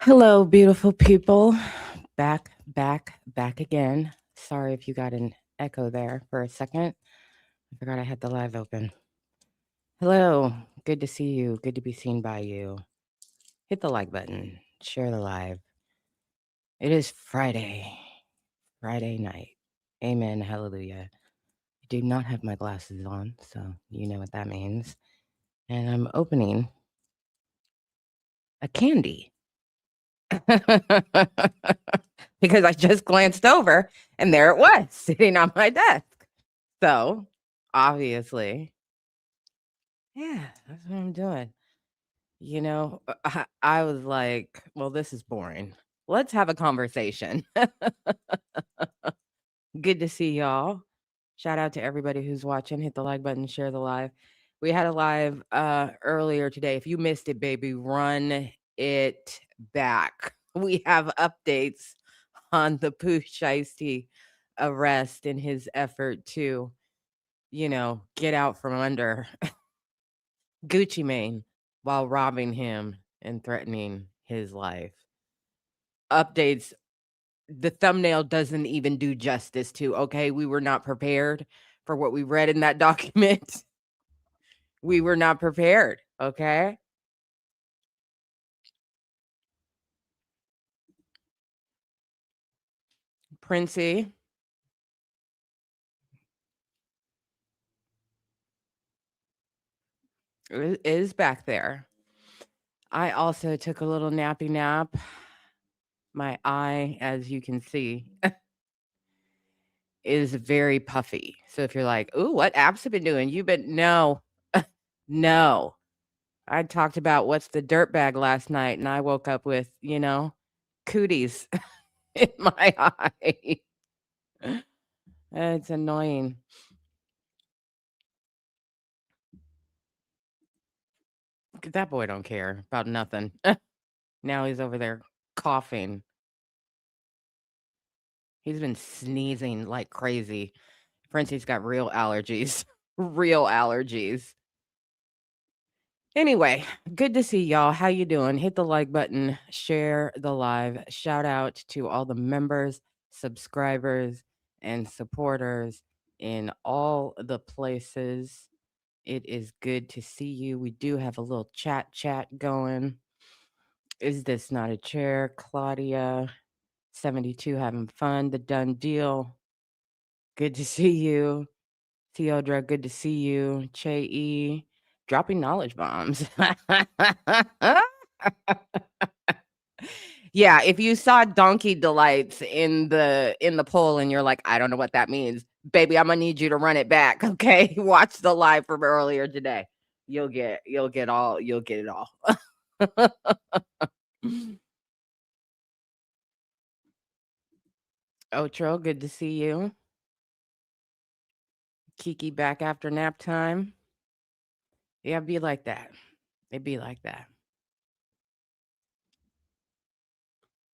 Hello, beautiful people. Back again. Sorry if you got an echo there for a second. I forgot I had the live open. Hello, good to see you. Good to be seen by you. Hit the like button, share the live. It is Friday night. Amen. Hallelujah. I do not have my glasses on, so you know what that means. And I'm opening a candy. Because I just glanced over and there it was sitting on my desk. So, obviously, yeah, that's what I'm doing. I was like, well, this is boring. Let's have a conversation. Good to see y'all. Shout out to everybody who's watching. Hit the like button, share the live. We had a live earlier today. If you missed it, baby, run it back. We have updates on the Pooh Shiesty arrest in his effort to, get out from under Gucci Mane while robbing him and threatening his life. Updates. The thumbnail doesn't even do justice to, okay, we were not prepared for what we read in that document. We were not prepared, okay? Princey is back there. I also took a little nappy nap. My eye, as you can see, is very puffy. So if you're like, "Ooh, what apps have been doing?" You've been no, no. I talked about what's the dirt bag last night, and I woke up with, cooties in my eye. It's annoying. 'Cause that boy don't care about nothing. Now he's over there coughing. He's been sneezing like crazy. Francie's got real allergies. Real allergies. Anyway, good to see y'all. How you doing? Hit the like button, share the live. Shout out to all the members, subscribers, and supporters in all the places. It is good to see you. We do have a little chat going. Is this not a chair? Claudia 72 having fun. The done deal. Good to see you. Theodra, good to see you. Che E, dropping knowledge bombs. Yeah, if you saw Donkey Delights in the poll and you're like, I don't know what that means, baby, I'm gonna need you to run it back. Okay. Watch the live from earlier today. You'll get it all. Otro, good to see you. Kiki back after nap time. Yeah, it'd be like that. It'd be like that.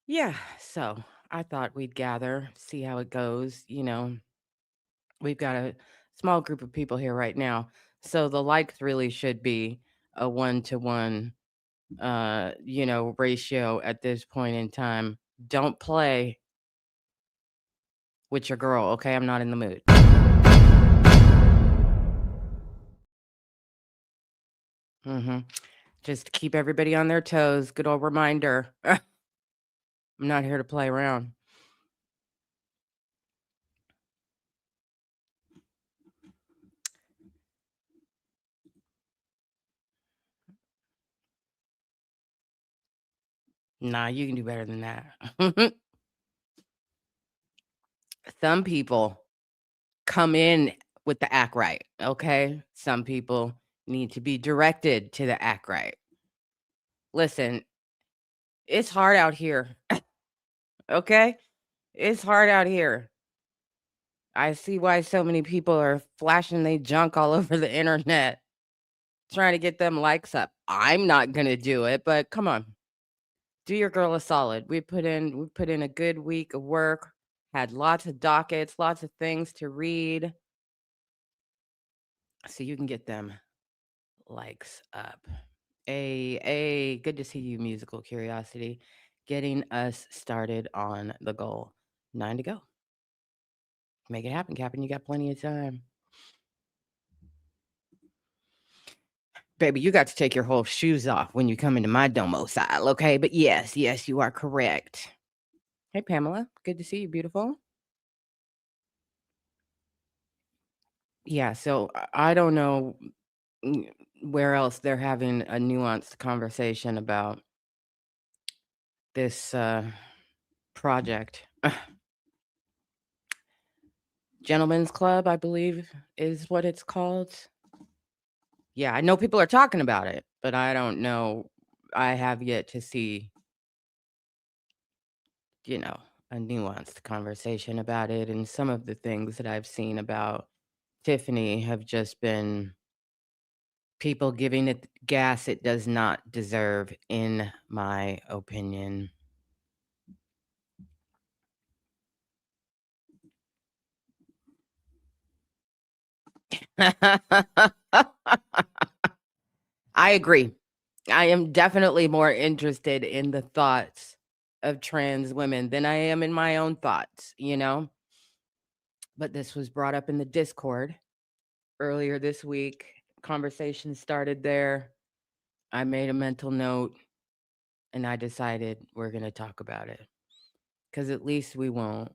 Yeah, so I thought we'd gather, see how it goes. We've got a small group of people here right now. So the likes really should be a 1-to-1 ratio at this point in time. Don't play with your girl, okay? I'm not in the mood. Mhm. Just keep everybody on their toes. Good old reminder. I'm not here to play around. Nah, you can do better than that. Some people come in with the act right, okay? Some people need to be directed to the act right. Listen, it's hard out here, okay? It's hard out here. I see why so many people are flashing they junk all over the internet, trying to get them likes up. I'm not gonna do it, but come on. Do your girl a solid. We put in a good week of work, had lots of dockets, lots of things to read. So you can get them likes up. Good to see you, musical curiosity. getting us started on the goal. 9 to go. Make it happen, Captain. You got plenty of time. Baby, you got to take your whole shoes off when you come into my domicile, okay? But yes, you are correct. Hey, Pamela. Good to see you, beautiful. Yeah, so I don't know where else they're having a nuanced conversation about this project. Gentlemen's Club, I believe, is what it's called. Yeah, I know people are talking about it, but I don't know. I have yet to see, you know, a nuanced conversation about it. And some of the things that I've seen about Tiffany have just been people giving it gas it does not deserve, in my opinion. I agree. I am definitely more interested in the thoughts of trans women than I am in my own thoughts, you know? But this was brought up in the Discord earlier this week. Conversation started there. I made a mental note and I decided we're going to talk about it. Cuz at least we won't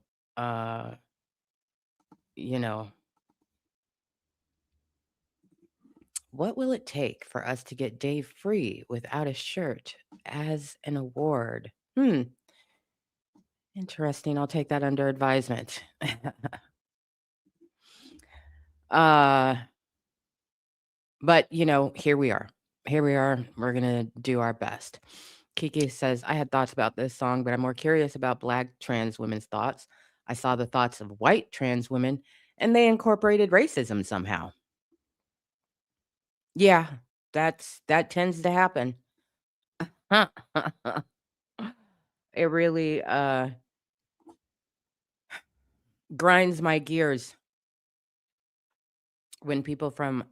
you know, what will it take for us to get Dave free without a shirt as an award? Interesting. I'll take that under advisement. uh But, here we are. Here we are. We're going to do our best. Kiki says, I had thoughts about this song, but I'm more curious about Black trans women's thoughts. I saw the thoughts of white trans women, and they incorporated racism somehow. Yeah, that tends to happen. It really grinds my gears when people from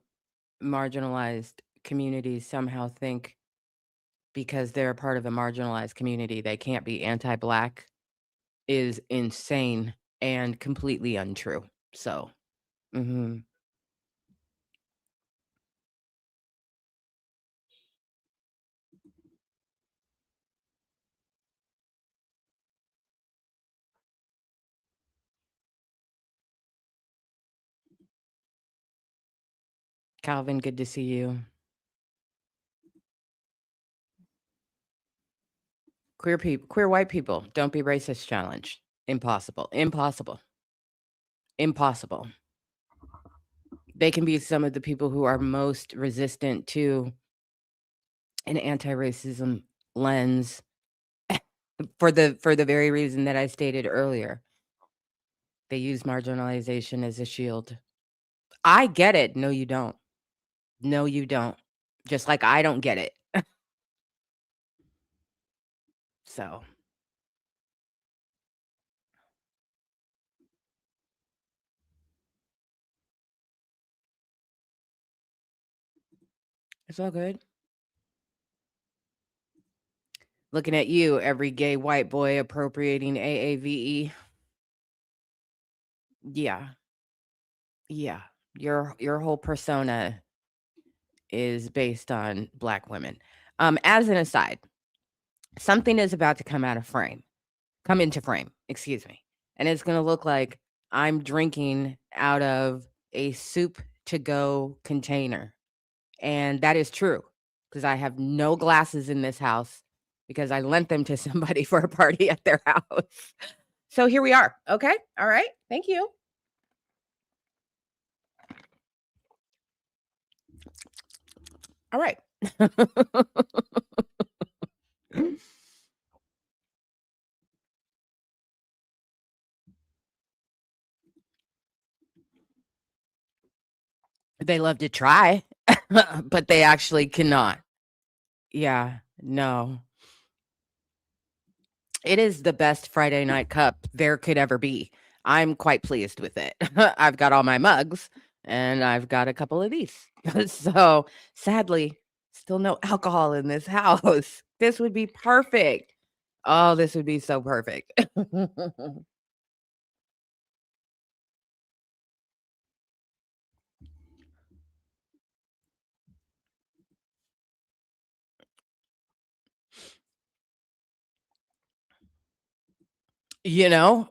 marginalized communities somehow think because they're a part of a marginalized community, they can't be anti-Black is insane and completely untrue. So, mhm. Calvin, good to see you. Queer white people, don't be racist challenge. Impossible. Impossible. Impossible. They can be some of the people who are most resistant to an anti-racism lens for the very reason that I stated earlier. They use marginalization as a shield. I get it. No, you don't. No, you don't. Just like I don't get it. So, it's all good. Looking at you, every gay white boy appropriating AAVE. Yeah. Yeah. Your whole persona is based on Black women. As an aside, something is about to come into frame, excuse me. And it's gonna look like I'm drinking out of a soup to go container. And that is true because I have no glasses in this house because I lent them to somebody for a party at their house. So here we are. Okay. All right. Thank you. All right. They love to try, but they actually cannot. Yeah. No. It is the best Friday night cup there could ever be. I'm quite pleased with it. I've got all my mugs and I've got a couple of these. So, sadly, still no alcohol in this house. This would be perfect. Oh, this would be so perfect.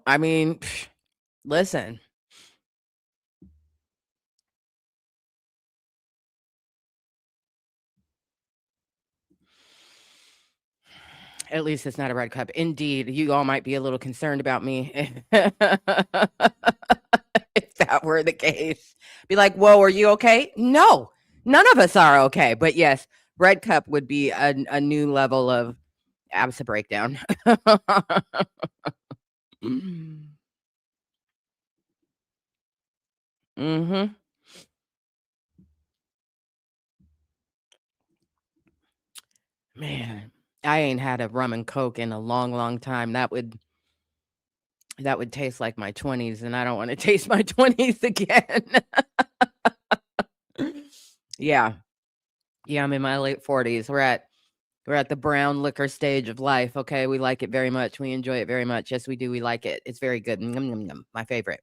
I mean, listen, at least it's not a red cup. Indeed, you all might be a little concerned about me if that were the case. Be like, whoa, are you okay? No, none of us are okay. But yes, red cup would be a new level of abs breakdown. Mm-hmm. Man, I ain't had a rum and coke in a long, long time. That would taste like my 20s, and I don't wanna taste my 20s again. Yeah. Yeah, I'm in my late 40s. We're at the brown liquor stage of life, okay? We like it very much. We enjoy it very much. Yes, we do. We like it. It's very good. Nom, nom, nom. My favorite.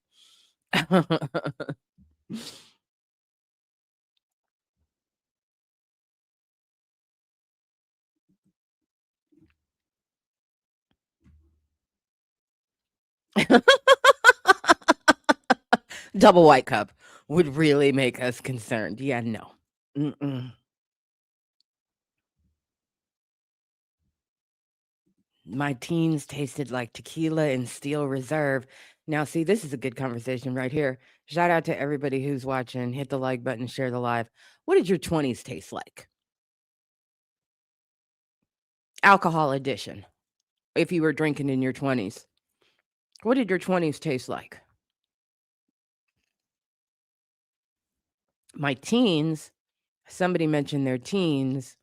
Double white cup would really make us concerned. Yeah, no. Mm-mm. My teens tasted like tequila and Steel Reserve. Now, see, this is a good conversation right here. Shout out to everybody who's watching. Hit the like button, share the live. What did your 20s taste like? Alcohol edition. If you were drinking in your 20s, what did your 20s taste like? My teens, somebody mentioned their teens.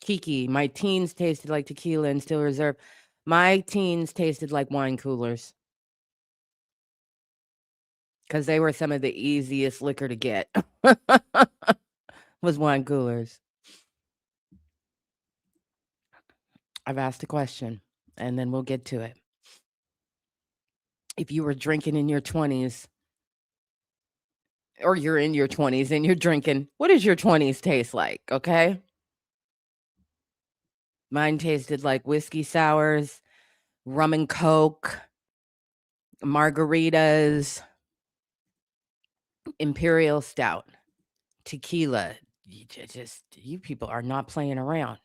Kiki, my teens tasted like tequila and Steel Reserve. My teens tasted like wine coolers because they were some of the easiest liquor to get. Was wine coolers. I've asked a question, and then we'll get to it. If you were drinking in your 20s, or you're in your 20s and you're drinking, what does your 20s taste like? Okay. Mine tasted like whiskey sours, rum and coke, margaritas, imperial stout, tequila. You people are not playing around.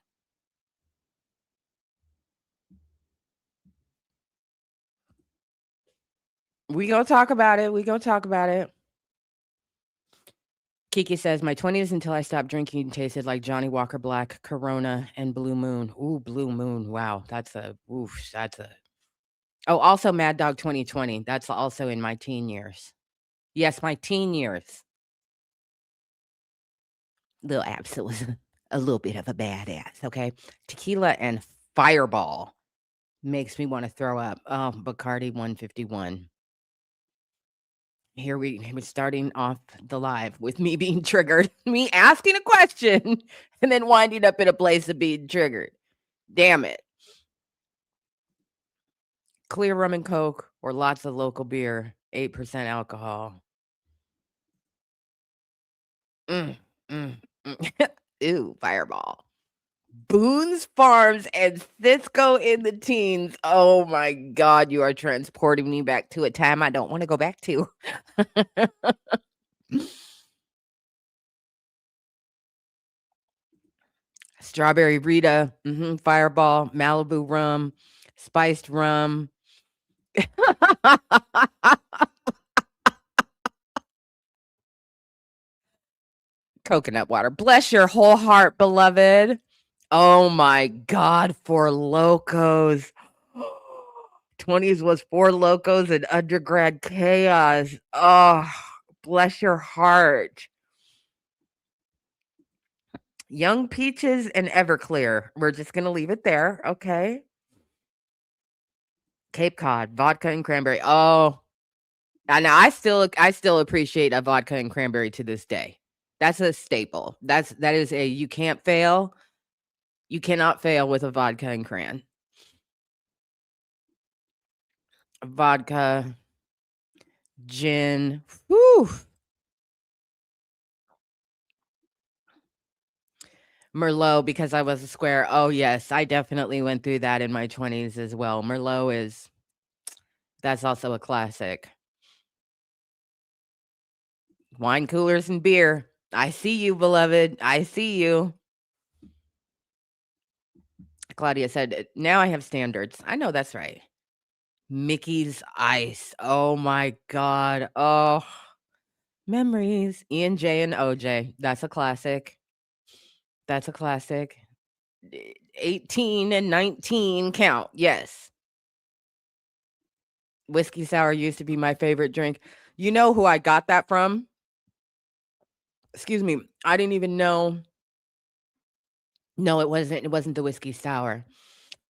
We gonna talk about it. We gonna talk about it. Kiki says, my 20s until I stopped drinking tasted like Johnny Walker Black, Corona, and Blue Moon. Ooh, Blue Moon. Wow. That's a. Oh, also Mad Dog 2020. That's also in my teen years. Yes, my teen years. Lil Abs was a little bit of a badass. Okay. Tequila and Fireball makes me want to throw up. Oh, Bacardi 151. Here we're starting off the live with me being triggered, me asking a question, and then winding up in a place of being triggered. Damn it. Clear rum and coke or lots of local beer, 8% alcohol. Mm, mm, mm. Ew, Fireball. Boone's Farms and Cisco in the teens. Oh my God, you are transporting me back to a time I don't want to go back to. Strawberry Rita, Fireball, Malibu rum, spiced rum. Coconut water. Bless your whole heart, beloved. Oh my God, Four Locos. 20s was Four Locos and undergrad chaos. Oh, bless your heart. Young Peaches and Everclear. We're just gonna leave it there, okay? Cape Cod, vodka and cranberry. Oh, and I still appreciate a vodka and cranberry to this day. That's a staple. That is a you can't fail. You cannot fail with a vodka and cran. vodka, gin. Whew. Merlot because I was a square. Oh, yes, I definitely went through that in my 20s as well. Merlot is that's also a classic. Wine coolers and beer. I see you, beloved. I see you. Claudia said, now I have standards. I know that's right. Mickey's Ice. Oh my God. Oh, memories. Ian J and OJ. That's a classic. That's a classic. 18 and 19 count. Yes. Whiskey sour used to be my favorite drink. You know who I got that from? Excuse me. I didn't even know. No, it wasn't. It wasn't the whiskey sour.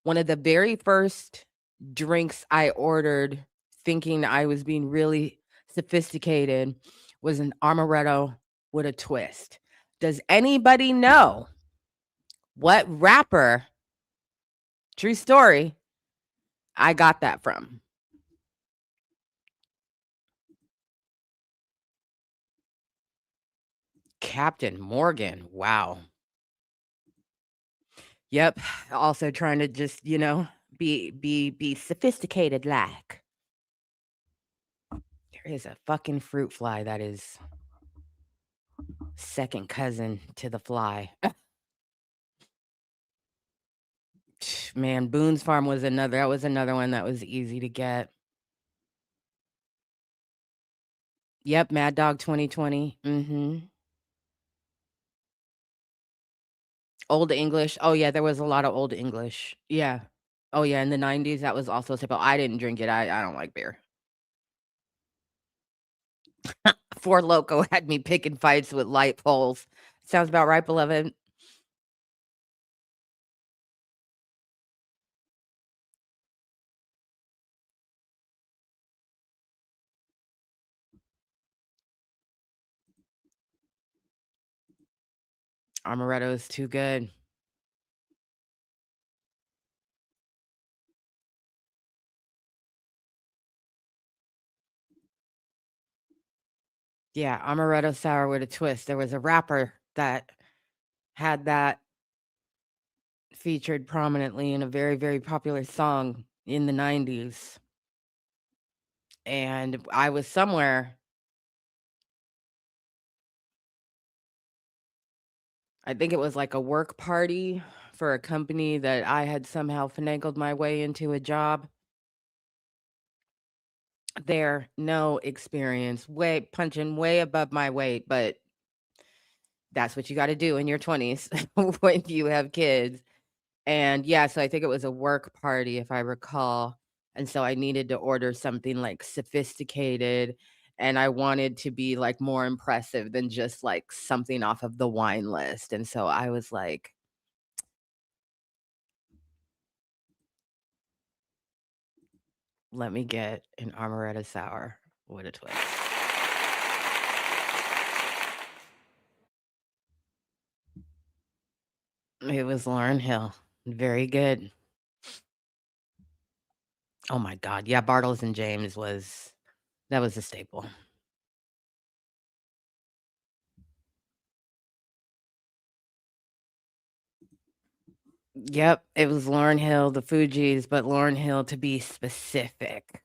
One of the very first drinks I ordered, thinking I was being really sophisticated, was an amaretto with a twist. Does anybody know what rapper, true story, I got that from? Captain Morgan. Wow. Yep. Also trying to just, be sophisticated like. There is a fucking fruit fly that is second cousin to the fly. Man, Boone's Farm was another one that was easy to get. Yep, Mad Dog 2020. Mhm. Old English. Oh, yeah, there was a lot of Old English. Yeah. Oh, yeah, in the 90s, that was also typical. I didn't drink it. I don't like beer. Four Loko had me picking fights with light poles. Sounds about right, beloved. Amaretto is too good. Yeah, amaretto sour with a twist. There was a rapper that had that featured prominently in a very, very popular song in the 90s. And I was somewhere, I think it was like a work party for a company that I had somehow finagled my way into a job there. No experience, way punching way above my weight, but that's what you got to do in your 20s when you have kids. And yeah, so I think it was a work party, if I recall. And so I needed to order something like sophisticated. And I wanted to be like more impressive than just like something off of the wine list. And so I was like, let me get an amaretto sour with a twist. It was Lauren Hill. Very good. Oh my God. Yeah, Bartles and James that was a staple. Yep, it was Lauren Hill, the Fugees, but Lauren Hill to be specific.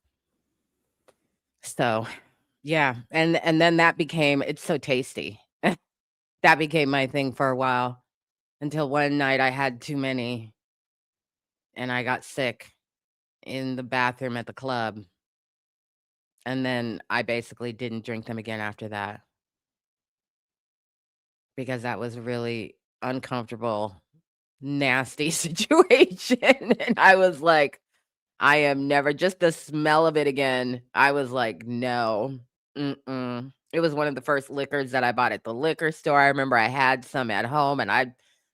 So, yeah, and then that became it's so tasty. That became my thing for a while until one night I had too many and I got sick in the bathroom at the club, and then I basically didn't drink them again after that because that was a really uncomfortable, nasty situation, and I was like, I am never just the smell of it again, I was like, "No, mm-mm." It was one of the first liquors that I bought at the liquor store. I remember I had some at home, and I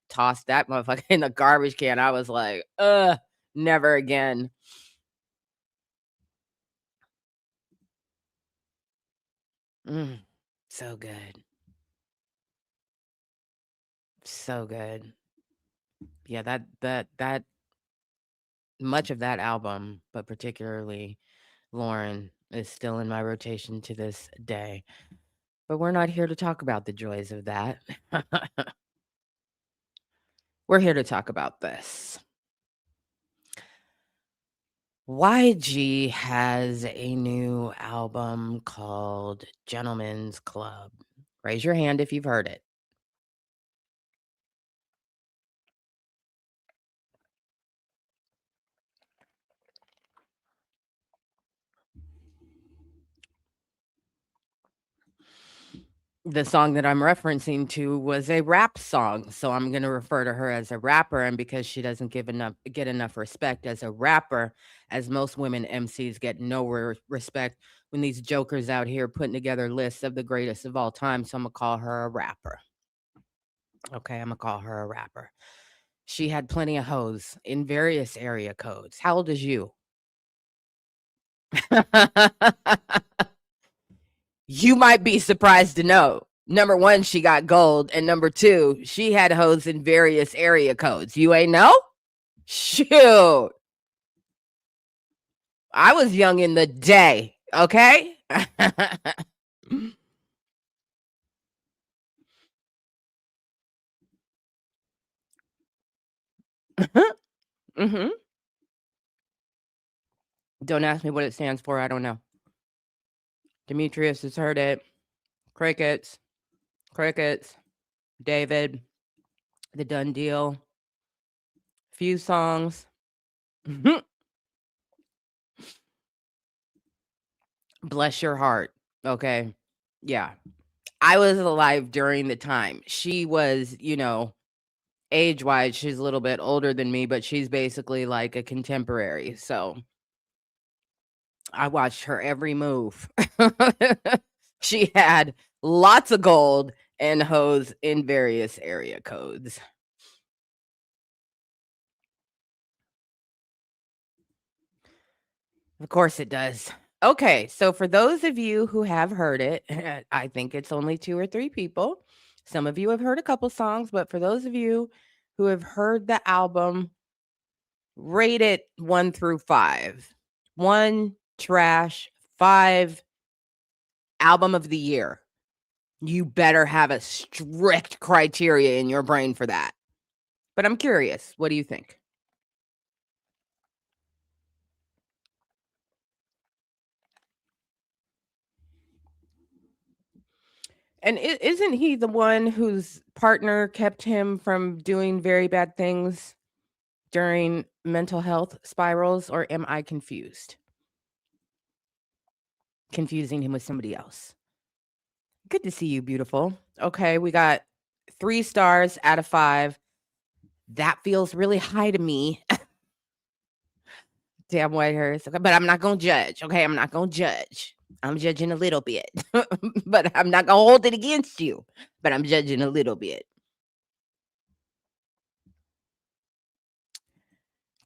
tossed that motherfucker in the garbage can. I was like, "Ugh, never again." Mm, so good. So good. Yeah, that much of that album, but particularly Lauren is still in my rotation to this day. But we're not here to talk about the joys of that. We're here to talk about this. YG has a new album called Gentleman's Club. Raise your hand if you've heard it. The song that I'm referencing to was a rap song, so I'm gonna refer to her as a rapper, and because she doesn't get enough respect as a rapper, as most women MCs get no respect when these jokers out here putting together lists of the greatest of all time, so Imma call her a rapper. Okay, Imma call her a rapper. She had plenty of hoes in various area codes. How old is you? You might be surprised to know. Number 1, she got gold, and number 2, she had hoes in various area codes. You ain't know? Shoot. I was young in the day, okay? Mhm. Don't ask me what it stands for, I don't know. Demetrius has heard it. Crickets. Crickets. David. The Done Deal. Few songs. Bless your heart, okay? Yeah. I was alive during the time. She was, age-wise, she's a little bit older than me, but she's basically like a contemporary, so I watched her every move. She had lots of gold and hoes in various area codes. Of course it does. Okay, so for those of you who have heard it, I think it's only 2 or 3 people. Some of you have heard a couple songs, but for those of you who have heard the album, rate it 1 through 5. 1, trash, 5, album of the year. You better have a strict criteria in your brain for that. But I'm curious, what do you think? And isn't he the one whose partner kept him from doing very bad things during mental health spirals, or am I confused? Confusing him with somebody else. Good to see you, beautiful. Okay, we got 3 stars out of 5. That feels really high to me. Damn Whitehurst. Okay, but I'm not gonna judge. Okay, I'm not gonna judge. I'm judging a little bit, but I'm not gonna hold it against you. But I'm judging a little bit.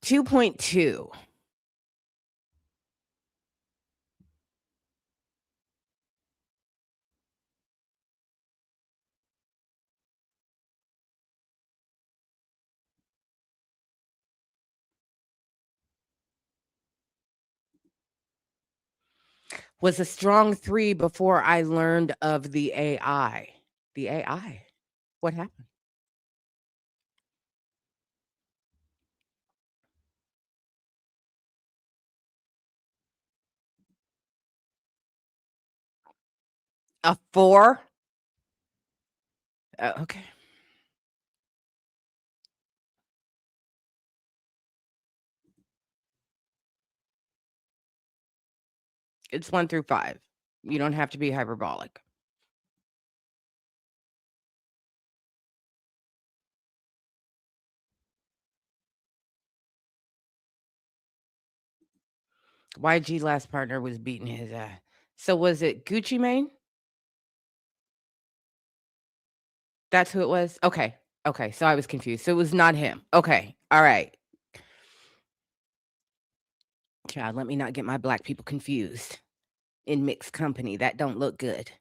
2.2. Was a strong 3 before I learned of the AI. The AI. What happened? A 4? Okay. It's 1 through 5. You don't have to be hyperbolic. YG last partner was beating his ass. So was it Gucci Mane? That's who it was? Okay. Okay, so I was confused. So it was not him. Okay. All right. Child, let me not get my black people confused in mixed company. That don't look good.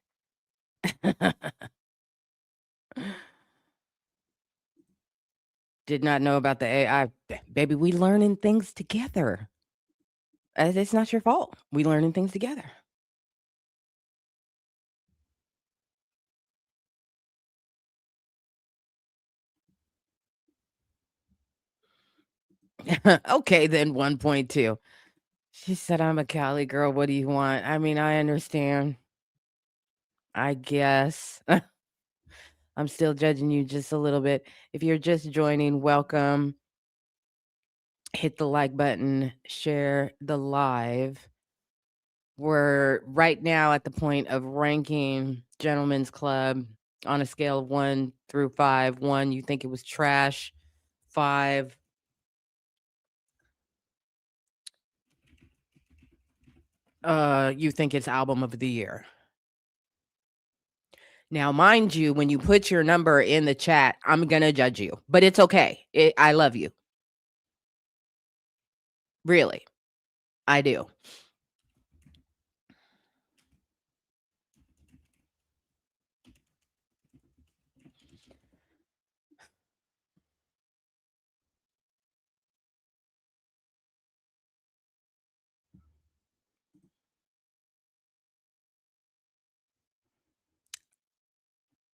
Did not know about the AI. Baby, we learning things together. It's not your fault. We learning things together. Okay, then 1.2. She said, "I'm a Cali girl. What do you want?" I mean, I understand. I guess. I'm still judging you just a little bit. If you're just joining, welcome. Hit the like button, share the live. We're right now at the point of ranking Gentlemen's Club on a scale of 1 through 5. 1, you think it was trash. 5, you think it's album of the year. Now, mind you, when you put your number in the chat, I'm gonna judge you, but it's okay. I love you. Really, I do.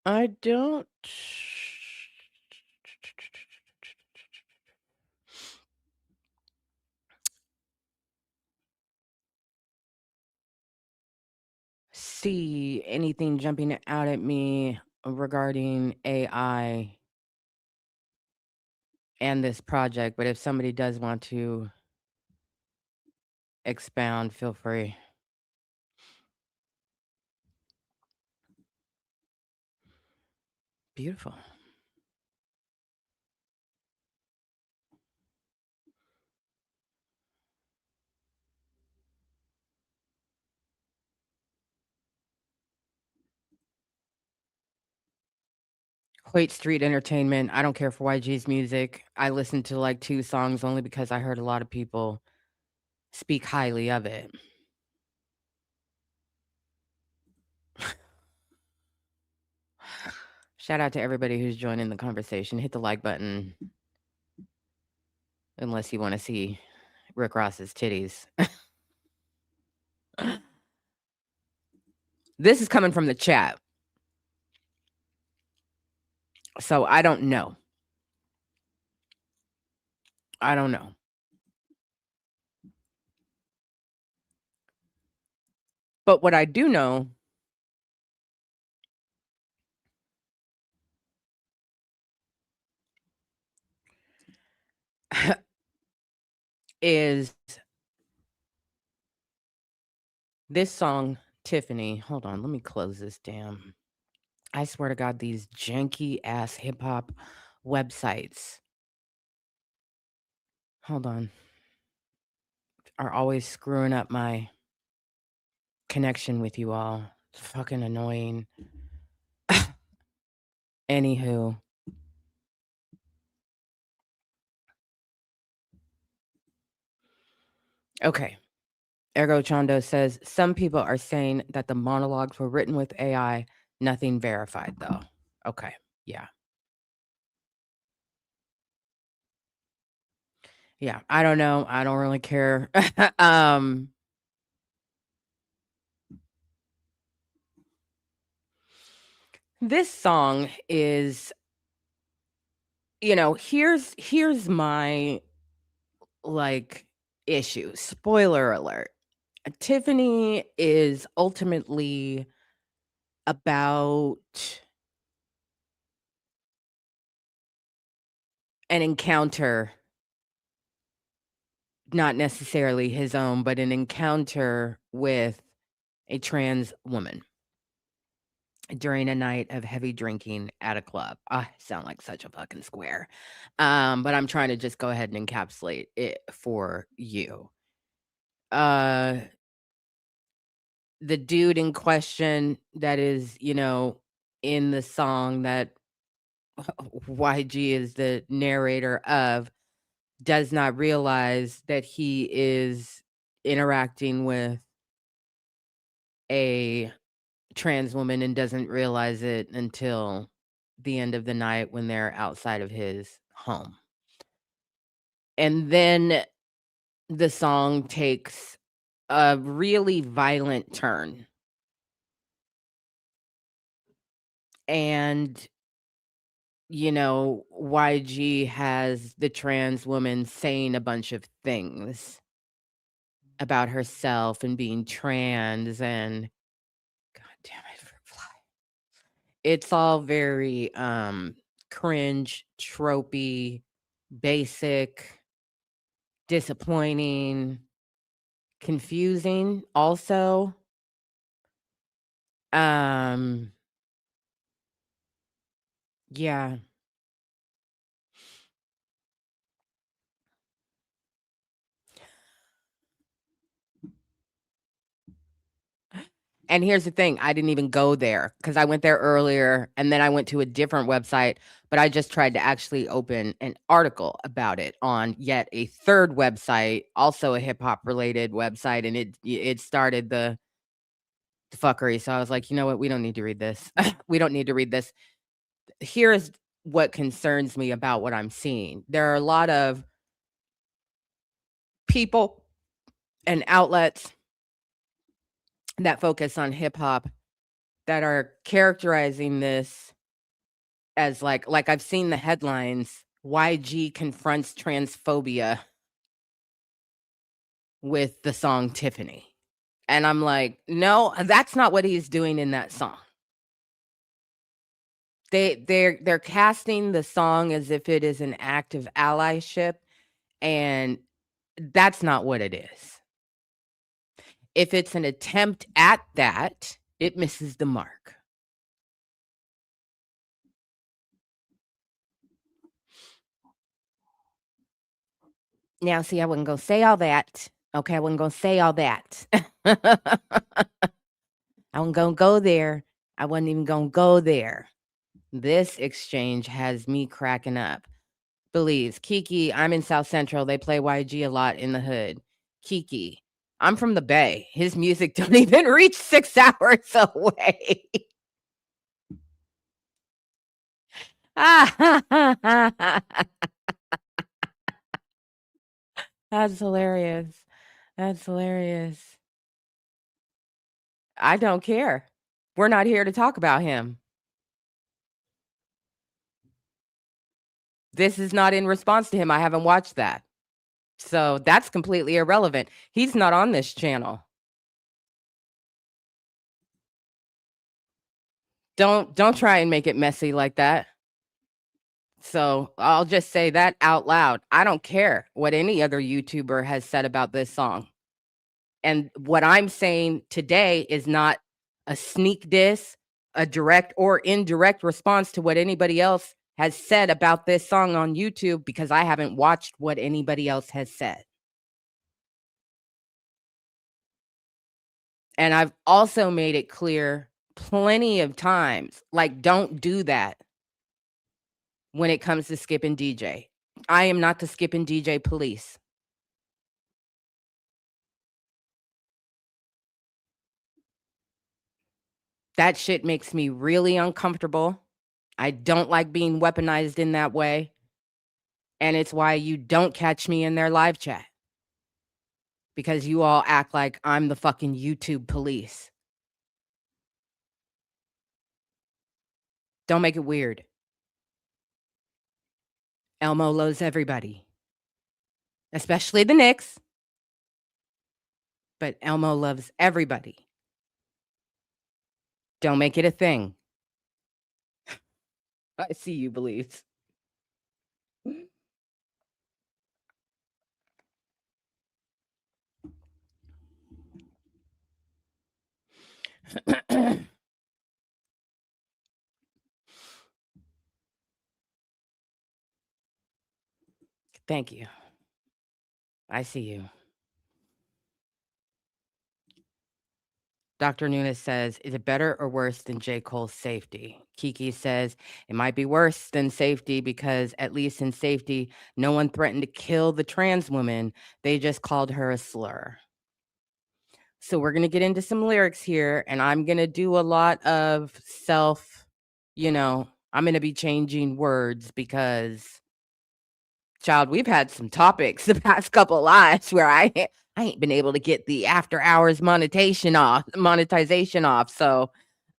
I don't see anything jumping out at me regarding AI and this project, but if somebody does want to expound, feel free. Beautiful. Hoyt Street Entertainment. I don't care for YG's music. I listened to like 2 songs only because I heard a lot of people speak highly of it. Shout out to everybody who's joining the conversation. Hit the like button unless you want to see Rick Ross's titties. This is coming from the chat. So I don't know. I don't know. But what I do know is this song, Tiffany. Hold on, let me close this damn. I swear to God, these janky ass hip hop websites. Hold on. Are always screwing up my connection with you all. It's fucking annoying. Anywho. Okay. Ergo Chondo says some people are saying that the monologues were written with AI, nothing verified though. Okay. Yeah. Yeah. I don't know. I don't really care. This song is, here's my like issue. Spoiler alert. Tiffany is ultimately about an encounter, not necessarily his own, but an encounter with a trans woman during a night of heavy drinking at a club. I sound like such a fucking square. But I'm trying to just go ahead and encapsulate it for you. The dude in question that is, in the song that YG is the narrator of, does not realize that he is interacting with a trans woman and doesn't realize it until the end of the night when they're outside of his home. And then the song takes a really violent turn. And, YG has the trans woman saying a bunch of things about herself and being trans and God damn it, fruit fly. It's all very cringe, tropey, basic, disappointing, confusing also. Um yeah. And here's the thing, I didn't even go there because I went there earlier and then I went to a different website, but I just tried to actually open an article about it on yet a third website, also a hip hop related website, and it started the fuckery. So I was like, you know what? We don't need to read this. We don't need to read this. Here is what concerns me about what I'm seeing. There are a lot of people and outlets that focus on hip hop that are characterizing this as like I've seen the headlines, YG confronts transphobia with the song Tiffany. And I'm like, no, that's not what he's doing in that song. They're casting the song as if it is an act of allyship, and that's not what it is. If it's an attempt at that, it misses the mark. Now, see, I wasn't gonna say all that. Okay, I wasn't gonna say all that. I wasn't gonna go there. I wasn't even gonna go there. This exchange has me cracking up. Belize, Kiki, I'm in South Central. They play YG a lot in the hood. Kiki, I'm from the Bay. His music don't even reach 6 hours away. That's hilarious. That's hilarious. I don't care. We're not here to talk about him. This is not in response to him. I haven't watched that. So that's completely irrelevant. He's not on this channel. Don't try and make it messy like that. So I'll just say that out loud. I don't care what any other YouTuber has said about this song. And what I'm saying today is not a sneak diss, a direct or indirect response to what anybody else has said about this song on YouTube because I haven't watched what anybody else has said. And I've also made it clear plenty of times, like, don't do that when it comes to Skip and DJ. I am not the Skip and DJ police. That shit makes me really uncomfortable. I don't like being weaponized in that way. And it's why you don't catch me in their live chat. Because you all act like I'm the fucking YouTube police. Don't make it weird. Elmo loves everybody, especially the Knicks, but Elmo loves everybody. Don't make it a thing. I see you, Belize. Thank you. I see you. Dr. Nunes says, is it better or worse than J. Cole's Safety? Kiki says, it might be worse than Safety because at least in Safety, no one threatened to kill the trans woman. They just called her a slur. So we're going to get into some lyrics here, and I'm going to do a lot of I'm going to be changing words because Child, we've had some topics the past couple lives where I ain't been able to get the after hours monetization off. So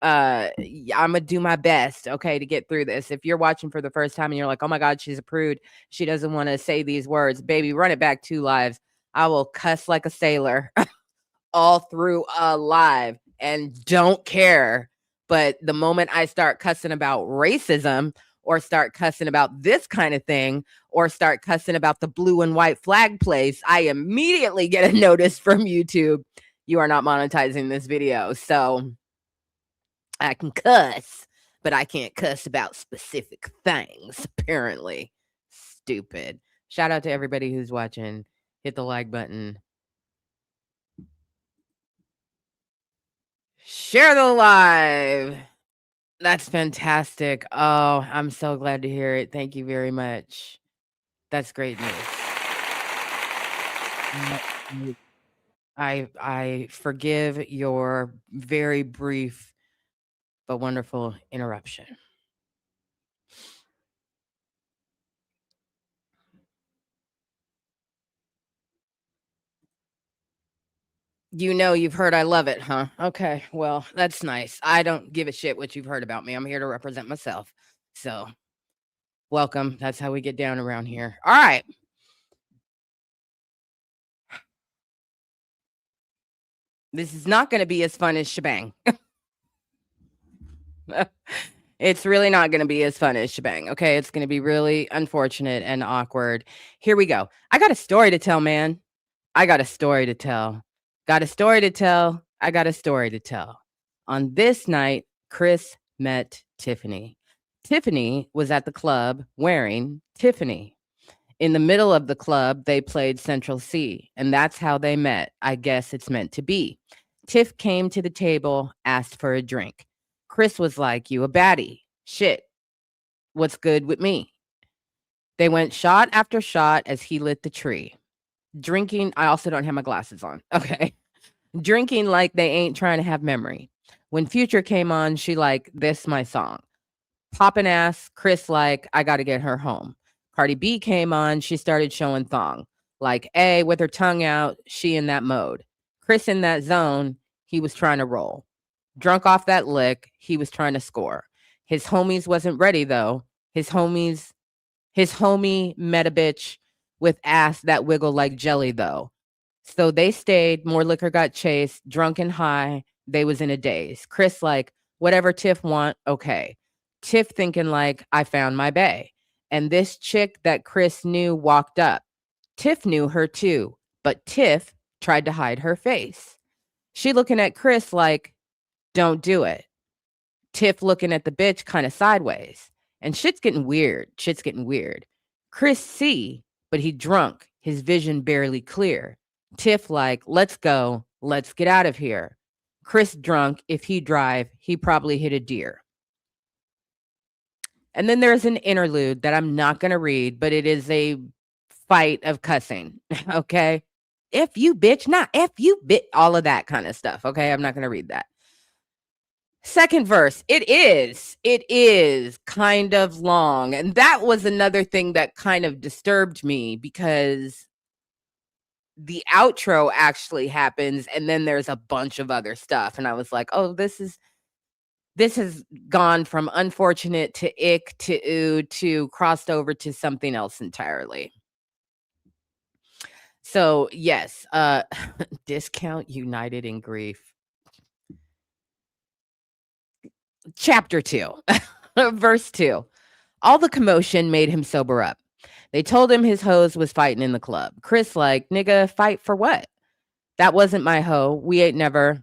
I'm gonna do my best, okay, to get through this. If you're watching for the first time and you're like, oh my god, she's a prude, she doesn't want to say these words, baby, run it back 2 lives. I will cuss like a sailor all through a live and don't care. But the moment I start cussing about racism or start cussing about this kind of thing or start cussing about the blue and white flag place, I immediately get a notice from YouTube. You are not monetizing this video. So I can cuss, but I can't cuss about specific things, apparently. Stupid. Shout out to everybody who's watching. Hit the like button. Share the live. That's fantastic. Oh, I'm so glad to hear it. Thank you very much. That's great news. I forgive your very brief but wonderful interruption. You know you've heard I love it, huh? Okay, well, that's nice. I don't give a shit what you've heard about me. I'm here to represent myself. So, welcome. That's how we get down around here. All right. This is not going to be as fun as shebang. It's really not going to be as fun as shebang. Okay, it's going to be really unfortunate and awkward. Here we go. I got a story to tell, man. I got a story to tell. Got a story to tell. I got a story to tell. On this night, Chris met Tiffany. Tiffany was at the club wearing Tiffany. In the middle of the club, they played Central C, and that's how they met. I guess it's meant to be. Tiff came to the table, asked for a drink. Chris was like, you a baddie. Shit. What's good with me? They went shot after shot as he lit the tree. Drinking, I also don't have my glasses on. Okay. Drinking like they ain't trying to have memory. When Future came on, she like, this my song. Poppin' ass, Chris like, I gotta get her home. Cardi B came on, she started showing thong. Like, A, with her tongue out, she in that mode. Chris in that zone, he was trying to roll. Drunk off that lick, he was trying to score. His homies wasn't ready though. His homie met a bitch with ass that wiggled like jelly though. So they stayed, more liquor got chased, drunk and high, they was in a daze. Chris like, whatever Tiff want, okay. Tiff thinking like, I found my bae. And this chick that Chris knew walked up. Tiff knew her too, but Tiff tried to hide her face. She looking at Chris like, don't do it. Tiff looking at the bitch kind of sideways. And shit's getting weird. Chris see, but he drunk, his vision barely clear. Tiff like, let's go, let's get out of here. Chris drunk, if he drive, he probably hit a deer. And then there's an interlude that I'm not going to read, but it is a fight of cussing, okay? F you, bitch, not F you, bitch, all of that kind of stuff, okay? I'm not going to read that. Second verse, it is kind of long. And that was another thing that kind of disturbed me because the outro actually happens and then there's a bunch of other stuff. And I was like, oh, this has gone from unfortunate to ick to ooh to crossed over to something else entirely. So yes, discount United in Grief. Chapter 2, verse 2. All the commotion made him sober up. They told him his hose was fighting in the club. Chris like, nigga, fight for what? That wasn't my hoe. We ain't never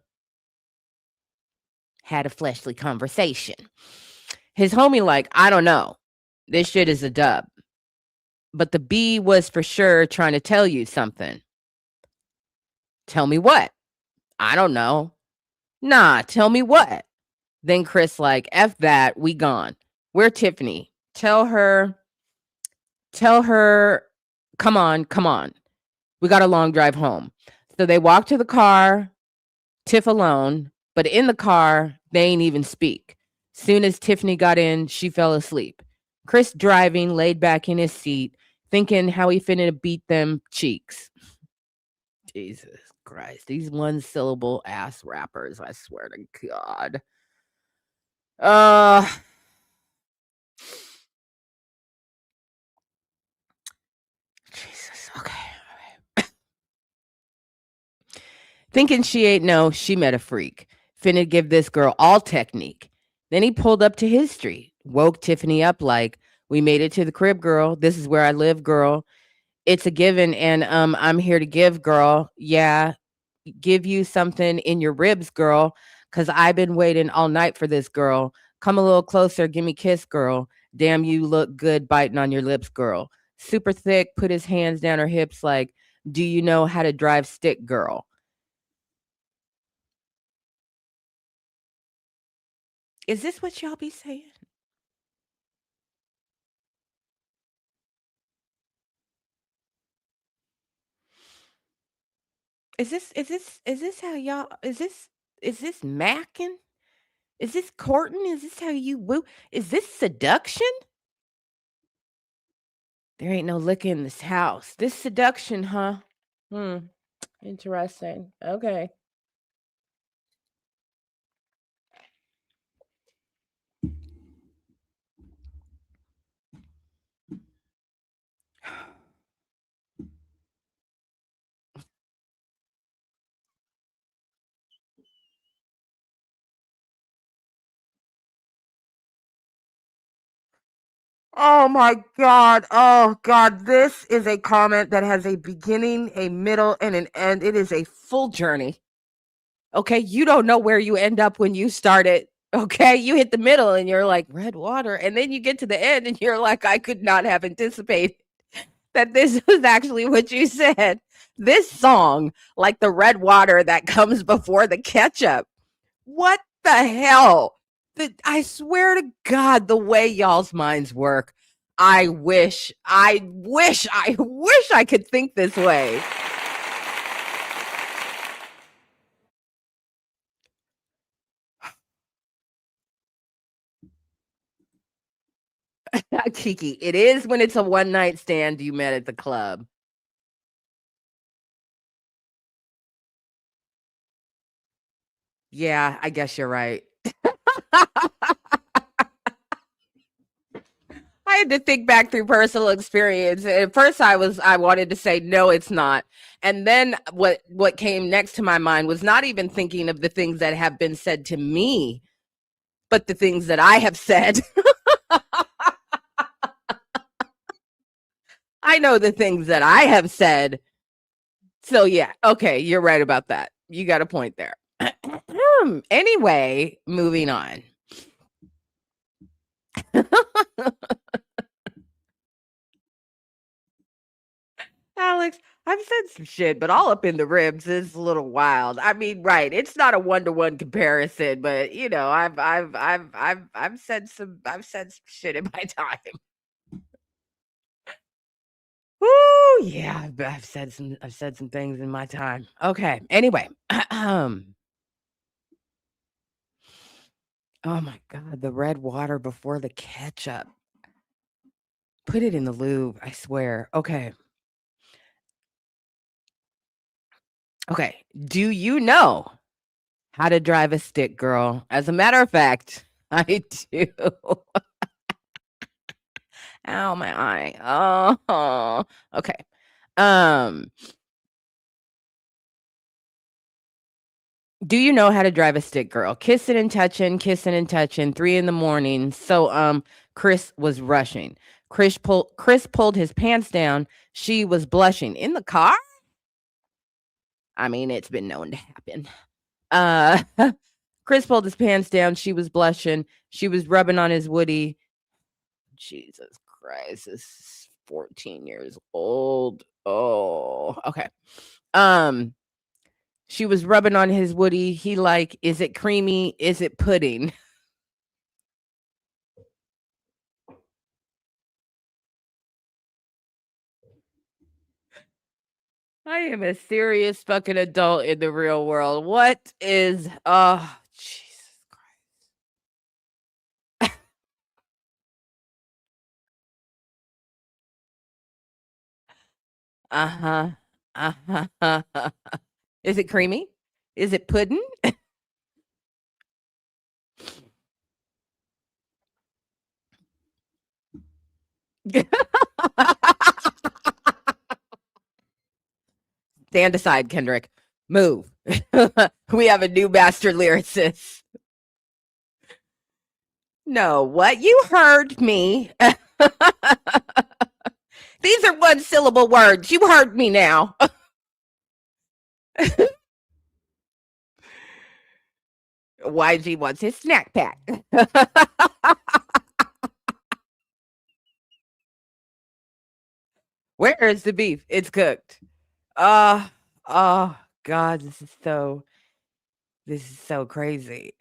had a fleshly conversation. His homie like, I don't know. This shit is a dub. But the B was for sure trying to tell you something. Tell me what? I don't know. Nah, tell me what? Then Chris like, F that, we gone. Where Tiffany? Tell her, come on. We got a long drive home. So they walk to the car, Tiff alone, but in the car, they ain't even speak. Soon as Tiffany got in, she fell asleep. Chris driving, laid back in his seat, thinking how he finna beat them cheeks. Jesus Christ. These one syllable ass rappers, I swear to God. Uh Jesus. Okay. Thinking she ain't no, she met a freak. Finna give this girl all technique. Then he pulled up to his street, woke Tiffany up like, we made it to the crib, girl. This is where I live, girl. It's a given, and I'm here to give, girl. Yeah, give you something in your ribs, girl, because I've been waiting all night for this, girl. Come a little closer, give me a kiss, girl. Damn, you look good biting on your lips, girl. Super thick, put his hands down her hips like, do you know how to drive stick, girl? Is this what y'all be saying? Is this how y'all is this macking? Is this courting? Is this how you woo? Is this seduction? There ain't no liquor in this house. This seduction, huh? Hmm. Interesting. Okay. Oh my God. Oh God. This is a comment that has a beginning, a middle, and an end. It is a full journey. Okay. You don't know where you end up when you start it. Okay. You hit the middle and you're like, red water. And then you get to the end and you're like, I could not have anticipated that this was actually what you said. This song, like the red water that comes before the ketchup. What the hell? I swear to God, the way y'all's minds work. I wish I could think this way. Kiki, it is when it's a one night stand you met at the club. Yeah, I guess you're right. I had to think back through personal experience. At first I wanted to say no, it's not. And then what came next to my mind was not even thinking of the things that have been said to me, but the things that I have said. I know the things that I have said. So yeah, okay, you're right about that. You got a point there. Anyway, moving on. Alex, I've said some shit, but all up in the ribs is a little wild. I mean, right? It's not a one to one comparison, but I've said some shit in my time. Woo, yeah, I've said some things in my time. Okay. Anyway, oh my God, the red water before the ketchup. Put it in the lube, I swear. Okay. Okay. Do you know how to drive a stick, girl? As a matter of fact, I do. Ow, my eye. Oh, okay. Um, do you know how to drive a stick, girl? Kissing and touching, 3 in the morning. So, Chris was rushing. Chris pulled his pants down. She was blushing in the car. I mean, it's been known to happen. Uh, Chris pulled his pants down. She was blushing. She was rubbing on his woody. Jesus Christ, this is 14 years old. Oh, okay. Um, she was rubbing on his woody. He like, is it creamy? Is it pudding? I am a serious fucking adult in the real world. What is oh Jesus Christ. Uh-huh. Uh-huh. Is it creamy? Is it pudding? Stand aside, Kendrick. Move. We have a new master lyricist. No, what? You heard me. These are one syllable words. You heard me now. YG wants his snack pack. Where is the beef? It's cooked. Uh oh God, this is so crazy.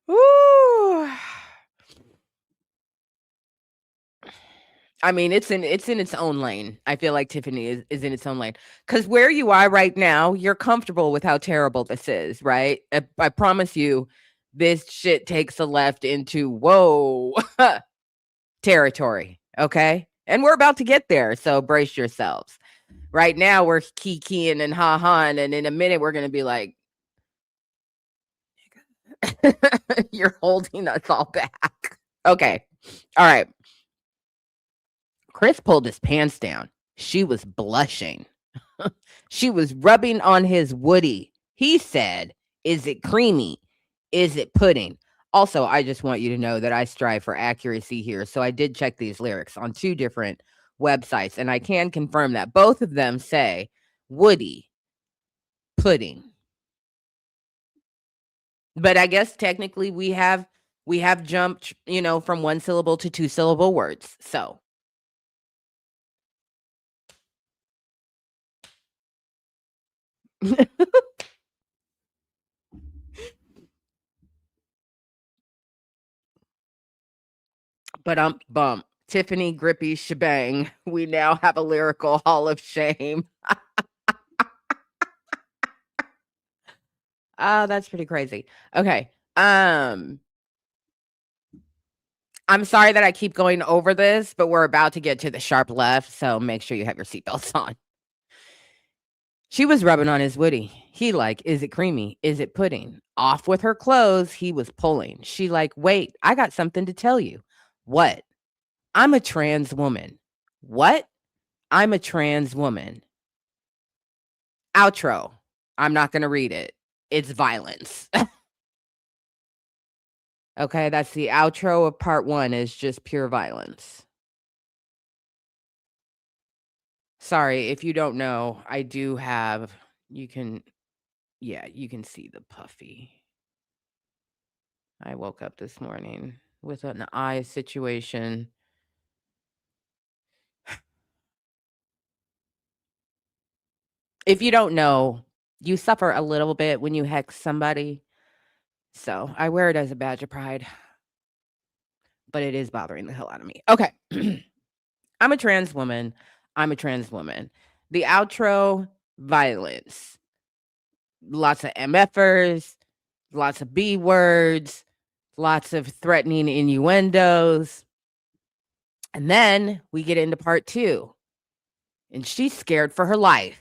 Woo. I mean, it's in its own lane. I feel like Tiffany is in its own lane. Because where you are right now, you're comfortable with how terrible this is, right? I promise you, this shit takes a left into whoa territory. Okay. And we're about to get there. So brace yourselves. Right now, we're kikiing and ha-haing, and in a minute, we're gonna be like, you're holding us all back. Okay. All right. Chris pulled his pants down. She was blushing. She was rubbing on his woody. He said, "Is it creamy? Is it pudding?" Also, I just want you to know that I strive for accuracy here. So I did check these lyrics on two different websites, and I can confirm that both of them say woody, pudding. But I guess technically we have jumped, from one syllable to two syllable words. So but bump. Tiffany Grippy shebang. We now have a lyrical hall of shame. Oh, that's pretty crazy. Okay. I'm sorry that I keep going over this, but we're about to get to the sharp left, so make sure you have your seatbelts on. She was rubbing on his woody. He like, "Is it creamy? Is it pudding?" Off with her clothes, he was pulling. She like, "Wait, I got something to tell you." What? I'm a trans woman. What? I'm a trans woman. Outro. I'm not going to read it. It's violence. Okay, that's the outro of part 1 is just pure violence. Sorry, if you don't know, I do have you can you can see the puffy. I woke up this morning with an eye situation. If you don't know, you suffer a little bit when you hex somebody. So, I wear it as a badge of pride, but it is bothering the hell out of me. Okay. I'm a trans woman. I'm a trans woman. The outro, violence. Lots of MFers, lots of B words, lots of threatening innuendos. And then we get into part 2, and she's scared for her life.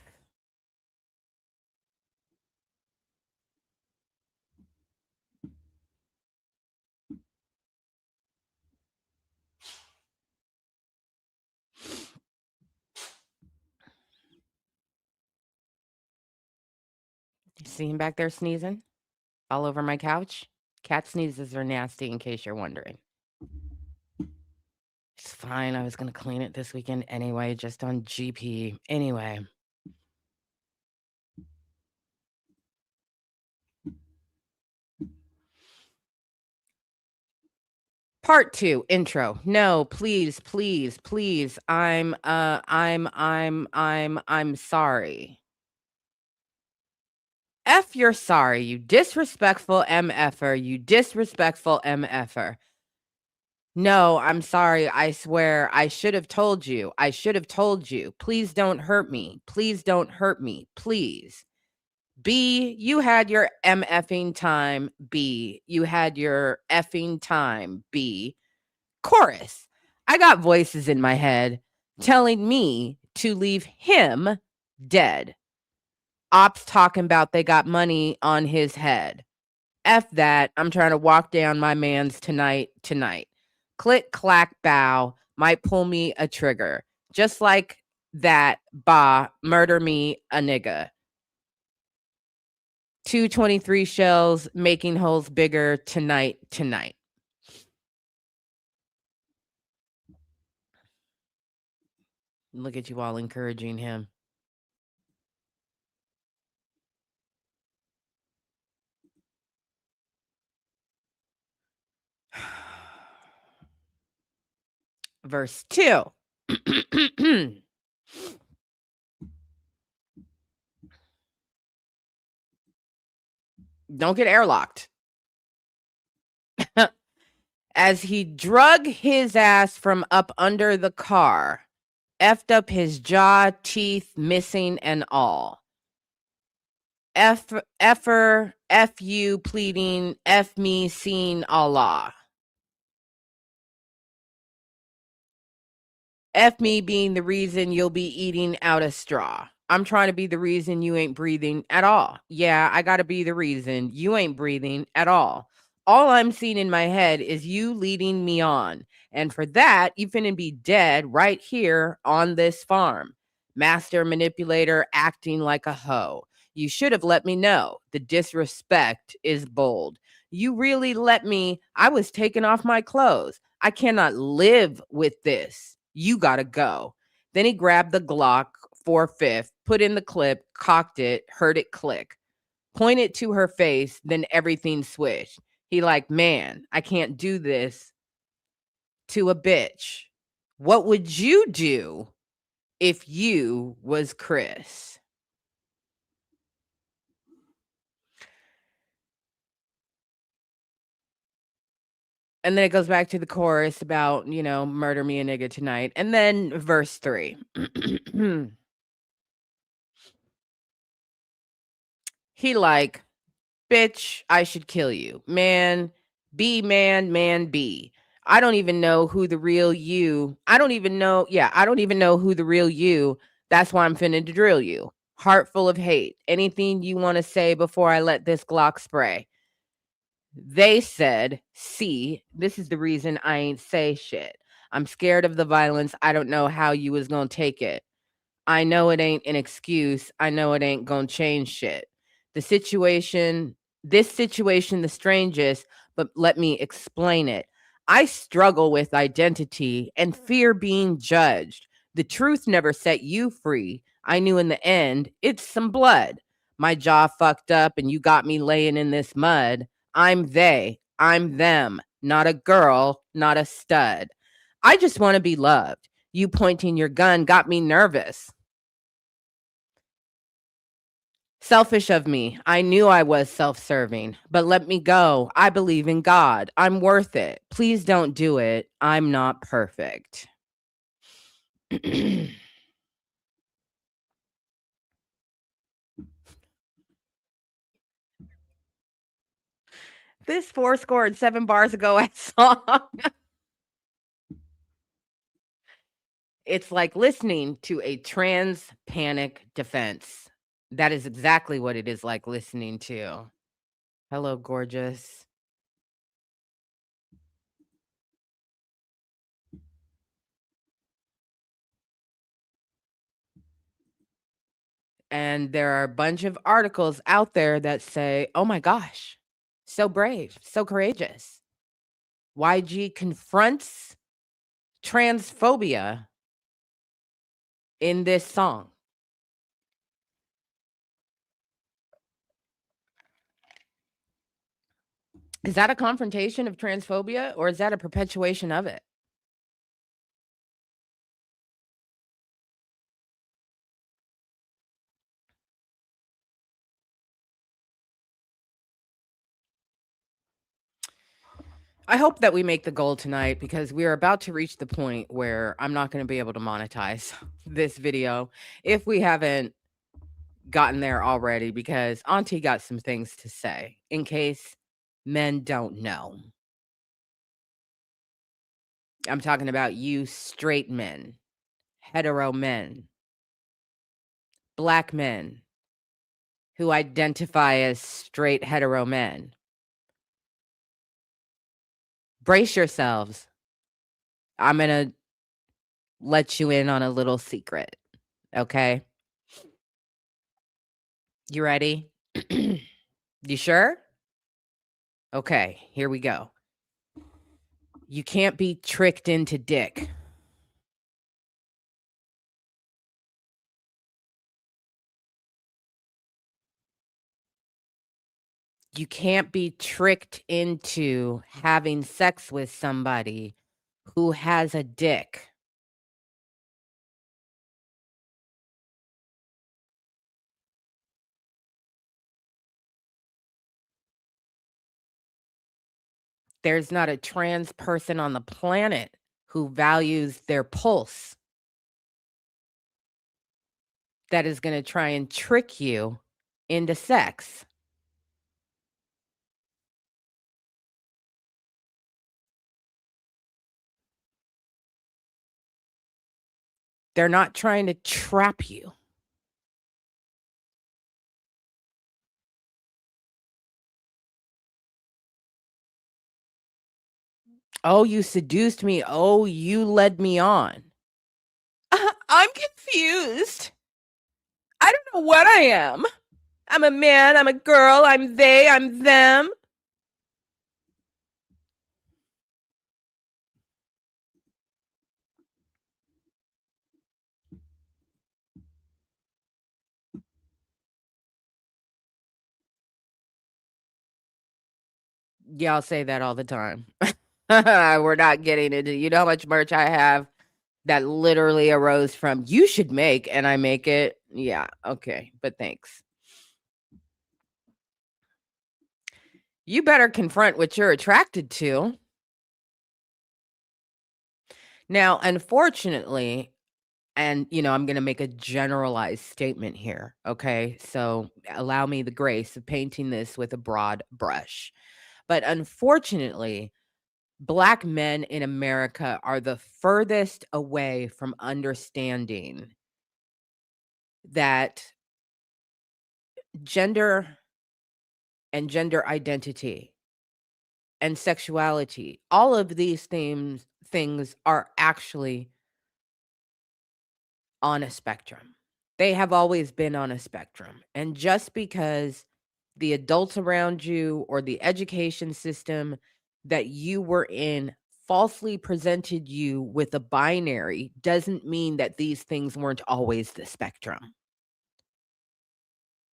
You see him back there sneezing all over my couch? Cat sneezes are nasty, in case you're wondering. It's fine. I was going to clean it this weekend anyway, just on GP. Anyway. Part 2, intro. No, please, please, please. I'm sorry. F you're sorry, you disrespectful MFer, you disrespectful MFer. No, I'm sorry. I swear I should have told you. I should have told you. Please don't hurt me. Please don't hurt me. Please. B, you had your MFing time. B, you had your effing time. B. Chorus. I got voices in my head telling me to leave him dead. Ops talking about they got money on his head. F that. I'm trying to walk down my man's tonight. Click, clack, bow. Might pull me a trigger. Just like that, bah, murder me a nigga. 223 shells making holes bigger tonight. Look at you all encouraging him. Verse 2. Don't get airlocked. As he drug his ass from up under the car, effed up his jaw, teeth missing and all. Effer, F you pleading, F me seeing Allah. F me being the reason you'll be eating out a straw. I'm trying to be the reason you ain't breathing at all. Yeah, I gotta be the reason you ain't breathing at all. All I'm seeing in my head is you leading me on. And for that, you finna be dead right here on this farm. Master manipulator acting like a hoe. You should have let me know. The disrespect is bold. You really let me. I was taking off my clothes. I cannot live with this. You gotta go. Then he grabbed the Glock 4.5, put in the clip, cocked it, heard it click, pointed to her face, then everything switched. He like, man, I can't do this to a bitch. What would you do if you was Chris? And then it goes back to the chorus about, murder me a nigga tonight. And then verse 3. He like, bitch, I should kill you. Man, man, be. I don't even know who the real you. I don't even know. Yeah, I don't even know who the real you. That's why I'm finna to drill you. Heart full of hate. Anything you want to say before I let this Glock spray? They said, see, this is the reason I ain't say shit. I'm scared of the violence. I don't know how you was gonna take it. I know it ain't an excuse. I know it ain't gonna change shit. The situation, this situation, the strangest, but let me explain it. I struggle with identity and fear being judged. The truth never set you free. I knew in the end, it's some blood. My jaw fucked up and you got me laying in this mud. I'm they, I'm them, not a girl, not a stud. I just want to be loved. You pointing your gun got me nervous. Selfish of me. I knew I was self serving, but let me go. I believe in God. I'm worth it. Please don't do it. I'm not perfect. This 4 score and 7 bars ago ass song. It's like listening to a trans panic defense. That is exactly what it is like listening to. Hello, gorgeous. And there are a bunch of articles out there that say, oh my gosh, so brave, so courageous. YG confronts transphobia in this song. Is that a confrontation of transphobia or is that a perpetuation of it? I hope that we make the goal tonight because we are about to reach the point where I'm not going to be able to monetize this video if we haven't gotten there already, because Auntie got some things to say in case men don't know. I'm talking about you straight men, hetero men, black men who identify as straight hetero men. Brace yourselves. I'm going to let you in on a little secret, okay? You ready? You sure? Okay, here we go. You can't be tricked into dick. You can't be tricked into having sex with somebody who has a dick. There's not a trans person on the planet who values their pulse that is gonna try and trick you into sex. They're not trying to trap you. "Oh, you seduced me. Oh, you led me on." I'm confused. I don't know what I am. I'm a man, I'm a girl, I'm they, I'm them. Y'all say that all the time. We're not getting into, you know how much merch I have that literally arose from you should make and I make it. Yeah, okay, but thanks. You better confront what you're attracted to. Now, unfortunately, and I'm going to make a generalized statement here, okay? So, allow me the grace of painting this with a broad brush. But unfortunately, Black men in America are the furthest away from understanding that gender and gender identity and sexuality, all of these things are actually on a spectrum. They have always been on a spectrum. And just because the adults around you or the education system that you were in falsely presented you with a binary doesn't mean that these things weren't always the spectrum.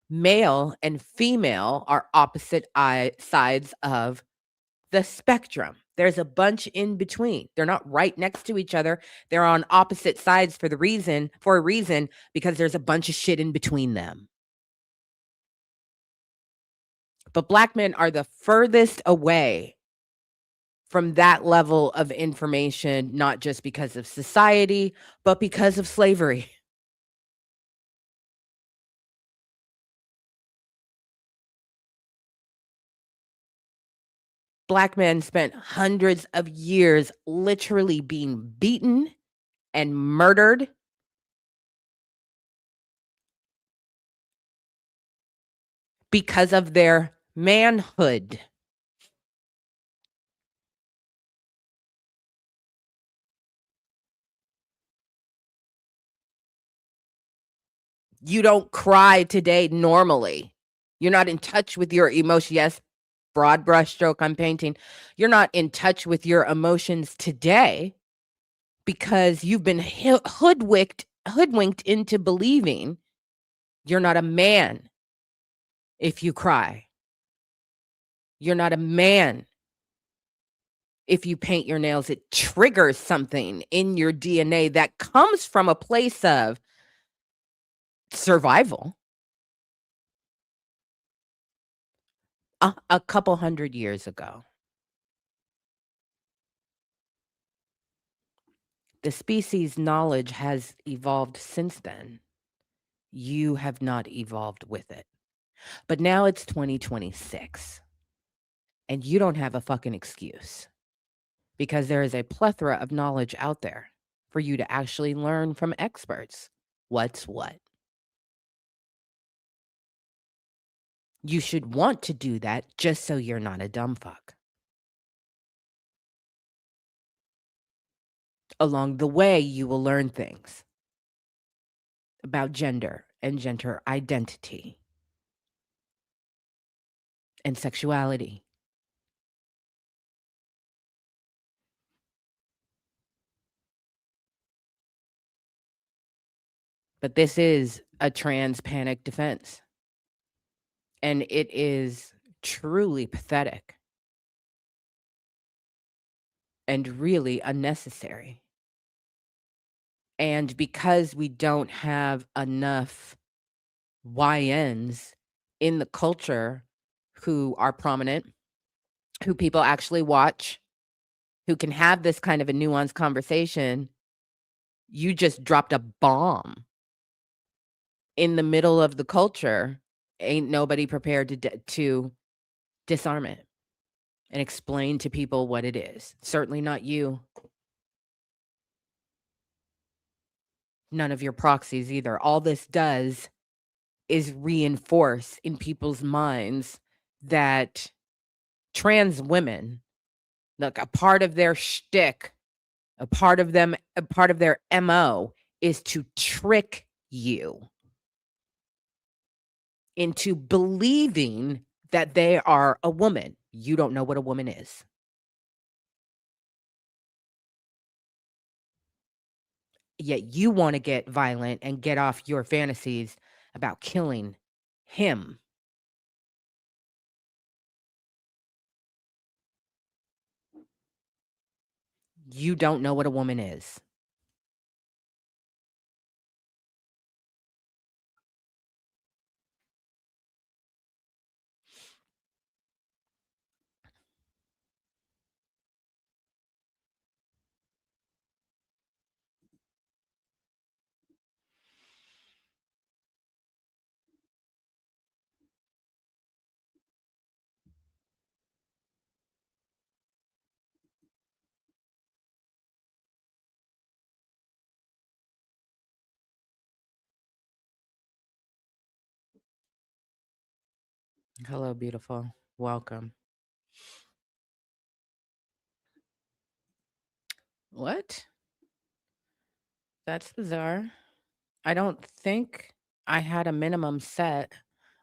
Male and female are opposite sides of the spectrum. There's a bunch in between. They're not right next to each other. They're on opposite sides for a reason, because there's a bunch of shit in between them. But Black men are the furthest away from that level of information, not just because of society, but because of slavery. Black men spent hundreds of years literally being beaten and murdered because of their manhood. You don't cry today normally. You're not in touch with your emotion. Yes, broad brushstroke I'm painting. You're not in touch with your emotions today because you've been hoodwinked into believing you're not a man if you cry. You're not a man if you paint your nails. It triggers something in your DNA that comes from a place of survival. A couple hundred years ago. The species knowledge has evolved since then. You have not evolved with it. But now it's 2026 and you don't have a fucking excuse. because there is a plethora of knowledge out there for you to actually learn from experts what's what. You should want to do that just so you're not a dumb fuck. Along the way, you will learn things about gender and gender identity and sexuality. But this is a trans panic defense, and it is truly pathetic and really unnecessary. And because we don't have enough YNs in the culture who are prominent, who people actually watch, who can have this kind of a nuanced conversation, you just dropped a bomb in the middle of the culture. Ain't nobody prepared to disarm it and explain to people what it is. Certainly not you. None of your proxies either. All this does is reinforce in people's minds that trans women, look, a part of their shtick, a part of their MO is to trick you into believing that they are a woman. You don't know what a woman is. Yet you want to get violent and get off your fantasies about killing him. You don't know what a woman is. Hello, beautiful. Welcome. What? That's bizarre. I don't think I had a minimum set.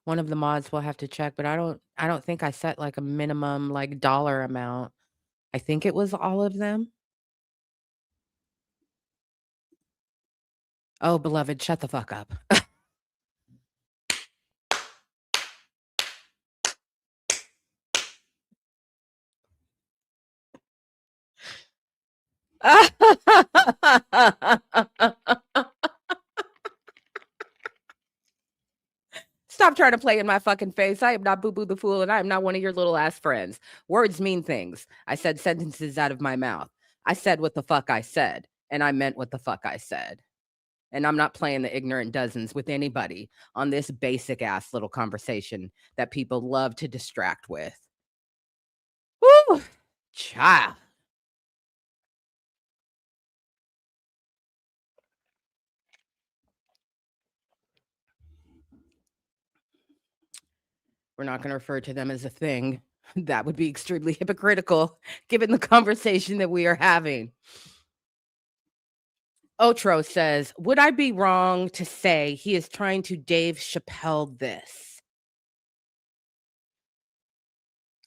One of the mods will have to check, but I don't think I set like a minimum like dollar amount. I think it was all of them. Oh, beloved, shut the fuck up. Stop trying to play in my fucking face. I am not Boo Boo the Fool, and I am not one of your little ass friends. Words mean things. I said sentences out of my mouth. I said what the fuck I said, and I meant what the fuck I said. And I'm not playing the ignorant dozens with anybody on this basic ass little conversation that people love to distract with. Woo! Child. We're not going to refer to them as a thing. That would be extremely hypocritical given the conversation that we are having. Otro says, would I be wrong to say he is trying to Dave Chappelle this?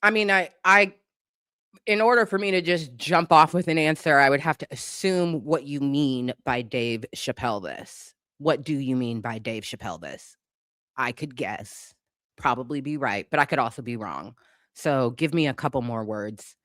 I mean, I in order for me to just jump off with an answer, I would have to assume what you mean by Dave Chappelle this. What do you mean by Dave Chappelle this? I could guess, probably be right, but I could also be wrong. So give me a couple more words.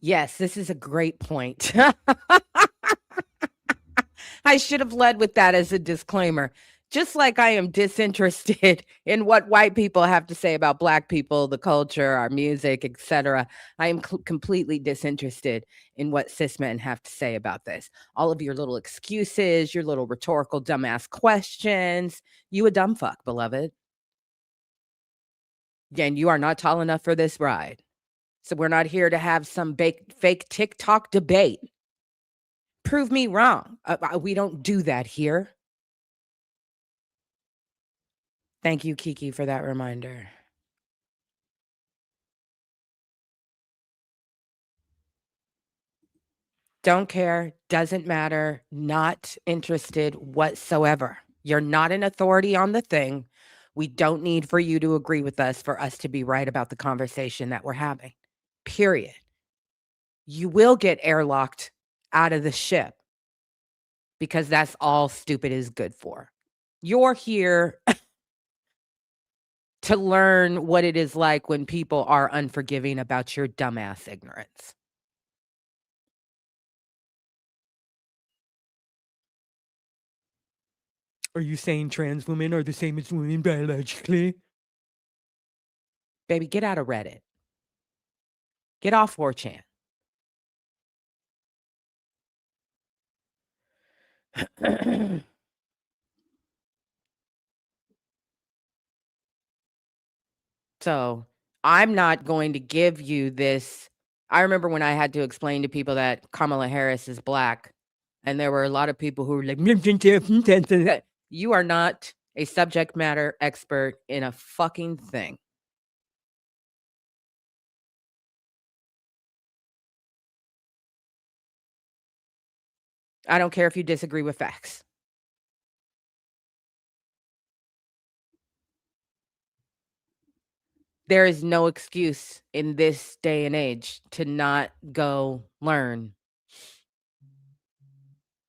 Yes, this is a great point. I should have led with that as a disclaimer. Just like I am disinterested in what white people have to say about black people, the culture, our music, etc., I am completely disinterested in what cis men have to say about this. All of your little excuses, your little rhetorical dumbass questions. You a dumb fuck, beloved. And you are not tall enough for this ride. So we're not here to have some fake TikTok debate. Prove me wrong. We don't do that here. Thank you, Kiki, for that reminder. Don't care, doesn't matter, not interested whatsoever. You're not an authority on the thing. We don't need for you to agree with us for us to be right about the conversation that we're having. Period. You will get airlocked out of the ship because that's all stupid is good for. You're here to learn what it is like when people are unforgiving about your dumbass ignorance. Are you saying trans women are the same as women biologically? Baby, get out of Reddit. Get off 4chan. So I'm not going to give you this. I remember when I had to explain to people that Kamala Harris is black, and there were a lot of people who were like, you are not a subject matter expert in a fucking thing. I don't care if you disagree with facts. There is no excuse in this day and age to not go learn,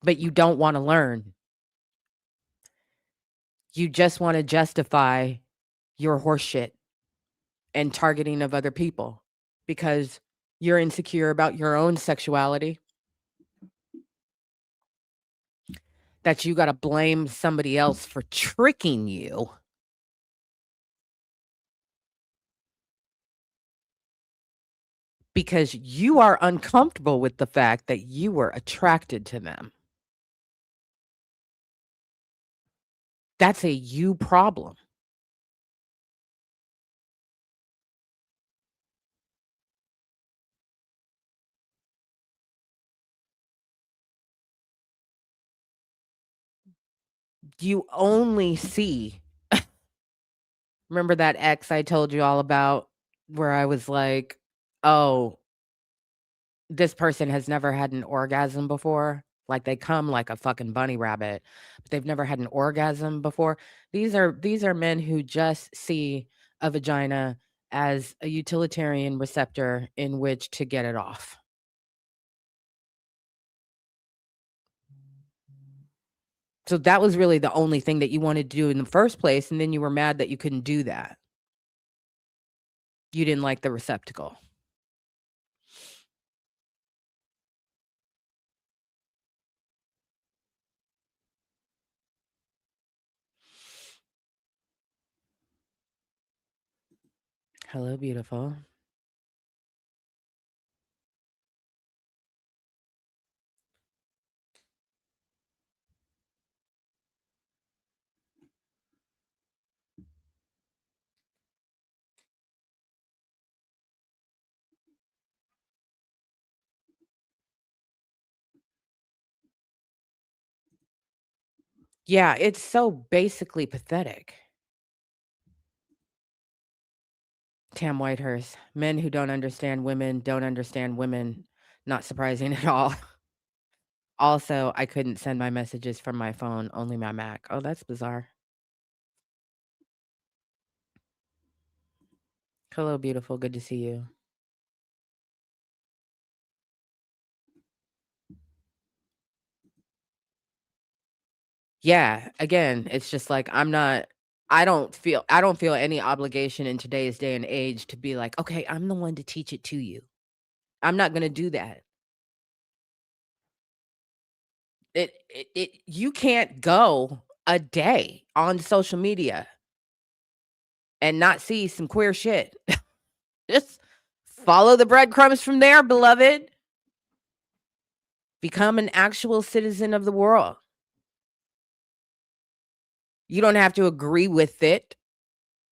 but you don't want to learn. You just want to justify your horseshit and targeting of other people because you're insecure about your own sexuality, that you got to blame somebody else for tricking you. Because you are uncomfortable with the fact that you were attracted to them. That's a you problem. You only see, remember that ex I told you all about where I was like, oh, this person has never had an orgasm before? Like they come like a fucking bunny rabbit, but they've never had an orgasm before. These are men who just see a vagina as a utilitarian receptor in which to get it off. So that was really the only thing that you wanted to do in the first place, and then you were mad that you couldn't do that. You didn't like the receptacle. Hello, beautiful. Yeah, it's so basically pathetic. Tam Whitehurst. Men who don't understand women don't understand women. Not surprising at all. Also, I couldn't send my messages from my phone, only my Mac. Oh, that's bizarre. Hello, beautiful. Good to see you. Yeah, again, it's just like I don't feel any obligation in today's day and age to be like, okay, I'm the one to teach it to you. I'm not gonna do that. You can't go a day on social media and not see some queer shit. Just follow the breadcrumbs from there, beloved. Become an actual citizen of the world. You don't have to agree with it,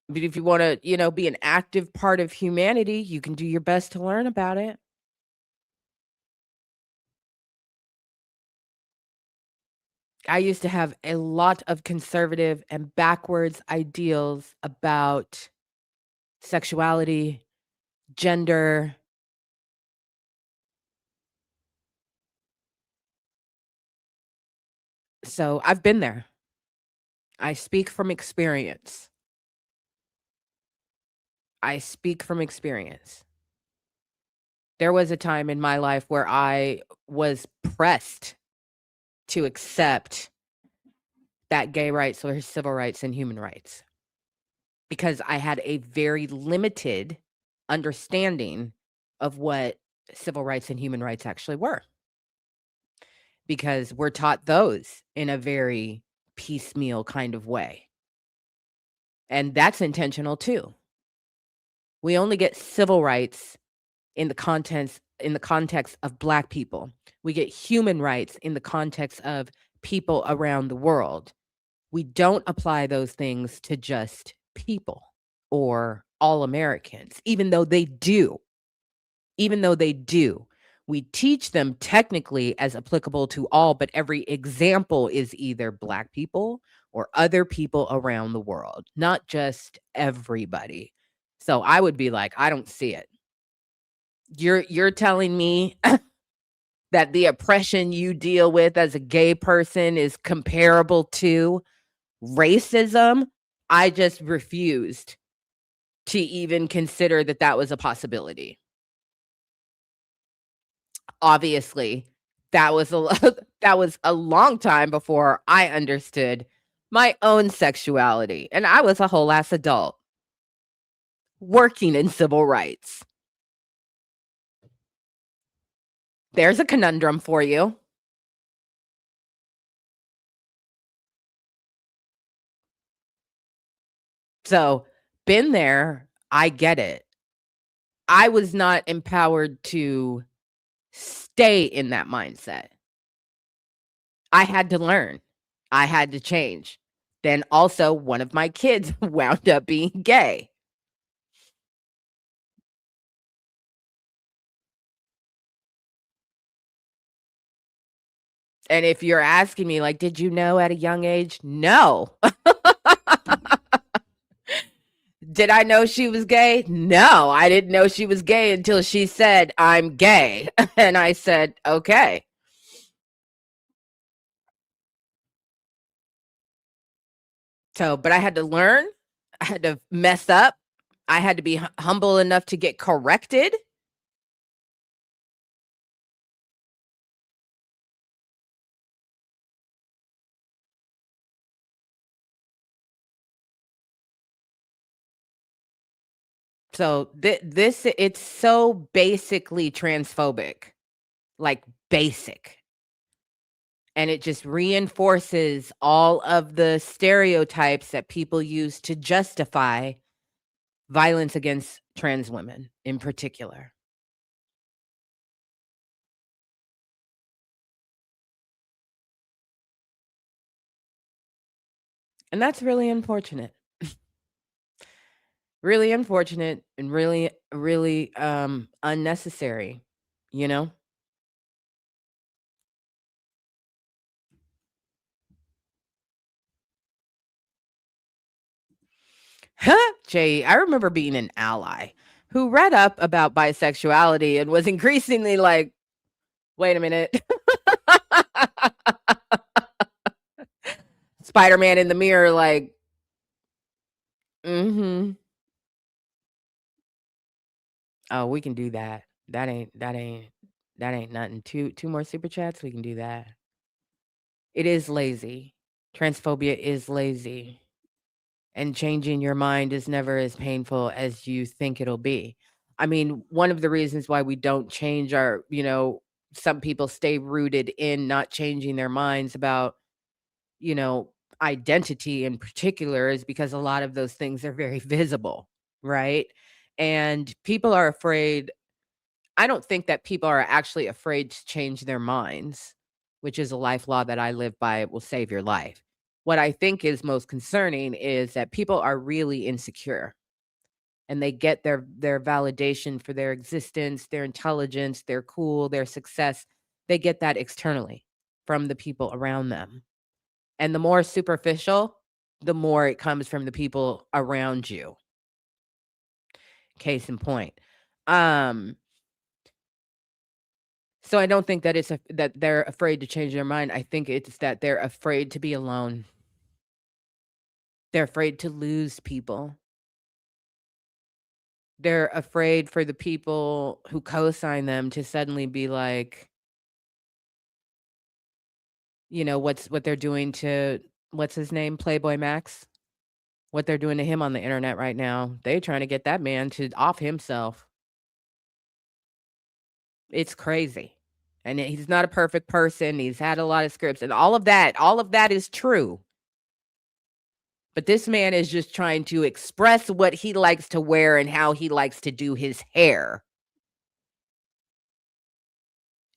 but if you wanna, be an active part of humanity, you can do your best to learn about it. I used to have a lot of conservative and backwards ideals about sexuality, gender. So I've been there. I speak from experience. I speak from experience. There was a time in my life where I was pressed to accept that gay rights were civil rights and human rights because I had a very limited understanding of what civil rights and human rights actually were, because we're taught those in a very piecemeal kind of way. And that's intentional too. We only get civil rights in the context of Black people. We get human rights in the context of people around the world. We don't apply those things to just people or all Americans, even though they do. Even though they do. We teach them technically as applicable to all, but every example is either Black people or other people around the world, not just everybody. So I would be like, I don't see it. You're telling me that the oppression you deal with as a gay person is comparable to racism? I just refused to even consider that that was a possibility. Obviously, that was that was a long time before I understood my own sexuality, and I was a whole ass adult working in civil rights. There's a conundrum for you. So, been there, I get it. I was not empowered to stay in that mindset. I had to learn. I had to change. Then also one of my kids wound up being gay. And if you're asking me like, did you know at a young age? No. Did I know she was gay? No, I didn't know she was gay until she said, "I'm gay." And I said, "Okay." So, but I had to learn. I had to mess up. I had to be humble enough to get corrected. So, this it's so basically transphobic. Like basic. And it just reinforces all of the stereotypes that people use to justify violence against trans women in particular. And that's really unfortunate. Really unfortunate and really, really unnecessary, you know? Jay, I remember being an ally who read up about bisexuality and was increasingly like, wait a minute. Spider-Man in the mirror, like, mm-hmm. Oh, we can do that. That ain't nothing. Two more super chats, we can do that. It is lazy. Transphobia is lazy. And changing your mind is never as painful as you think it'll be. I mean, one of the reasons why we don't change our, some people stay rooted in not changing their minds about, you know, identity in particular is because a lot of those things are very visible, right? And people are afraid. I don't think that people are actually afraid to change their minds, which is a life law that I live by. It will save your life. What I think is most concerning is that people are really insecure and they get their validation for their existence, their intelligence, their cool, their success. They get that externally from the people around them. And the more superficial, the more it comes from the people around you. Case in point. Um, so I don't think that that they're afraid to change their mind. I think it's that they're afraid to be alone. They're afraid to lose people. They're afraid for the people who co-sign them to suddenly be like, what they're doing to what's his name? Playboy Max? What they're doing to him on the internet right now. They trying to get that man to off himself. It's crazy. And he's not a perfect person. He's had a lot of scripts and all of that is true. But this man is just trying to express what he likes to wear and how he likes to do his hair.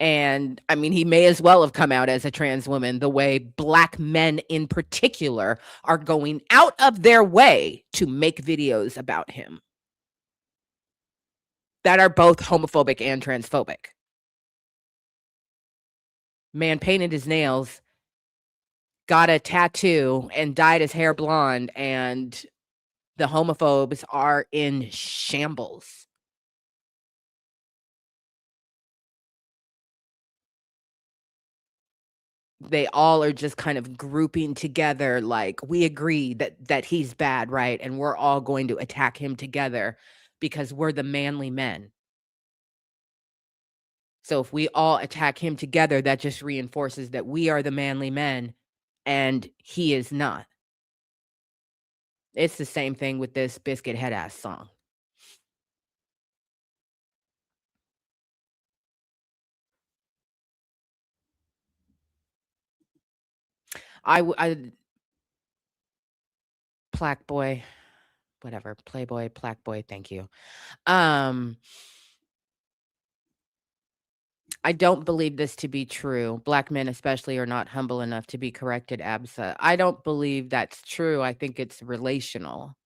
And I mean, he may as well have come out as a trans woman, the way Black men in particular are going out of their way to make videos about him that are both homophobic and transphobic. Man painted his nails, got a tattoo, and dyed his hair blonde, and the homophobes are in shambles. They all are just kind of grouping together like, "We agree that he's bad, right? And we're all going to attack him together because we're the manly men. So if we all attack him together, that just reinforces that we are the manly men and he is not." It's the same thing with this Biscuit Head Ass song. I Plaque Boy, whatever, Playboy, Plaque Boy, thank you. Um, I don't believe this to be true. Black men especially are not humble enough to be corrected, Absa. I don't believe that's true. I think it's relational.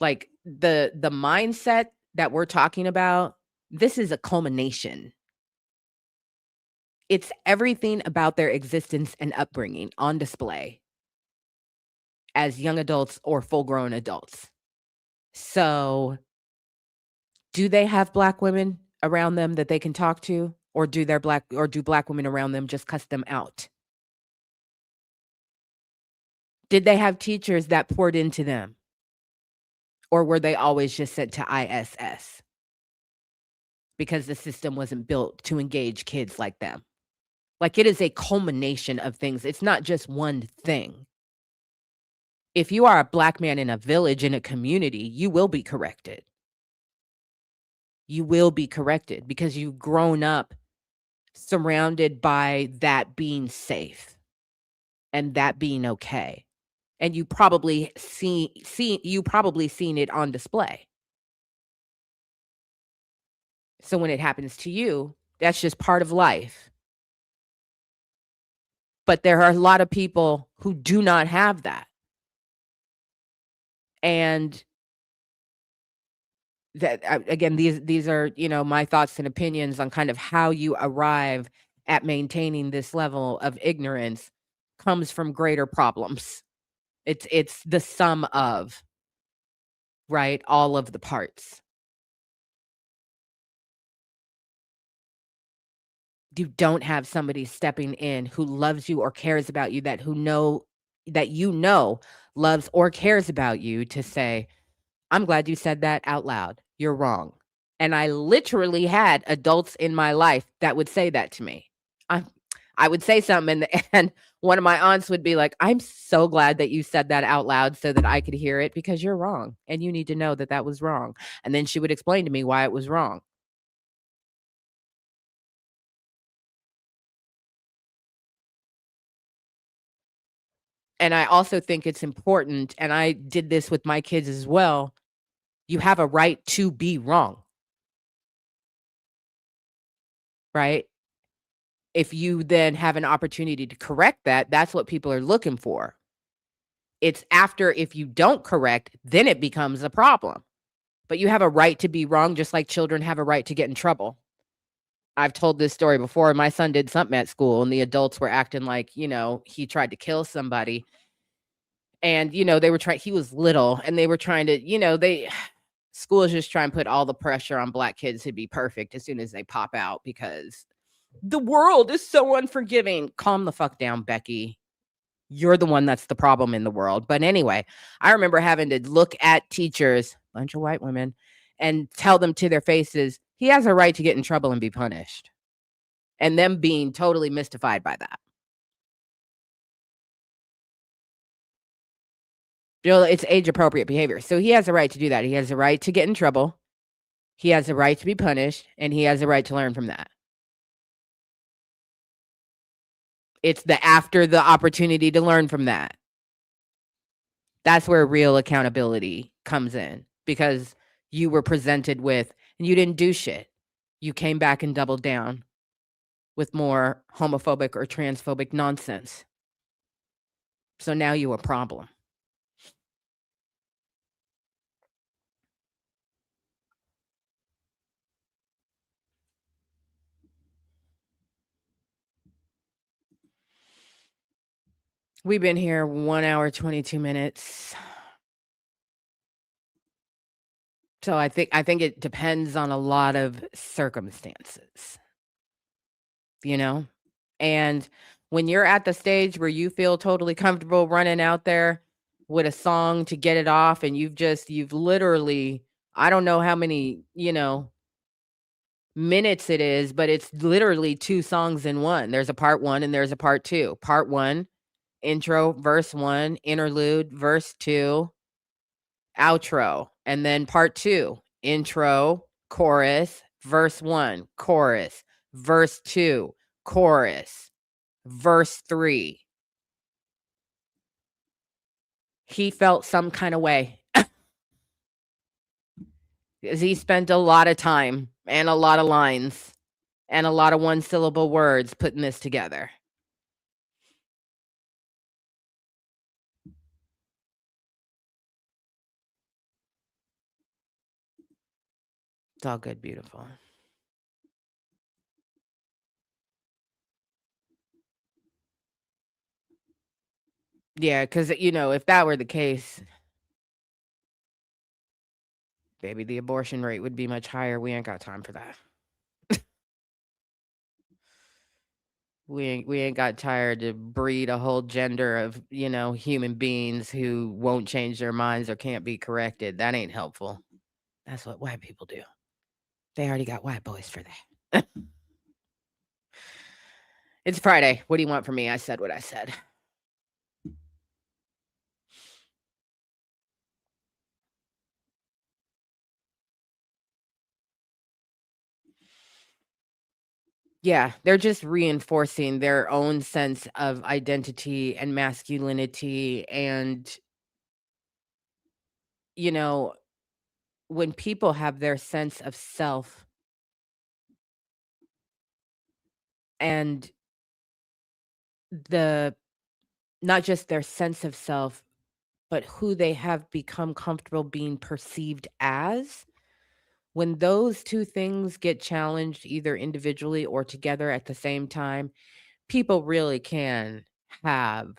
Like the mindset that we're talking about, this is a culmination. It's everything about their existence and upbringing on display as young adults or full-grown adults. So, do they have Black women around them that they can talk to, or do Black women around them just cuss them out? Did they have teachers that poured into them, or were they always just sent to ISS because the system wasn't built to engage kids like them? Like, it is a culmination of things. It's not just one thing. If you are a Black man in a village, in a community, you will be corrected. You will be corrected because you've grown up surrounded by that being safe and that being okay. And you probably seen it on display. So when it happens to you, that's just part of life. But there are a lot of people who do not have that. And that again, these are, my thoughts and opinions on kind of how you arrive at maintaining this level of ignorance comes from greater problems. It's the sum of, right, all of the parts. You don't have somebody stepping in who loves you or cares about you, that loves or cares about you to say, "I'm glad you said that out loud. You're wrong." And I literally had adults in my life that would say that to me. I would say something and one of my aunts would be like, "I'm so glad that you said that out loud so that I could hear it because you're wrong and you need to know that that was wrong." And then she would explain to me why it was wrong. And I also think it's important, and I did this with my kids as well, you have a right to be wrong, right? If you then have an opportunity to correct that, that's what people are looking for. It's after if you don't correct, then it becomes a problem. But you have a right to be wrong just like children have a right to get in trouble. I've told this story before. My son did something at school and the adults were acting like, he tried to kill somebody. And, they were trying he was little and they were trying to, they schools just try and put all the pressure on black kids to be perfect as soon as they pop out because the world is so unforgiving. Calm the fuck down, Becky. You're the one that's the problem in the world. But anyway, I remember having to look at teachers, bunch of white women, and tell them to their faces, he has a right to get in trouble and be punished. And them being totally mystified by that. It's age appropriate behavior. So he has a right to do that. He has a right to get in trouble. He has a right to be punished, and he has a right to learn from that. It's the after the opportunity to learn from that. That's where real accountability comes in because you were presented with and you didn't do shit. You came back and doubled down with more homophobic or transphobic nonsense. So now you a problem. We've been here 1 hour, 22 minutes. So I think it depends on a lot of circumstances, you know? And when you're at the stage where you feel totally comfortable running out there with a song to get it off and you've literally I don't know how many, minutes it is, but it's literally 2 songs in one. There's a part 1 and there's a part 2. Part 1, intro, verse 1, interlude, verse 2, outro, and then part 2, intro, chorus, verse 1, chorus, verse 2, chorus, verse 3. He felt some kind of way because he spent a lot of time and a lot of lines and a lot of one-syllable words putting this together. It's all good, beautiful. Yeah, because if that were the case, baby, the abortion rate would be much higher. We ain't got time for that. We ain't got tired to breed a whole gender of, human beings who won't change their minds or can't be corrected. That ain't helpful. That's what white people do. They already got white boys for that. It's Friday. What do you want from me? I said what I said. Yeah, they're just reinforcing their own sense of identity and masculinity and, you know, when people have their sense of self and the not just their sense of self, but who they have become comfortable being perceived as, when those 2 things get challenged either individually or together at the same time, people really can have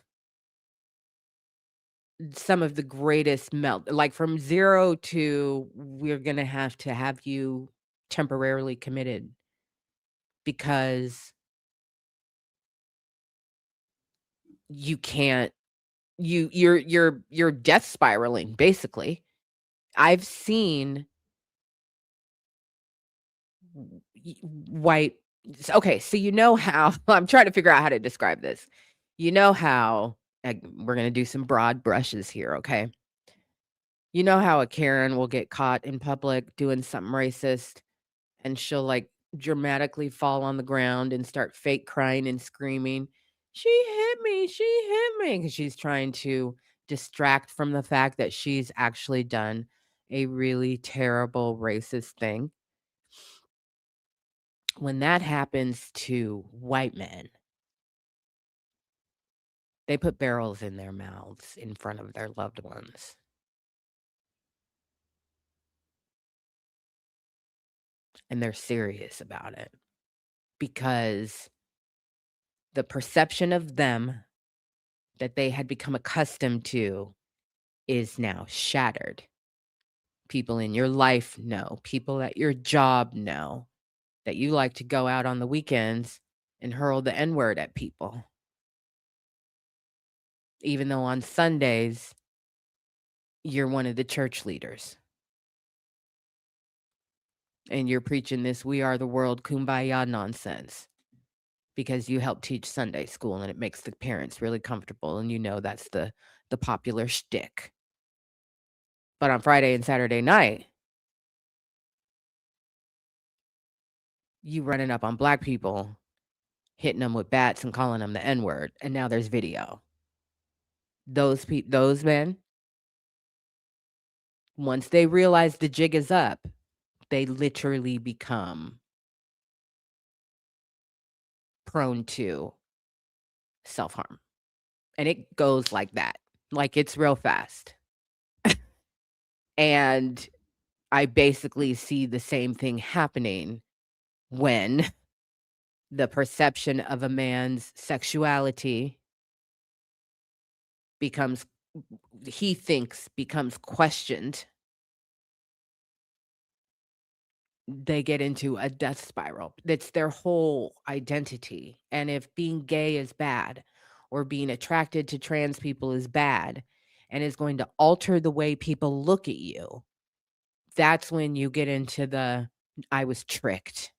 some of the greatest melt like, from 0 to, "We're gonna have to have you temporarily committed," because you can't you're death spiraling, basically. I've seen w y white Okay, so you know how I'm trying to figure out how to describe this. You know how we're gonna do some broad brushes here, okay? You know how a Karen will get caught in public doing something racist and she'll like dramatically fall on the ground and start fake crying and screaming, she hit me, because she's trying to distract from the fact that she's actually done a really terrible racist thing. When that happens to white men, they put barrels in their mouths in front of their loved ones, and they're serious about it because the perception of them that they had become accustomed to is now shattered. People in your life know, people at your job know that you like to go out on the weekends and hurl the N word at people, even though on Sundays you're one of the church leaders and you're preaching this we are the world kumbaya nonsense because you help teach Sunday school and it makes the parents really comfortable and you know that's the popular shtick. But on Friday and Saturday night, you running up on black people, hitting them with bats and calling them the N word, and now there's video. Those men, once they realize the jig is up, they literally become prone to self-harm. And it goes like that. Like it's real fast. And I basically see the same thing happening when the perception of a man's sexuality becomes he thinks becomes questioned. They get into a death spiral. That's their whole identity. And if being gay is bad or being attracted to trans people is bad and is going to alter the way people look at you, that's when you get into the I was tricked.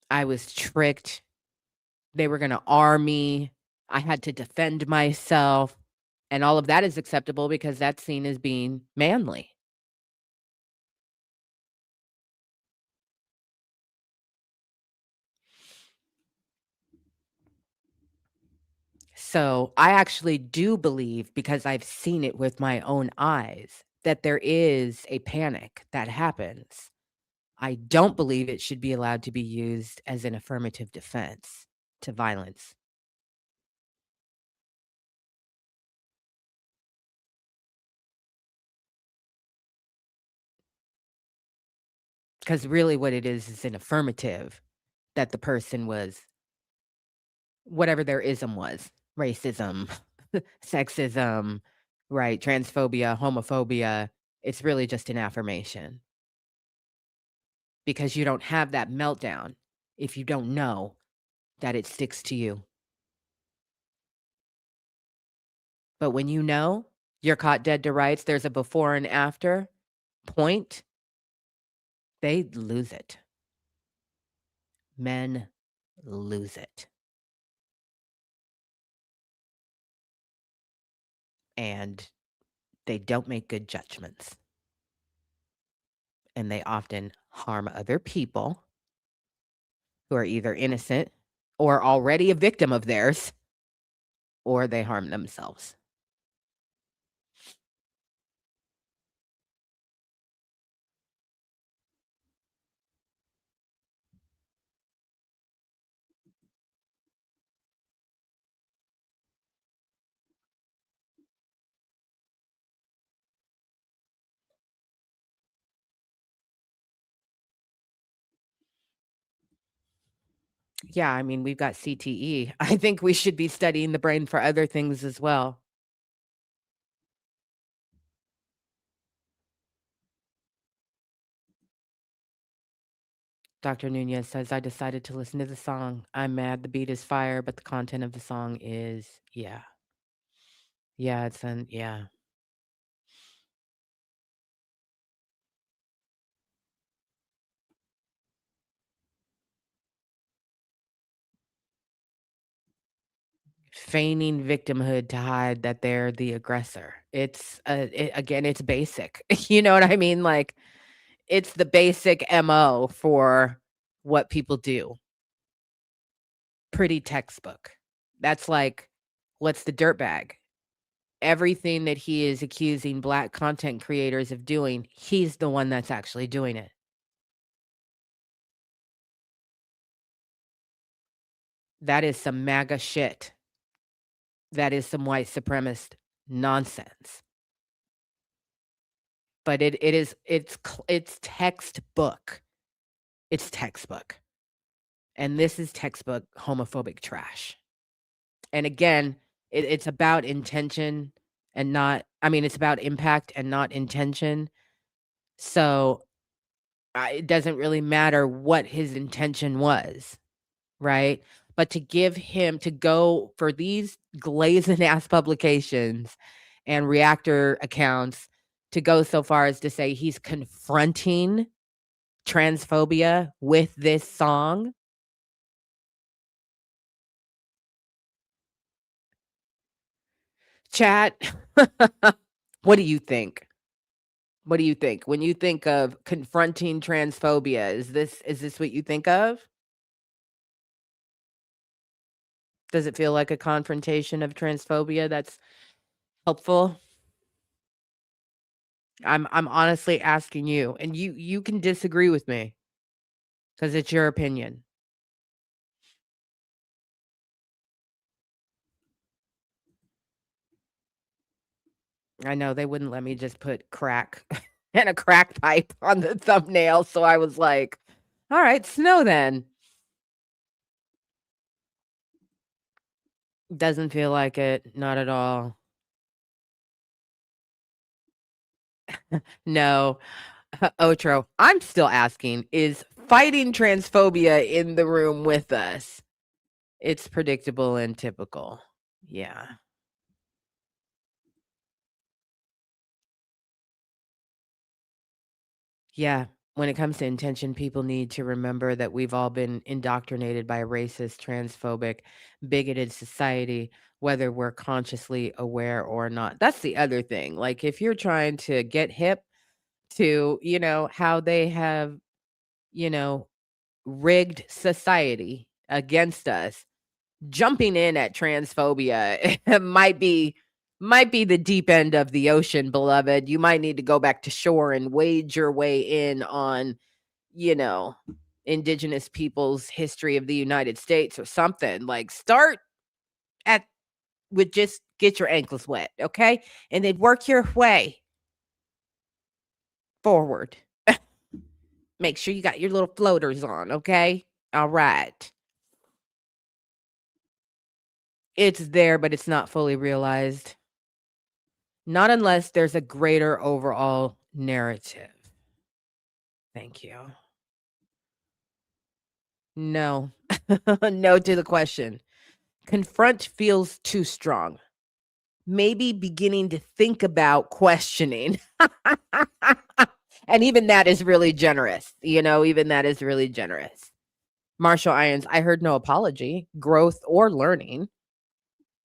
I was tricked. They were going to arm me. I had to defend myself. And all of that is acceptable because that's seen as being manly. So I actually do believe, because I've seen it with my own eyes, that there is a panic that happens. I don't believe it should be allowed to be used as an affirmative defense to violence. Because really what it is an affirmative that the person was whatever their ism was, racism, sexism, right, transphobia, homophobia. It's really just an affirmation because you don't have that meltdown if you don't know that it sticks to you. But when you know you're caught dead to rights, there's a before and after point, they lose it. Men lose it. And they don't make good judgments. And they often harm other people who are either innocent or already a victim of theirs, or they harm themselves. Yeah, I mean, we've got CTE. I think we should be studying the brain for other things as well. Dr. Nunez says, I decided to listen to the song. I'm mad the beat is fire, but the content of the song is, yeah. Yeah, yeah. feigning victimhood to hide that they're the aggressor. Again, it's basic. You know what I mean? Like, it's the basic MO for what people do. Pretty textbook. That's like, what's the dirtbag? Everything that he is accusing Black content creators of doing, he's the one that's actually doing it. That is some MAGA shit. That is some white supremacist nonsense. But it's textbook. It's textbook. And this is textbook homophobic trash. And again, it's about intention and not, I mean, it's about impact and not intention. So it doesn't really matter what his intention was, right? But to give him to go for these glazing ass publications and reactor accounts to go so far as to say he's confronting transphobia with this song. Chat, what do you think? What do you think? When you think of confronting transphobia, is this what you think of? Does it feel like a confrontation of transphobia that's helpful? I'm honestly asking you, and you can disagree with me because it's your opinion. I know they wouldn't let me just put crack and a crack pipe on the thumbnail, so I was like, "All right, snow then." Doesn't feel like it, not at all. No. Otro, I'm still asking, is fighting transphobia in the room with us? It's predictable and typical. Yeah. Yeah. When it comes to intention, people need to remember that we've all been indoctrinated by a racist, transphobic, bigoted society, whether we're consciously aware or not. That's the other thing. Like, if you're trying to get hip to, how they have, you know, rigged society against us, jumping in at transphobia might be the deep end of the ocean, beloved. You might need to go back to shore and wade your way in on, you know, indigenous people's history of the United States or something. Like, start at with just get your ankles wet, okay? And then work your way forward. Make sure you got your little floaters on, okay? All right. It's there, but it's not fully realized. Not unless there's a greater overall narrative. Thank you. No. No to the question. Confront feels too strong. Maybe beginning to think about questioning. And even that is really generous. Even that is really generous. Marshall Irons, I heard no apology, growth, or learning.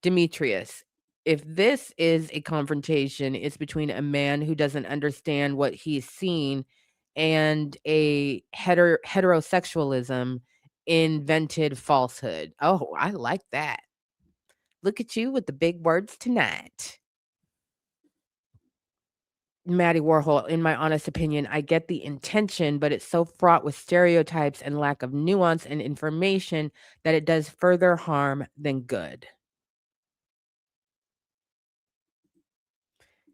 Demetrius, if this is a confrontation, it's between a man who doesn't understand what he's seen and a heterosexualism invented falsehood. Oh, I like that. Look at you with the big words tonight. Maddie Warhol, in my honest opinion, I get the intention, but it's so fraught with stereotypes and lack of nuance and information that it does further harm than good.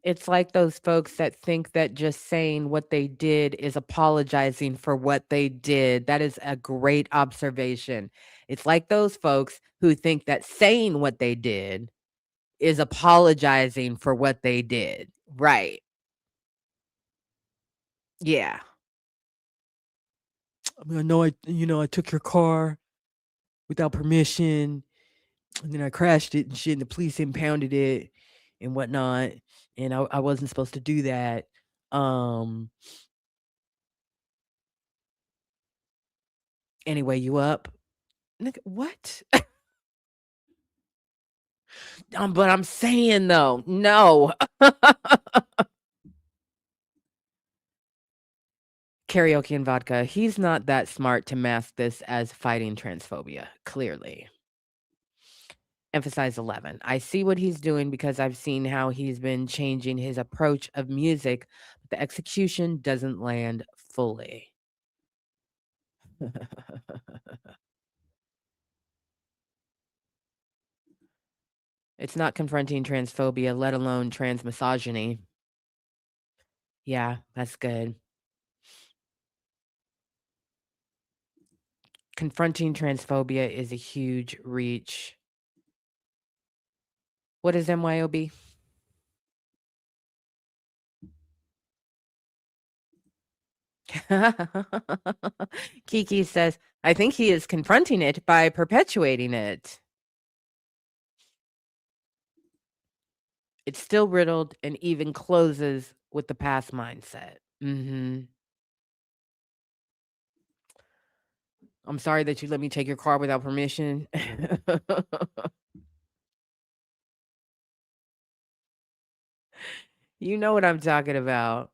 It's like those folks that think that just saying what they did is apologizing for what they did. That is a great observation. It's like those folks who think that saying what they did is apologizing for what they did. Right. Yeah. I mean, I know I took your car without permission, and then I crashed it and shit, and the police impounded it and whatnot. And I wasn't supposed to do that. Um, anyway, you up? Nigga, what? But I'm saying though, no. Karaoke and vodka. He's not that smart to mask this as fighting transphobia, clearly. Emphasize 11. I see what he's doing because I've seen how he's been changing his approach of music, but the execution doesn't land fully. It's not confronting transphobia, let alone transmisogyny. Yeah, that's good. Confronting transphobia is a huge reach. What is MYOB? Kiki says, I think he is confronting it by perpetuating it. It's still riddled and even closes with the past mindset. I'm sorry that you let me take your car without permission. You know what I'm talking about.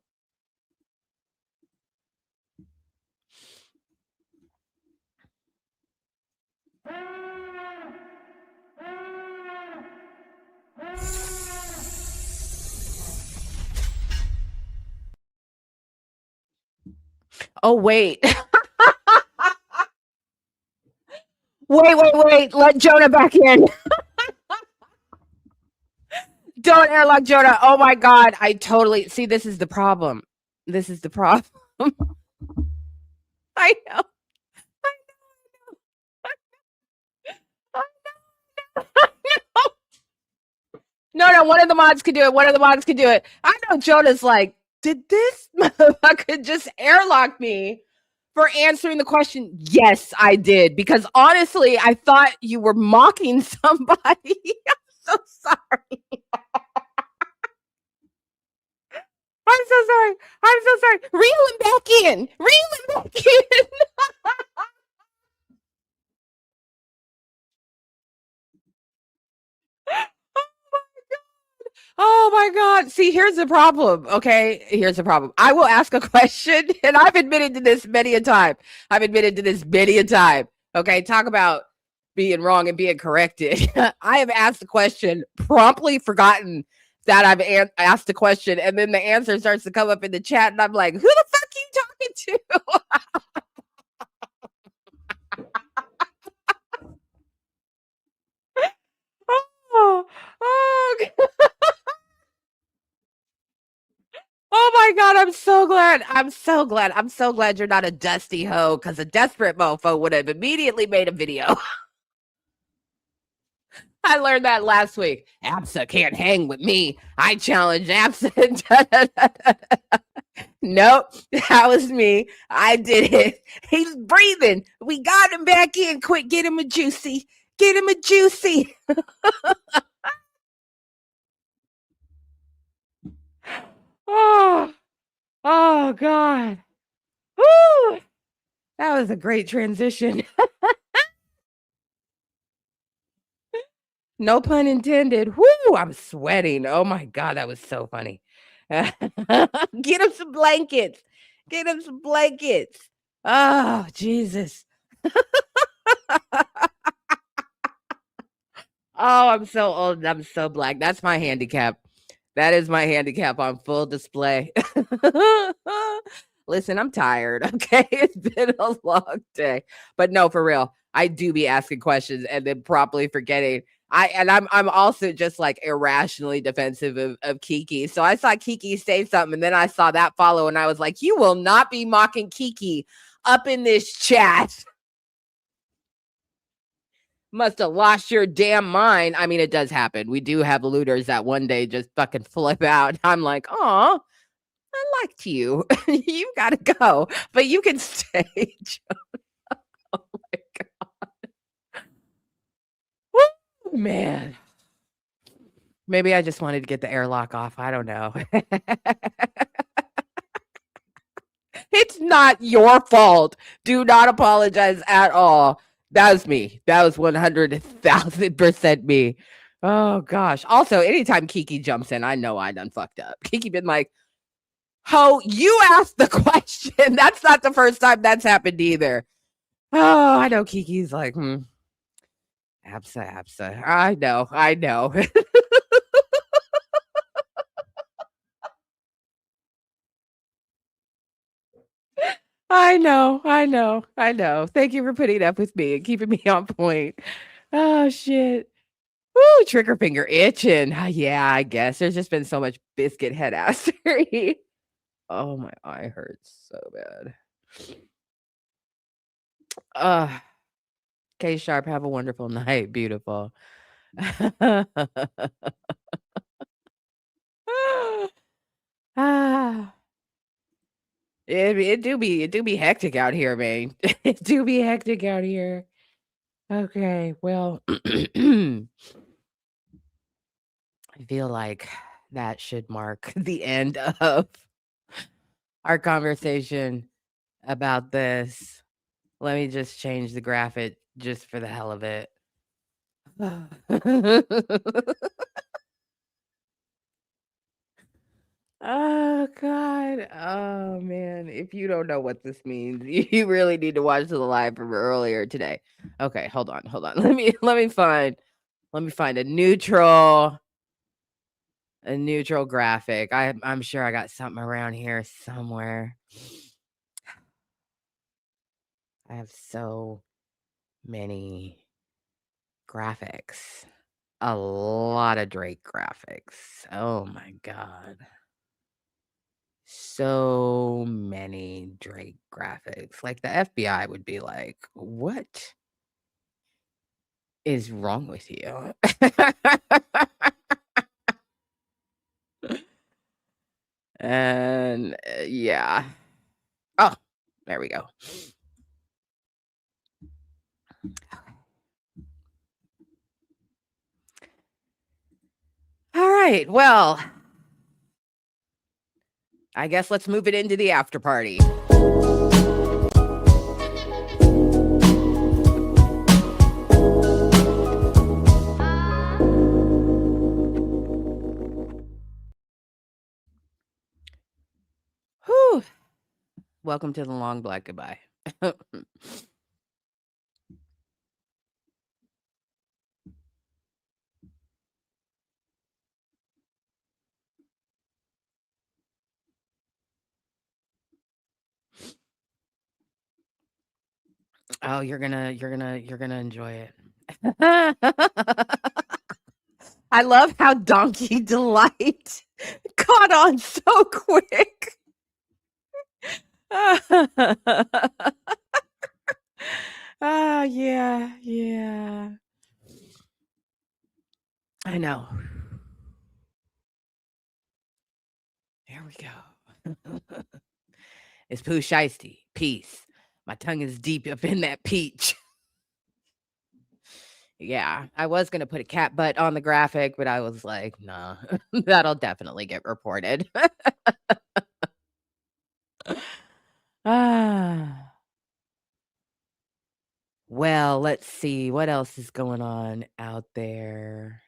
Oh, wait. Wait. Let Jonah back in. Don't airlock Jonah. Oh my God. I totally see. This is the problem. This is the problem. I know. I know. No. One of the mods could do it. I know Jonah's like, did this motherfucker just airlock me for answering the question? Yes, I did. Because honestly, I thought you were mocking somebody. I'm so sorry. I'm so sorry. Reel him back in. Oh my God. See, here's the problem. Okay. Here's the problem. I will ask a question, and I've admitted to this many a time. Okay. Talk about being wrong and being corrected. I have asked the question, promptly forgotten that I've asked the question, and then the answer starts to come up in the chat, and I'm like, who the fuck are you talking to? Oh, oh my God, I'm so glad you're not a dusty hoe, because a desperate mofo would have immediately made a video. I learned that last week. APSA can't hang with me. I challenged APSA. Nope, that was me. I did it. He's breathing. We got him back in. Quick, get him a juicy. Oh, oh God. Woo! That was a great transition. No pun intended. Woo! I'm sweating. Oh my God, that was so funny. Get him some blankets. Oh, Jesus. Oh, I'm so old and I'm so black. That's my handicap. That is my handicap on full display. Listen, I'm tired. Okay. It's been a long day. But no, for real. I do be asking questions and then properly forgetting. I'm also just like irrationally defensive of Kiki. So I saw Kiki say something and then I saw that follow and I was like, you will not be mocking Kiki up in this chat. Must have lost your damn mind. I mean, it does happen. We do have looters that one day just fucking flip out. I'm like, oh, I liked you. You gotta go, but you can stay. Oh my God. Woo, man. Maybe I just wanted to get the airlock off. I don't know. It's not your fault. Do not apologize at all. That was me. That was 100,000% me. Oh gosh. Also, anytime Kiki jumps in, I know I done fucked up. Kiki been like, "Ho, you asked the question." That's not the first time that's happened either. Oh, I know Kiki's like, Absa. I know. I know. Thank you for putting up with me and keeping me on point. Oh shit. Woo, trigger finger itching. Yeah, I guess. There's just been so much biscuit head assery. Oh, my eye hurts so bad. Uh, K Sharp, have a wonderful night. Beautiful. Ah, it do be hectic out here, man. It do be hectic out here. Okay, well, I feel like that should mark the end of our conversation about this. Let me just change the graphic just for the hell of it. Oh god. Oh man. If you don't know what this means, you really need to watch the live from earlier today. Okay, hold on, hold on. Let me find a neutral graphic. I'm sure I got something around here somewhere. I have so many graphics. A lot of Drake graphics. Oh my god. So many Drake graphics. Like the FBI would be like, "What is wrong with you?" And yeah. Oh, there we go. All right. Well, I guess let's move it into the after party. Whew. Welcome to the long black goodbye. Oh, you're gonna enjoy it. I love how Donkey Delight caught on so quick. Ah, yeah, yeah. I know. There we go. It's Pooh Shiesty. Peace. My tongue is deep up in that peach. Yeah, I was gonna put a cat butt on the graphic, but I was like, nah, that'll definitely get reported. Ah. Well, let's see what else is going on out there.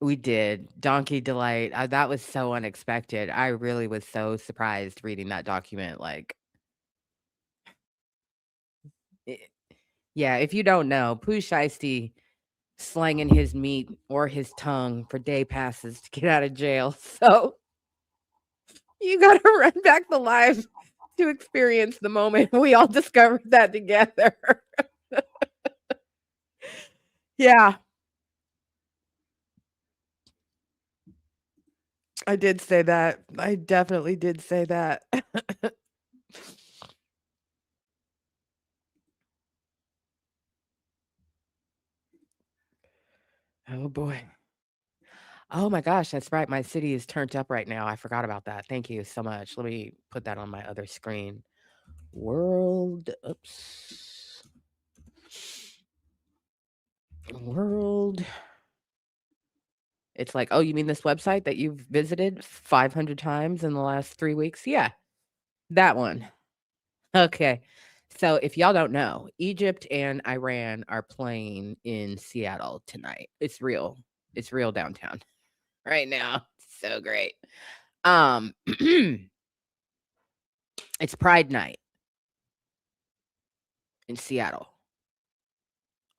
We did. Donkey Delight. That was so unexpected. I really was so surprised reading that document. Like, eh, yeah, if you don't know, Pooh Shiesty slanging his meat or his tongue for day passes to get out of jail. So you got to run back the live to experience the moment we all discovered that together. Yeah, I did say that. I definitely did say that. Oh boy. Oh my gosh, that's right. My city is turned up right now. I forgot about that. Thank you so much. Let me put that on my other screen. World, oops. World. It's like, oh, you mean this website that you've visited 500 times in the last 3 weeks? Yeah, that one. Okay. So if y'all don't know, Egypt and Iran are playing in Seattle tonight. It's real. It's real downtown right now. So great. It's Pride Night in Seattle.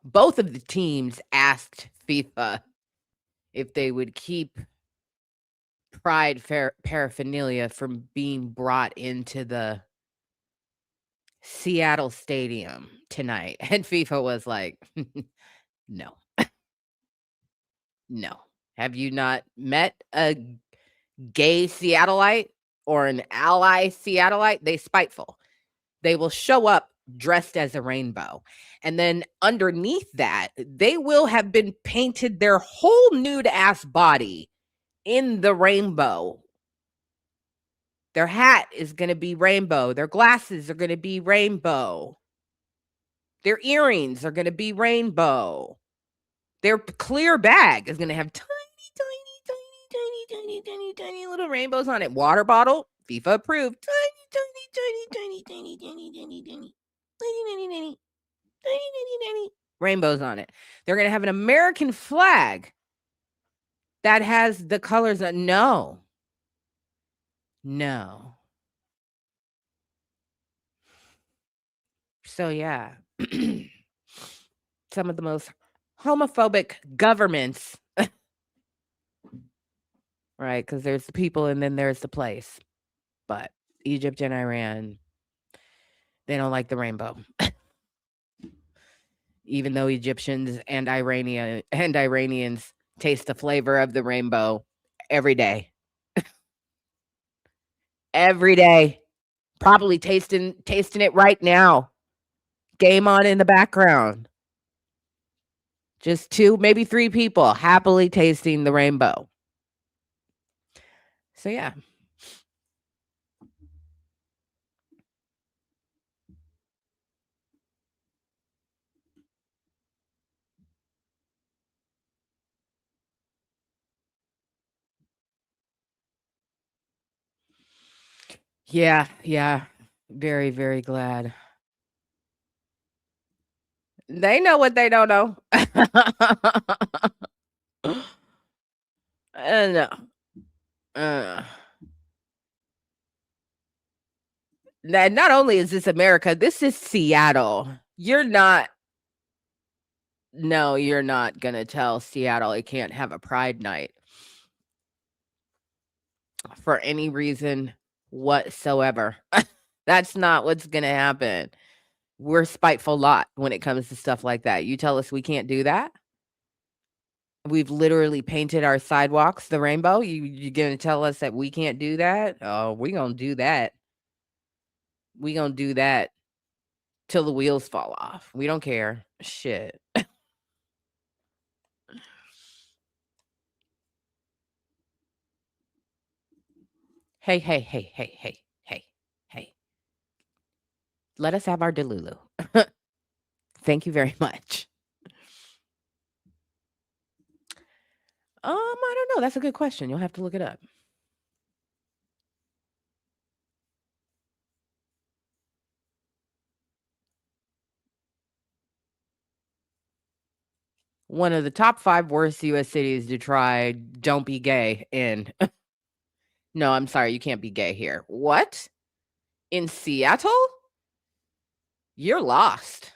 Both of the teams asked FIFA if they would keep Pride paraphernalia from being brought into the Seattle stadium tonight. And FIFA was like, no, no. Have you not met a gay Seattleite or an ally Seattleite? They spiteful. They will show up dressed as a rainbow. And then underneath that, they will have been painted their whole nude ass body in the rainbow. Their hat is going to be rainbow. Their glasses are going to be rainbow. Their earrings are going to be rainbow. Their clear bag is going to have tiny little rainbows on it. Water bottle, FIFA approved. Tiny rainbows on it. They're going to have an American flag that has the colors of no. So yeah. Some of the most homophobic governments, right? Because there's the people and then there's the place. But Egypt and Iran, they don't like the rainbow. Even though Egyptians and Iranians taste the flavor of the rainbow every day. Every day. Probably tasting it right now. Game on in the background. Just 2, maybe 3 people happily tasting the rainbow. So yeah. Yeah. Very, very glad. They know what they don't know. No. Not only is this America, this is Seattle. You're not gonna tell Seattle it can't have a pride night for any reason whatsoever. That's not what's gonna happen. We're a spiteful lot when it comes to stuff like that. You tell us we can't do that? We've literally painted our sidewalks the rainbow. You gonna tell us that we can't do that? Oh, we gonna do that. We gonna do that till the wheels fall off. We don't care. Shit. Hey. Let us have our Delulu. Thank you very much. I don't know. That's a good question. You'll have to look it up. One of the top 5 worst US cities to try don't be gay in. No, I'm sorry, you can't be gay here. What? In Seattle? You're lost.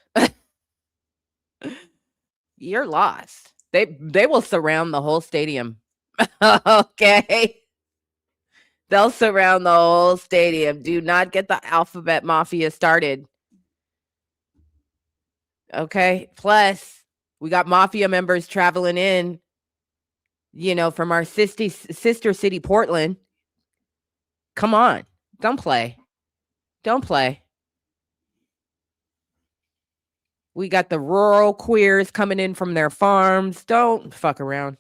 You're lost. They will surround the whole stadium. Okay. They'll surround the whole stadium. Do not get the alphabet mafia started. Okay. Plus, we got mafia members traveling in, from our sister city, Portland. Come on. Don't play. Don't play. We got the rural queers coming in from their farms. Don't fuck around.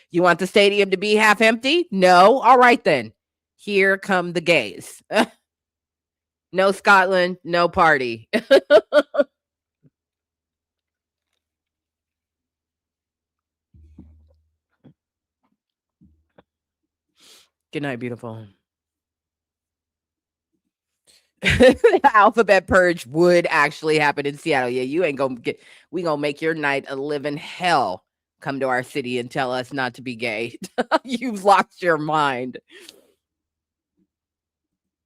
You want the stadium to be half empty? No. All right, then. Here come the gays. No Scotland, no party. Good night, beautiful. The alphabet purge would actually happen in Seattle. Yeah, you ain't gonna get. We gonna make your night a living hell. Come to our city and tell us not to be gay. You've lost your mind.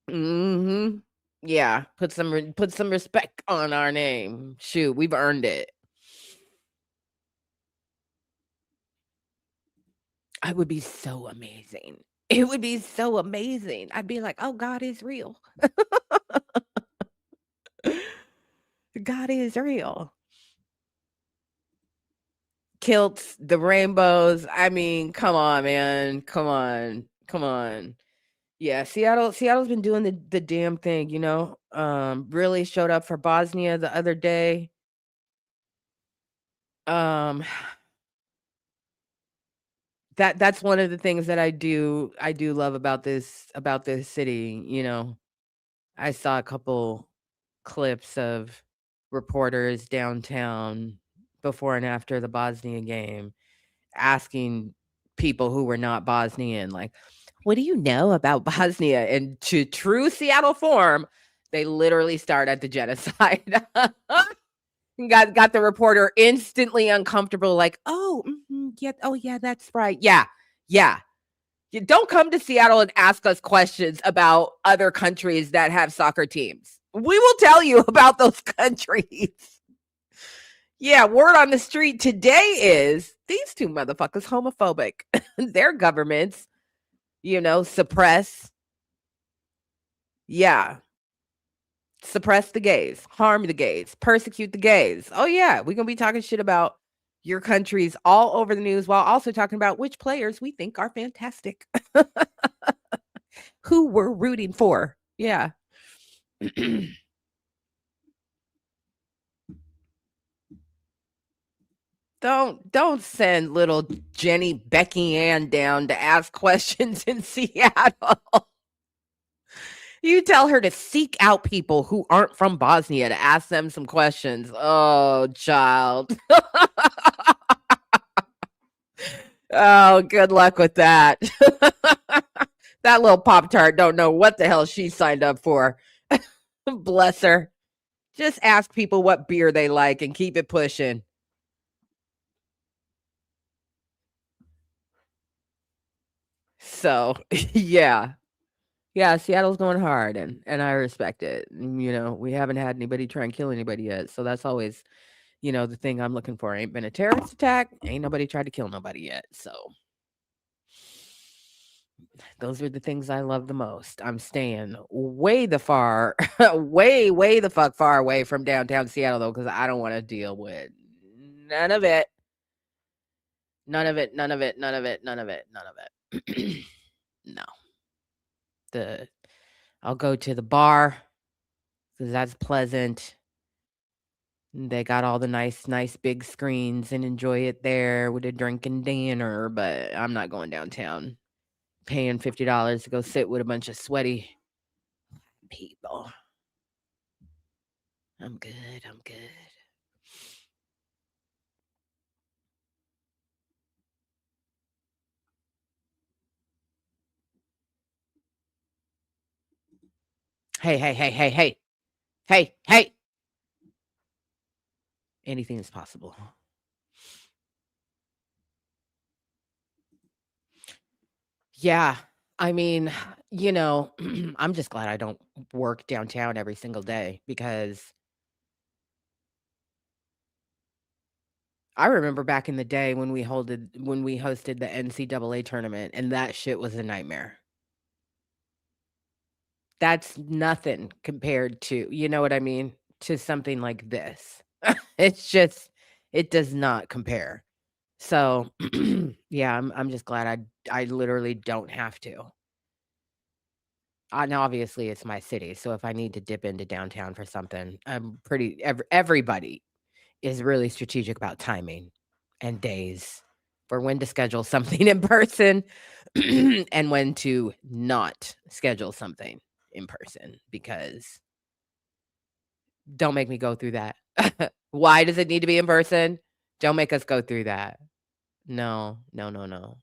Hmm. Yeah, put some respect on our name. Shoot, we've earned it. I would be so amazing. It would be so amazing. I'd be like, "Oh, God is real. God is real." Kilts, the rainbows. I mean, come on, man. Come on. Come on. Yeah, Seattle's been doing the damn thing, you know. Really showed up for Bosnia the other day. Um that's one of the things that I do love about this city, you know. I saw a couple clips of reporters downtown before and after the Bosnia game asking people who were not Bosnian, like, "What do you know about Bosnia?" And to true Seattle form, they literally start at the genocide. Got the reporter instantly uncomfortable, like, "Oh, yeah, oh yeah, that's right. Yeah, yeah. You don't come to Seattle and ask us questions about other countries that have soccer teams. We will tell you about those countries." Yeah, word on the street today is these two motherfuckers homophobic. Their governments, suppress, yeah, suppress the gays, harm the gays, persecute the gays. Oh yeah, we're gonna be talking shit about your countries all over the news while also talking about which players we think are fantastic, who we're rooting for. Yeah. Don't send little Jenny Becky Ann down to ask questions in Seattle. You tell her to seek out people who aren't from Bosnia to ask them some questions. Oh, child. Oh, good luck with that. That little Pop Tart don't know what the hell she signed up for. Bless her. Just ask people what beer they like and keep it pushing. So, yeah. Yeah, Seattle's going hard and I respect it. We haven't had anybody try and kill anybody yet. So that's always, the thing I'm looking for. Ain't been a terrorist attack. Ain't nobody tried to kill nobody yet. So those are the things I love the most. I'm staying way the far, way the fuck far away from downtown Seattle though, because I don't want to deal with none of it. None of it, none of it, none of it, none of it, none of it. No. The I'll go to the bar because that's pleasant. They got all the nice big screens and enjoy it there with a drink and dinner, but I'm not going downtown paying $50 to go sit with a bunch of sweaty people. I'm good. I'm good. Hey, hey, hey, hey, hey. Hey, hey. Anything is possible. Yeah. I mean, I'm just glad I don't work downtown every single day because I remember back in the day when we hosted the NCAA tournament and that shit was a nightmare. That's nothing compared to, you know what I mean, to something like this. It's just it does not compare. So, yeah, I'm just glad I literally don't have to. And obviously it's my city, so if I need to dip into downtown for something, everybody is really strategic about timing and days for when to schedule something in person and when to not schedule something in person because don't make me go through that. Why does it need to be in person? Don't make us go through that. No, no, no, no.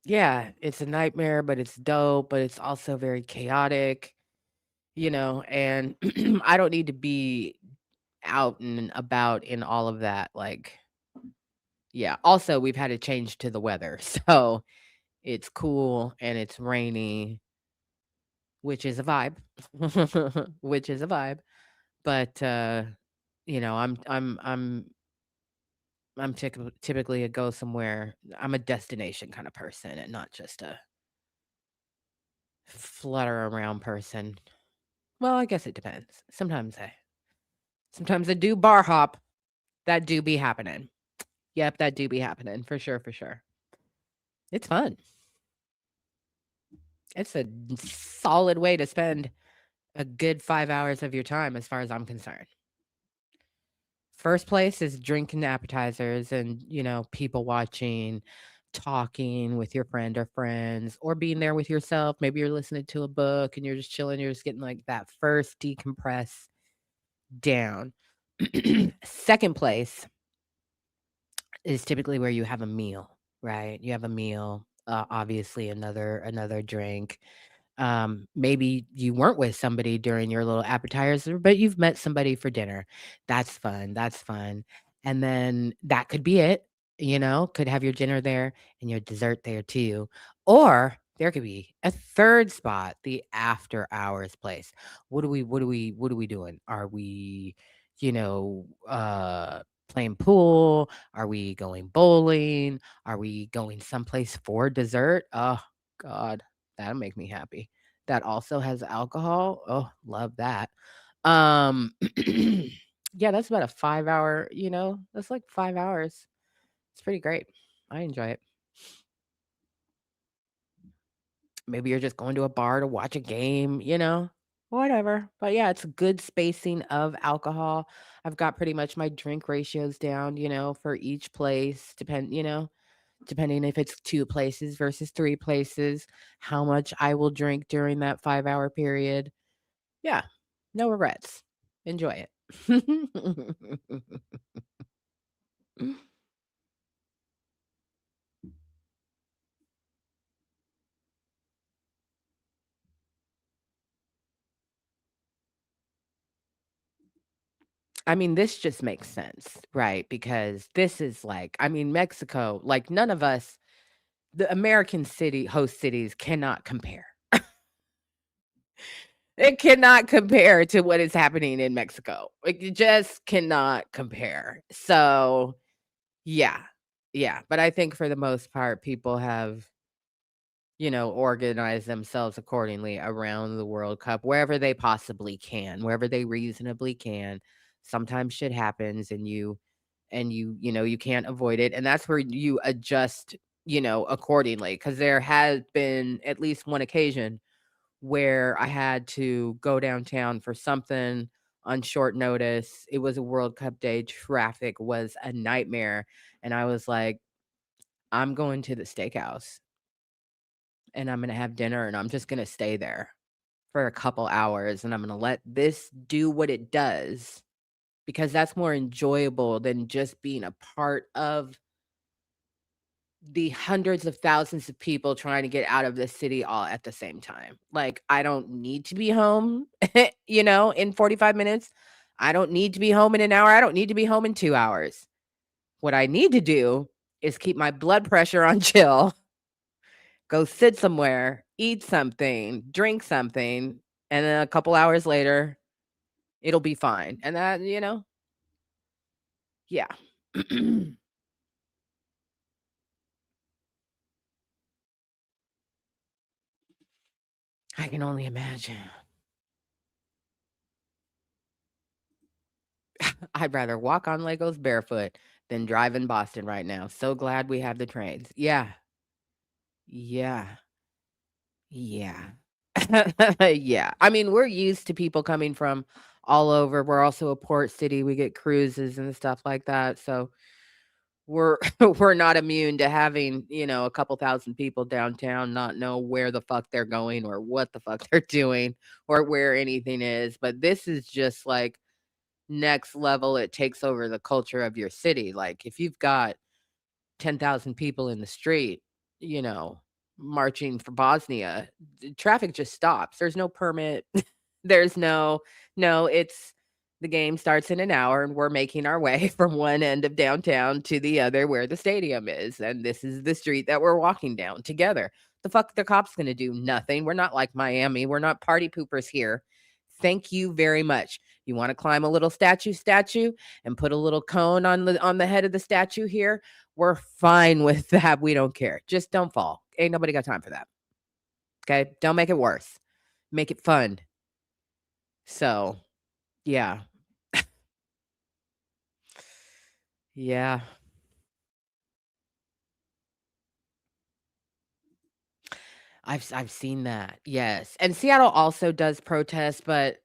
Yeah, it's a nightmare, but it's dope, but it's also very chaotic, and I don't need to be out and about in all of that. Like, yeah. Also, we've had a change to the weather. So it's cool and it's rainy, which is a vibe. Which is a vibe. But I'm typically a go somewhere. I'm a destination kind of person and not just a flutter around person. Well, I guess it depends. Sometimes I do bar hop. That do be happening. Yep, that do be happening for sure, for sure. It's fun. It's a solid way to spend a good 5 hours of your time as far as I'm concerned. First place is drinking appetizers and, people watching, talking with your friend or friends, or being there with yourself. Maybe you're listening to a book and you're just chilling. You're just getting like that first decompress down. Second place is typically where you have a meal, right? You have a meal, obviously another drink. Maybe you weren't with somebody during your little appetizer, but you've met somebody for dinner. That's fun. That's fun. And then that could be it, could have your dinner there and your dessert there too. Or there could be a third spot, the after hours place. What are we doing? Are we, playing pool? Are we going bowling? Are we going someplace for dessert? Oh God, that'll make me happy. That also has alcohol. Oh, love that. Um, yeah, that's about a 5 hour, that's like 5 hours. It's pretty great. I enjoy it. Maybe you're just going to a bar to watch a game, whatever. But yeah, it's good spacing of alcohol. I've got pretty much my drink ratios down, for each place, depending if it's 2 places versus 3 places, how much I will drink during that 5-hour period. Yeah, no regrets. Enjoy it. I mean, this just makes sense, right? Because this is like, I mean, Mexico, like none of us, the American host cities cannot compare. It cannot compare to what is happening in Mexico. Like, it just cannot compare. So, yeah. Yeah. But I think for the most part, people have, organize themselves accordingly around the World Cup wherever they possibly can, wherever they reasonably can. Sometimes shit happens and you can't avoid it. And that's where you adjust, accordingly. Cause there has been at least one occasion where I had to go downtown for something on short notice. It was a World Cup day. Traffic was a nightmare. And I was like, I'm going to the steakhouse and I'm gonna have dinner and I'm just gonna stay there for a couple hours and I'm gonna let this do what it does because that's more enjoyable than just being a part of the hundreds of thousands of people trying to get out of the city all at the same time. Like, I don't need to be home, in 45 minutes. I don't need to be home in an hour. I don't need to be home in 2 hours. What I need to do is keep my blood pressure on chill, go sit somewhere, eat something, drink something, and then a couple hours later, it'll be fine. And that, yeah. I can only imagine. I'd rather walk on Legos barefoot than drive in Boston right now. So glad we have the trains. Yeah. Yeah. Yeah. Yeah. I mean, we're used to people coming from all over. We're also a port city. We get cruises and stuff like that. So we're we're not immune to having, a couple thousand people downtown not know where the fuck they're going or what the fuck they're doing or where anything is. But this is just like next level. It takes over the culture of your city. Like if you've got 10,000 people in the street, you know. marching for Bosnia, traffic just stops. There's no permit. There's no, it's the game starts in an hour and we're making our way from one end of downtown to the other where the stadium is. And this is the street that we're walking down together. The fuck the cops gonna do? Nothing. We're not like Miami. We're not party poopers here. Thank you very much. You want to climb a little statue and put a little cone on the head of the statue here? We're fine with that. We don't care. Just don't fall. Ain't nobody got time for that. Okay? Don't make it worse. Make it fun. So, yeah. Yeah. I've seen that. Yes. And Seattle also does protest, but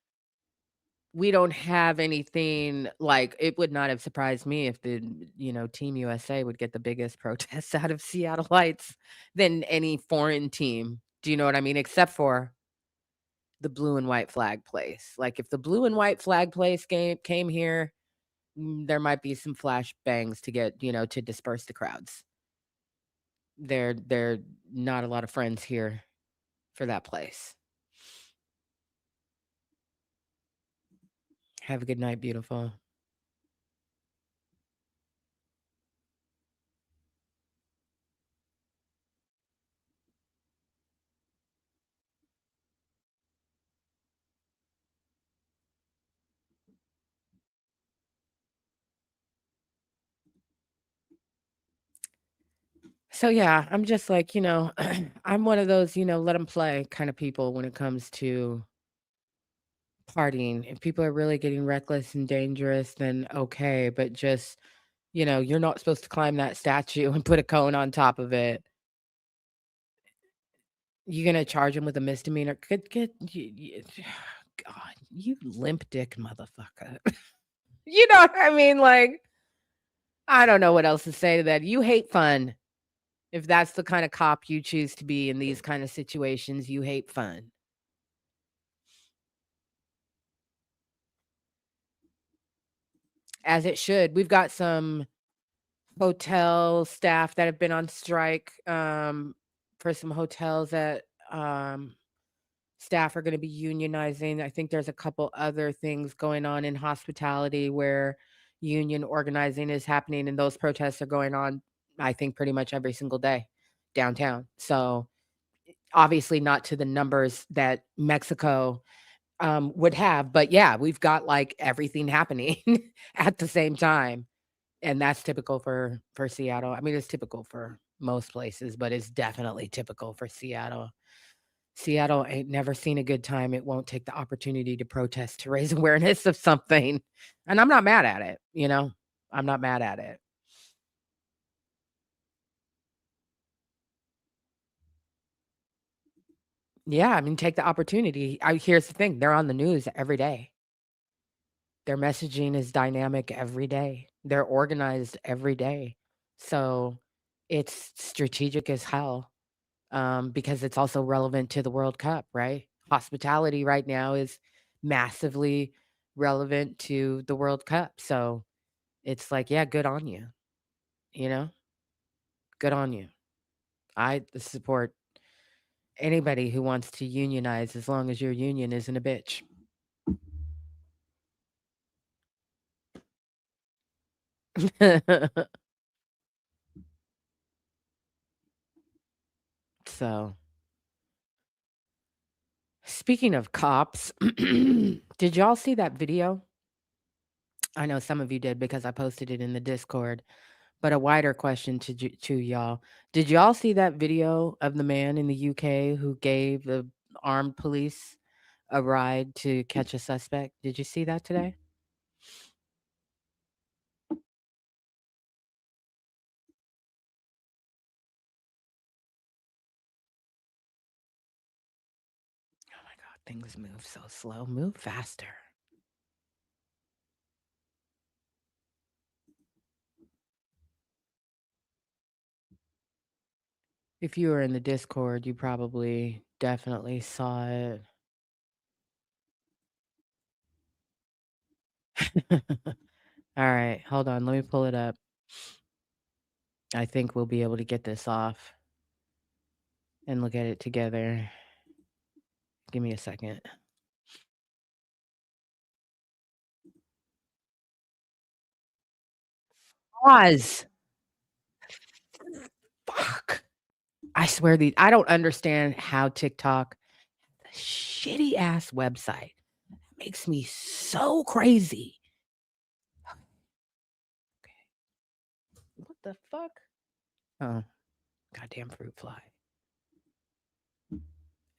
we don't have anything like it would not have surprised me if Team USA would get the biggest protests out of Seattleites than any foreign team. Do you know what I mean? Except for the blue and white flag place. Like if the blue and white flag place came here, there might be some flash bangs to get, to disperse the crowds. They're not a lot of friends here for that place. Have a good night, beautiful. So yeah, I'm just like, I'm one of those, let them play kind of people when it comes to partying. If people are really getting reckless and dangerous, then okay, but just, you're not supposed to climb that statue and put a cone on top of it. You're gonna charge him with a misdemeanor. God, you limp dick motherfucker. You know what I mean? Like, I don't know what else to say to that. You hate fun. If that's the kind of cop you choose to be in these kind of situations, you hate fun. As it should. We've got some hotel staff that have been on strike, for some hotels that, staff are gonna be unionizing. I think there's a couple other things going on in hospitality where union organizing is happening, and those protests are going on, I think, pretty much every single day downtown. So, obviously not to the numbers that Mexico, would have, but yeah, we've got, like, everything happening at the same time, and that's typical for Seattle. I mean, it's typical for most places, but it's definitely typical for Seattle. Seattle ain't never seen a good time. It won't take the opportunity to protest to raise awareness of something. And I'm not mad at it. I'm not mad at it. Yeah, I mean, take the opportunity. Here's the thing, they're on the news every day. Their messaging is dynamic every day. They're organized every day. So it's strategic as hell, because it's also relevant to the World Cup, right? Hospitality right now is massively relevant to the World Cup. So it's like, yeah, good on you. You know, good on you. I support anybody who wants to unionize as long as your union isn't a bitch. So, speaking of cops, did y'all see that video? I know some of you did because I posted it in the Discord, but a wider question to y'all. Did y'all see that video of the man in the UK who gave the armed police a ride to catch a suspect? Did you see that today? Oh my god, things move so slow. Move faster. If you were in the Discord, you probably definitely saw it. All right, hold on. Let me pull it up. I think we'll be able to get this off. and look at it together. Give me a second. Pause. Fuck. I swear I don't understand how TikTok, shitty ass website, makes me so crazy. What the fuck? Oh, goddamn fruit fly.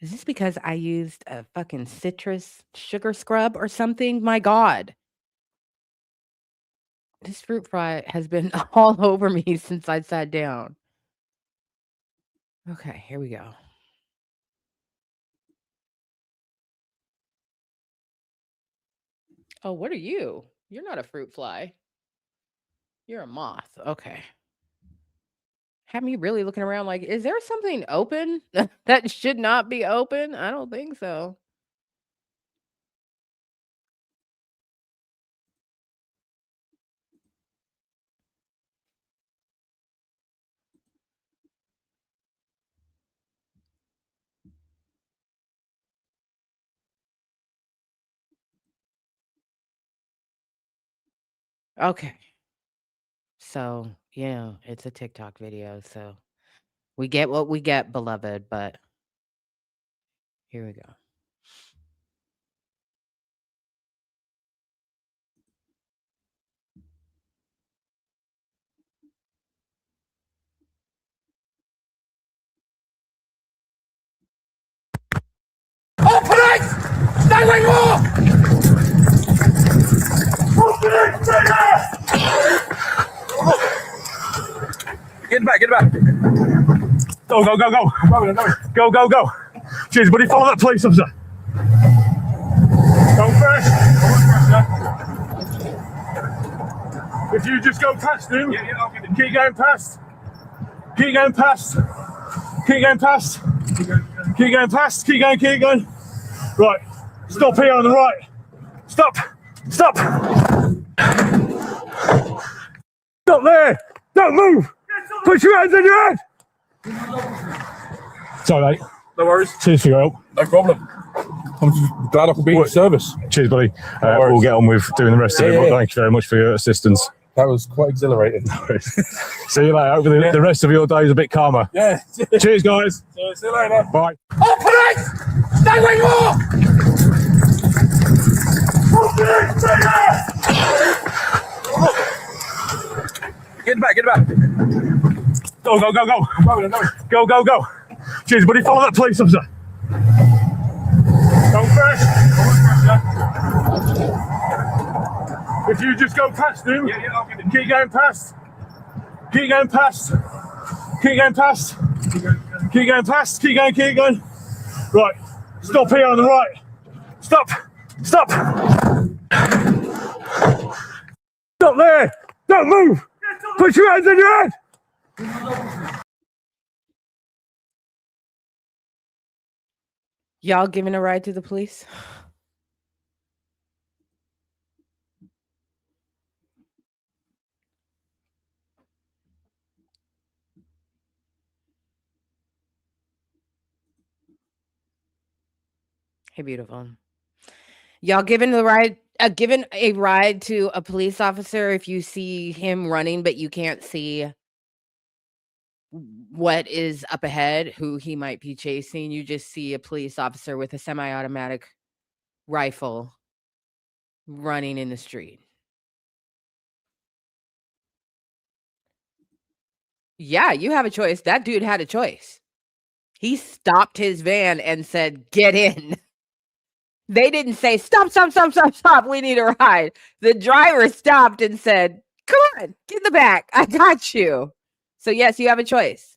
Is this because I used a fucking citrus sugar scrub or something? My God. This fruit fly has been all over me since I sat down. Okay, here we go. Oh, what are you? You're not a fruit fly. You're a moth. Okay. Have me really looking around like, is there something open that should not be open? I don't think so. Okay. So, it's a TikTok video. So we get what we get, beloved. But here we go. Open it! Stay where you are! Open it! Stay there! Get back, get back. Go, go, go, go. Go, go, go. Cheers, buddy. Follow that police officer. Go first. If you just go past him, keep going past. Keep going past. Keep going past. Keep going past. Keep going, keep going. Right. Stop here on the right. Stop. Stop. Stop there. Don't move. Put your hands on your head. Sorry, mate. No worries. Cheers for your help. No problem. I'm just glad I could be of service. Cheers, buddy. We'll get on with doing the rest of it. But thank you very much for your assistance. That was quite exhilarating. See you later. Hopefully the rest of your day is a bit calmer. Yeah. Cheers, guys. See you later. Bye. Open it! Stay where you are! Open it! Stay there! Get back, get back. Go, go, go, go. Go, go, go. Cheers, buddy. Follow that police officer. Go first. If you just go past him, keep going past. Keep going past. Keep going past. Keep going past. Keep going, keep going. Right. Stop here on the right. Stop. Stop. Stop there. Don't move. Put your hands on your head. Y'all giving a ride to the police? Hey, beautiful. Y'all giving a ride to a police officer if you see him running, but you can't see what is up ahead, who he might be chasing. You just see a police officer with a semi-automatic rifle running in the street. Yeah, you have a choice. That dude had a choice. He stopped his van and said, "Get in." They didn't say, "Stop, stop, stop, stop, stop. We need a ride." The driver stopped and said, "Come on, get in the back. I got you." So yes, you have a choice.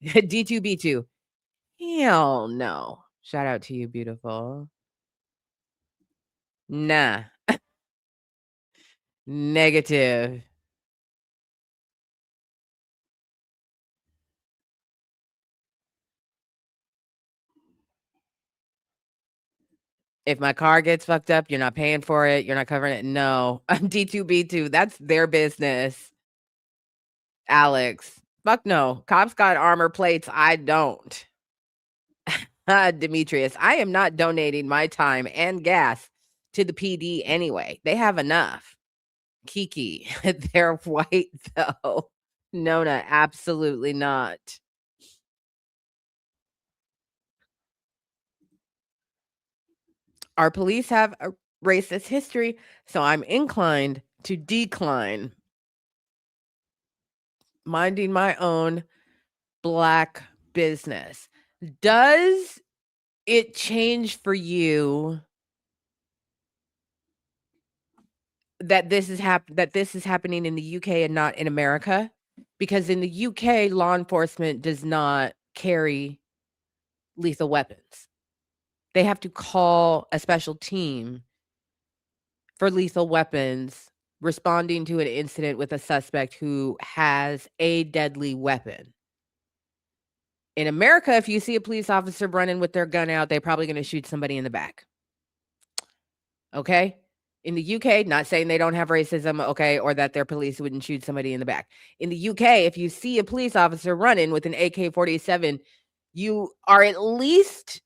D2B2. Hell no. Shout out to you, beautiful. Nah. Negative. If my car gets fucked up, you're not paying for it. You're not covering it. No. D2B2. That's their business. Alex. Fuck no. Cops got armor plates. I don't. Demetrius, I am not donating my time and gas to the PD anyway. They have enough. Kiki, they're white though. Nona, absolutely not. Our police have a racist history, so I'm inclined to decline minding my own black business. Does it change for you that this is happening in the UK and not in America? Because in the UK, law enforcement does not carry lethal weapons. They have to call a special team for lethal weapons responding to an incident with a suspect who has a deadly weapon. In America, if you see a police officer running with their gun out, they're probably going to shoot somebody in the back. Okay? In the UK, not saying they don't have racism, okay, or that their police wouldn't shoot somebody in the back. In the UK, if you see a police officer running with an AK-47, you are at least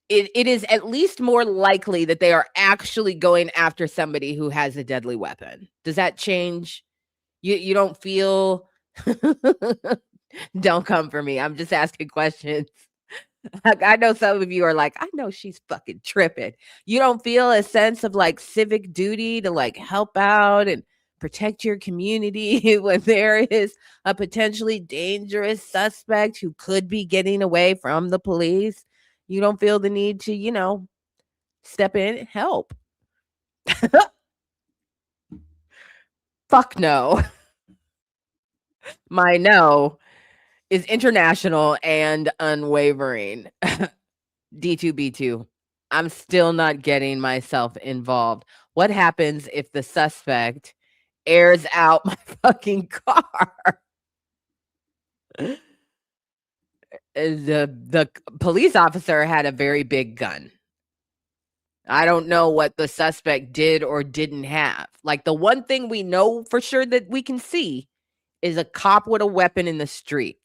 it is at least more likely that they are actually going after somebody who has a deadly weapon. Does that change? You don't feel don't come for me. I'm just asking questions. I know some of you are like, I know she's fucking tripping. You don't feel a sense of like civic duty to like help out and protect your community when there is a potentially dangerous suspect who could be getting away from the police. You don't feel the need to, step in and help. Fuck no. My no is international and unwavering. D2B2. I'm still not getting myself involved. What happens if the suspect airs out my fucking car? The police officer had a very big gun. I don't know what the suspect did or didn't have. Like, the one thing we know for sure that we can see is a cop with a weapon in the street.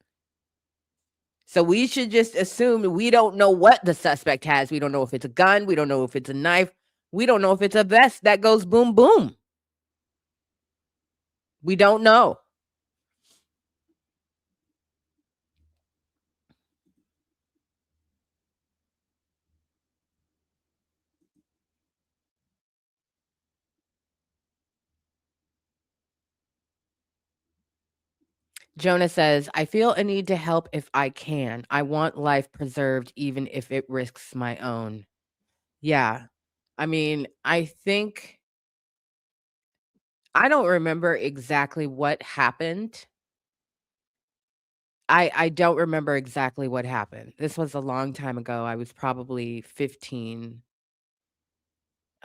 So we should just assume we don't know what the suspect has. We don't know if it's a gun. We don't know if it's a knife. We don't know if it's a vest that goes boom, boom. We don't know. Jonah says, I feel a need to help if I can. I want life preserved, even if it risks my own. Yeah. I mean, I think I don't remember exactly what happened. I don't remember exactly what happened. This was a long time ago. I was probably 15.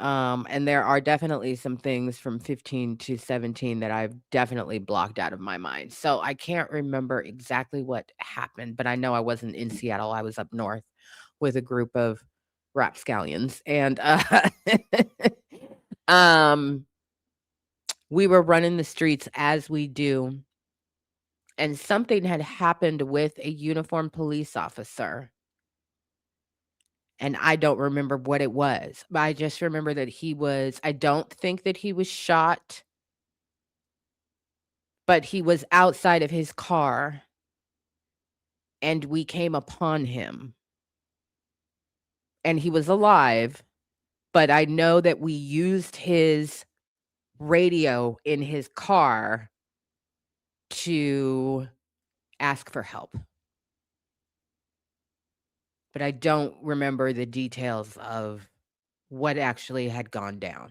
And there are definitely some things from 15 to 17 that I've definitely blocked out of my mind. So I can't remember exactly what happened, but I know I wasn't in Seattle. I was up north with a group of rapscallions, and um we were running the streets as we do, and something had happened with a uniformed police officer. And I don't remember what it was, but I just remember that I don't think that he was shot, but he was outside of his car and we came upon him. And he was alive, but I know that we used his radio in his car to ask for help. But I don't remember the details of what actually had gone down.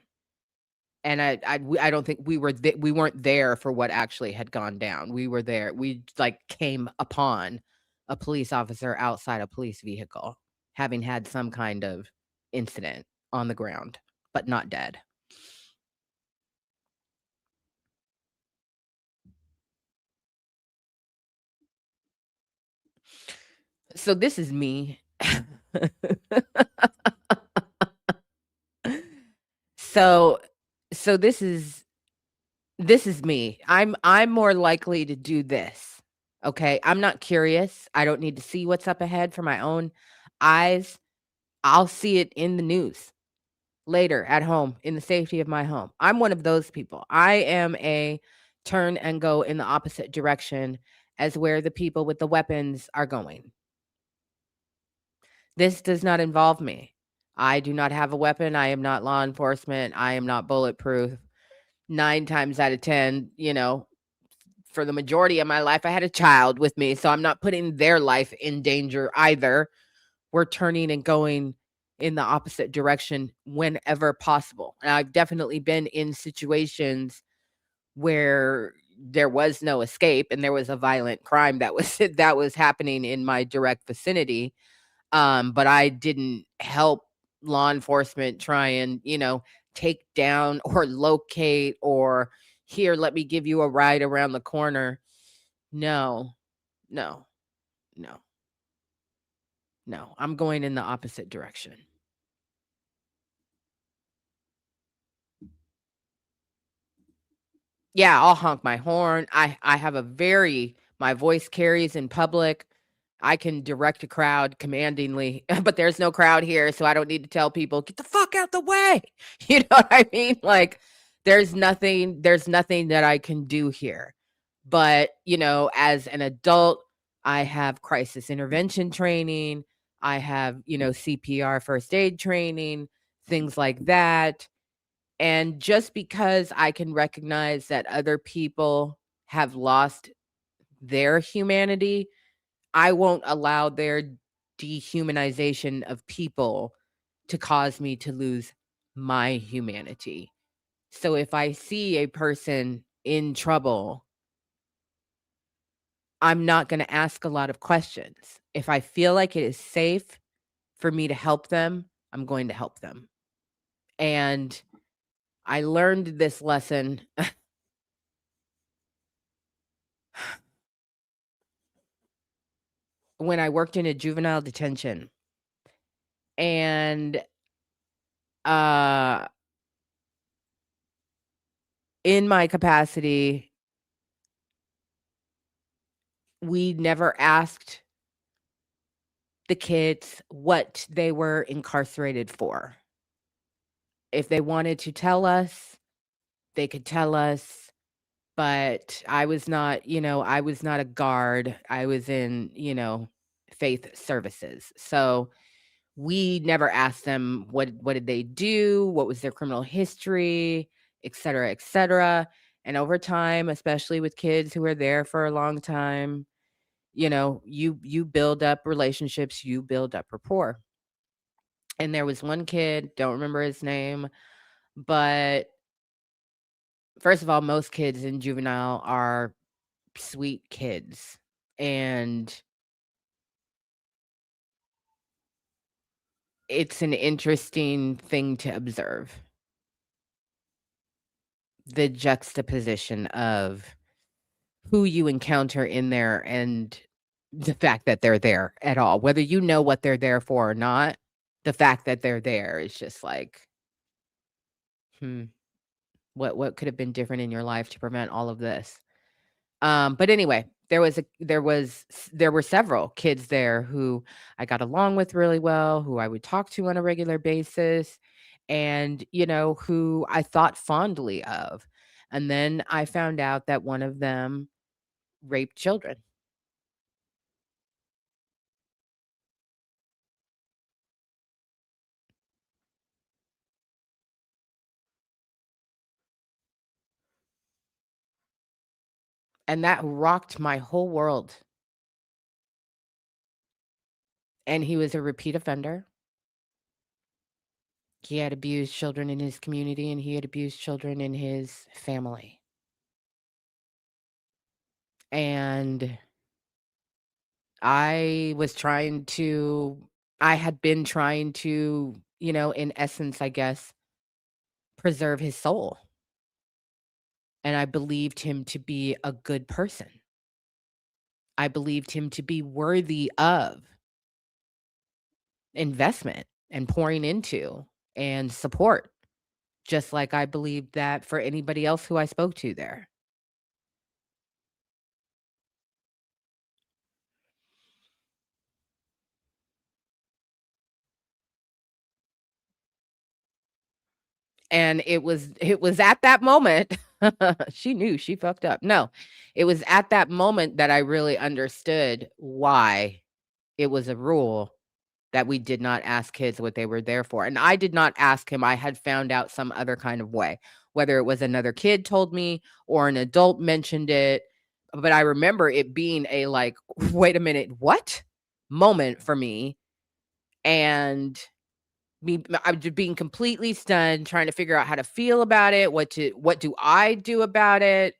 And I don't think we weren't there for what actually had gone down. We were there. We like came upon a police officer outside a police vehicle, having had some kind of incident on the ground, but not dead. So this is me. So this is me. I'm more likely to do this. Okay, I'm not curious. I don't need to see what's up ahead for my own eyes. I'll see it in the news later at home in the safety of my home. I'm one of those people. I am a turn and go in the opposite direction as where the people with the weapons are going. This does not involve me. I do not have a weapon. I am not law enforcement. I am not bulletproof. 9 times out of 10, for the majority of my life, I had a child with me, so I'm not putting their life in danger either. We're turning and going in the opposite direction whenever possible. And I've definitely been in situations where there was no escape and there was a violent crime that was that was happening in my direct vicinity. But I didn't help law enforcement try and, take down or locate or here, let me give you a ride around the corner. No, no, no, no. I'm going in the opposite direction. Yeah, I'll honk my horn. I have my voice carries in public. I can direct a crowd commandingly, but there's no crowd here, so I don't need to tell people, "Get the fuck out the way." You know what I mean? Like there's nothing that I can do here. But, as an adult, I have crisis intervention training, I have, CPR first aid training, things like that. And just because I can recognize that other people have lost their humanity, I won't allow their dehumanization of people to cause me to lose my humanity. So if I see a person in trouble, I'm not going to ask a lot of questions. If I feel like it is safe for me to help them, I'm going to help them. And I learned this lesson when I worked in a juvenile detention. And uh in my capacity, we never asked the kids what they were incarcerated for. If they wanted to tell us, they could tell us, but I was not a guard. I was in, faith services. So we never asked them what did they do, what was their criminal history, et cetera, et cetera. And over time, especially with kids who are there for a long time, you build up relationships, you build up rapport. And there was one kid, don't remember his name, but first of all, most kids in juvenile are sweet kids. And it's an interesting thing to observe, the juxtaposition of who you encounter in there and the fact that they're there at all. Whether you know what they're there for or not, the fact that they're there is just like, hmm, what could have been different in your life to prevent all of this? But anyway, there were several kids there who I got along with really well, who I would talk to on a regular basis, and, who I thought fondly of. And then I found out that one of them raped children. And that rocked my whole world. And he was a repeat offender. He had abused children in his community and he had abused children in his family. And I was trying to I had been trying to, in essence, I guess, preserve his soul. And I believed him to be a good person. I believed him to be worthy of investment and pouring into and support, just like I believed that for anybody else who I spoke to there. And it was at that moment she knew she fucked up. No, it was at that moment that I really understood why it was a rule that we did not ask kids what they were there for. And I did not ask him. I had found out some other kind of way, whether it was another kid told me or an adult mentioned it. But I remember it being a like, wait a minute, what moment for me. And I'm just being completely stunned, trying to figure out how to feel about it, what do I do about it?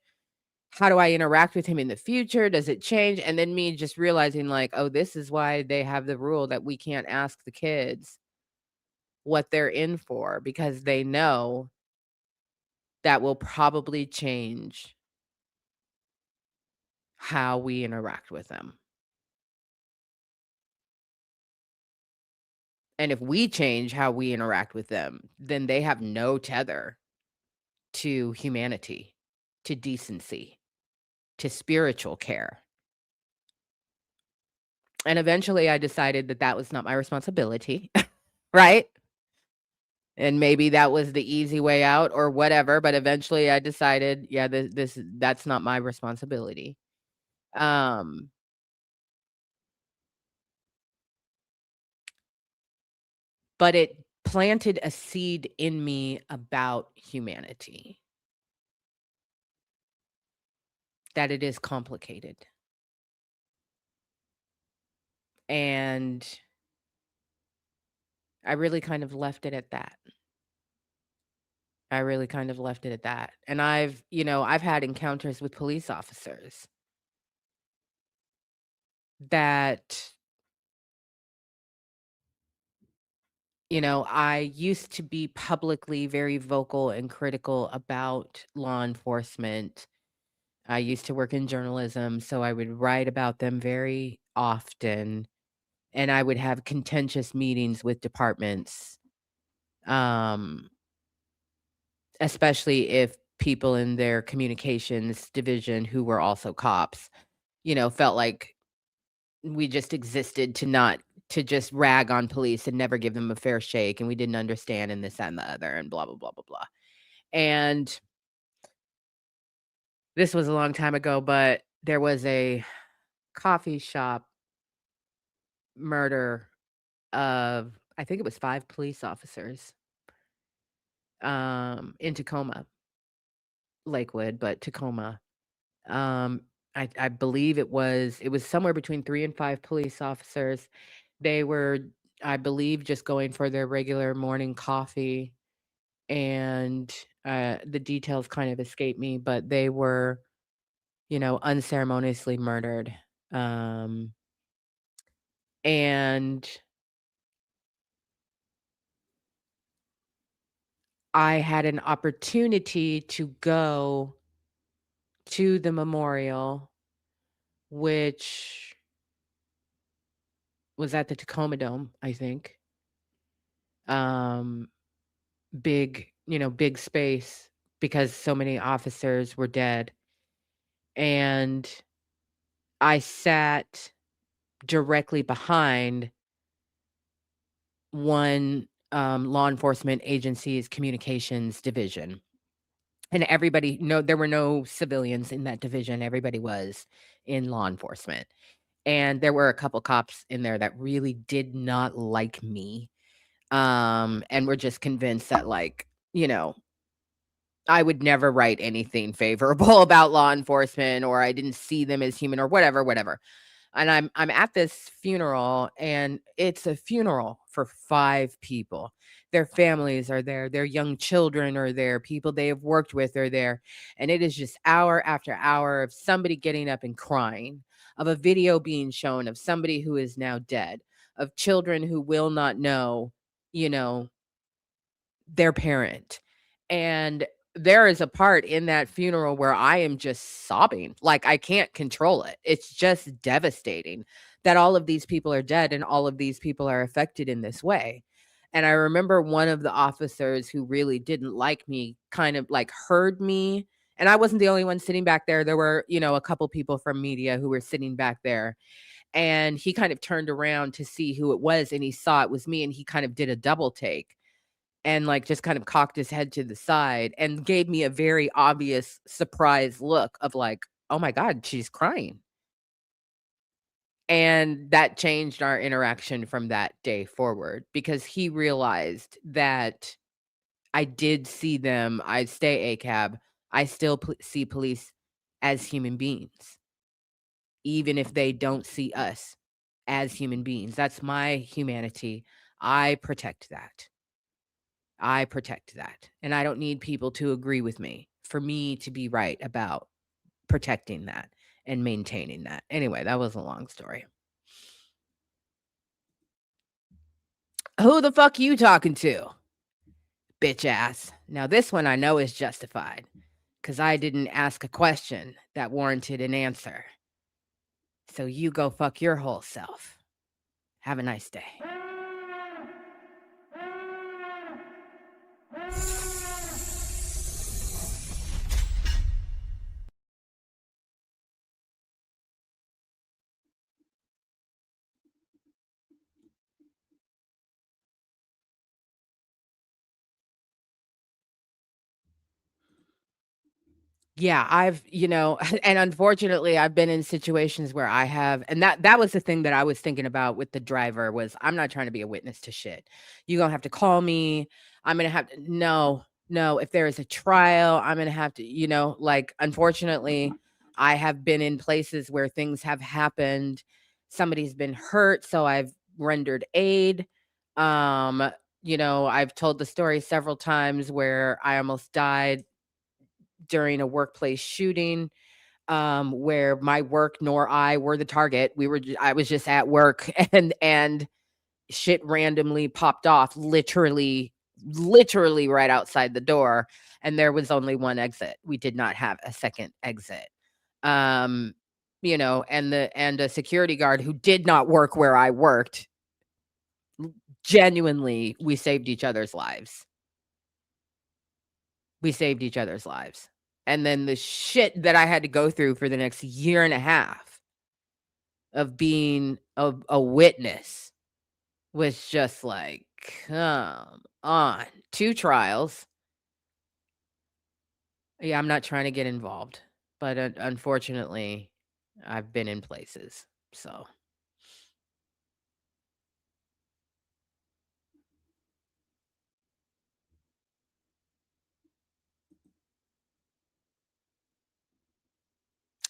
How do I interact with him in the future? Does it change? And then me just realizing like, oh, this is why they have the rule that we can't ask the kids what they're in for because they know that will probably change how we interact with them. And if we change how we interact with them, then they have no tether to humanity, to decency, to spiritual care. And eventually I decided that that was not my responsibility, right? And maybe that was the easy way out or whatever, but eventually I decided, yeah, that's not my responsibility. Um but it planted a seed in me about humanity, that it is complicated. And I really kind of left it at that. I really kind of left it at that. And I've had encounters with police officers that, I used to be publicly very vocal and critical about law enforcement. I used to work in journalism, so I would write about them very often, and I would have contentious meetings with departments, um, especially if people in their communications division who were also cops, felt like we just existed to just rag on police and never give them a fair shake, and we didn't understand and this, that, and the other, and blah, blah, blah, blah, blah. And this was a long time ago, but there was a coffee shop murder of, I think it was 5 police officers, in Tacoma, Lakewood, but Tacoma. Um, I believe it was somewhere between 3 and 5 police officers. They were, I believe, just going for their regular morning coffee, and, the details kind of escape me, but they were, unceremoniously murdered. Um, and I had an opportunity to go to the memorial, which was at the Tacoma Dome, I think. Um, big space because so many officers were dead. And I sat directly behind one law enforcement agency's communications division. And everybody, no, there were no civilians in that division. Everybody was in law enforcement. And there were a couple cops in there that really did not like me. And were just convinced that, like, I would never write anything favorable about law enforcement, or I didn't see them as human or whatever, whatever. And I'm at this funeral, and it's a funeral for 5 people. Their families are there, their young children are there, people they have worked with are there, and it is just hour after hour of somebody getting up and crying, of a video being shown of somebody who is now dead, of children who will not know, you know, their parent. And there is a part in that funeral where I am just sobbing, like, I can't control it. It's just devastating that all of these people are dead and all of these people are affected in this way. And I remember one of the officers who really didn't like me kind of, like, heard me, and I wasn't the only one sitting back there. There were, a couple people from media who were sitting back there, and he kind of turned around to see who it was, and he saw it was me, and he kind of did a double take. and like just kind of cocked his head to the side and gave me a very obvious surprised look of like, oh my God, she's crying. And that changed our interaction from that day forward because he realized that I did see them. I stay ACAB. I still see police as human beings, even if they don't see us as human beings. That's my humanity. I protect that. I protect that. And I don't need people to agree with me for me to be right about protecting that and maintaining that. Anyway, that was a long story. Who the fuck you talking to? Bitch ass. Now, this one I know is justified because I didn't ask a question that warranted an answer. So you go fuck your whole self. Have a nice day. Yeah, and unfortunately, I've been in situations where I have, and that was the thing that I was thinking about with the driver was I'm not trying to be a witness to shit. You're gonna have to call me. I'm gonna have to no. If there is a trial, I'm gonna have to, like unfortunately, I have been in places where things have happened. Somebody's been hurt, so I've rendered aid. I've told the story several times where I almost died during a workplace shooting, where my work nor I were the target. I was just at work and shit randomly popped off literally right outside the door, and there was only one exit. We did not have a second exit. Um, and a security guard who did not work where I worked, genuinely, we saved each other's lives. We saved each other's lives. And then the shit that I had to go through for the next year and a half of being a witness was just like, come on. 2 trials. Yeah, I'm not trying to get involved, but unfortunately, I've been in places. So,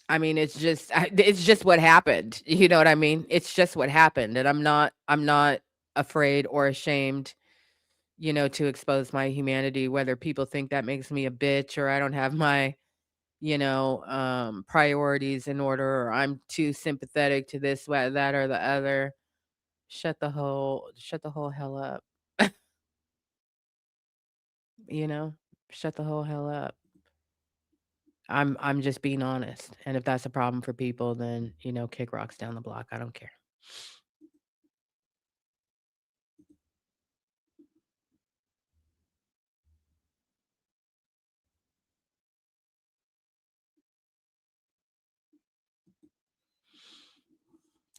I mean, it's just what happened. You know what I mean? It's just what happened, and I'm not afraid or ashamed, to expose my humanity, whether people think that makes me a bitch or I don't have my, priorities in order, or I'm too sympathetic to this, that, or the other. Shut the whole hell up. You know, shut the whole hell up. I'm just being honest, and if that's a problem for people, then kick rocks down the block. I don't care.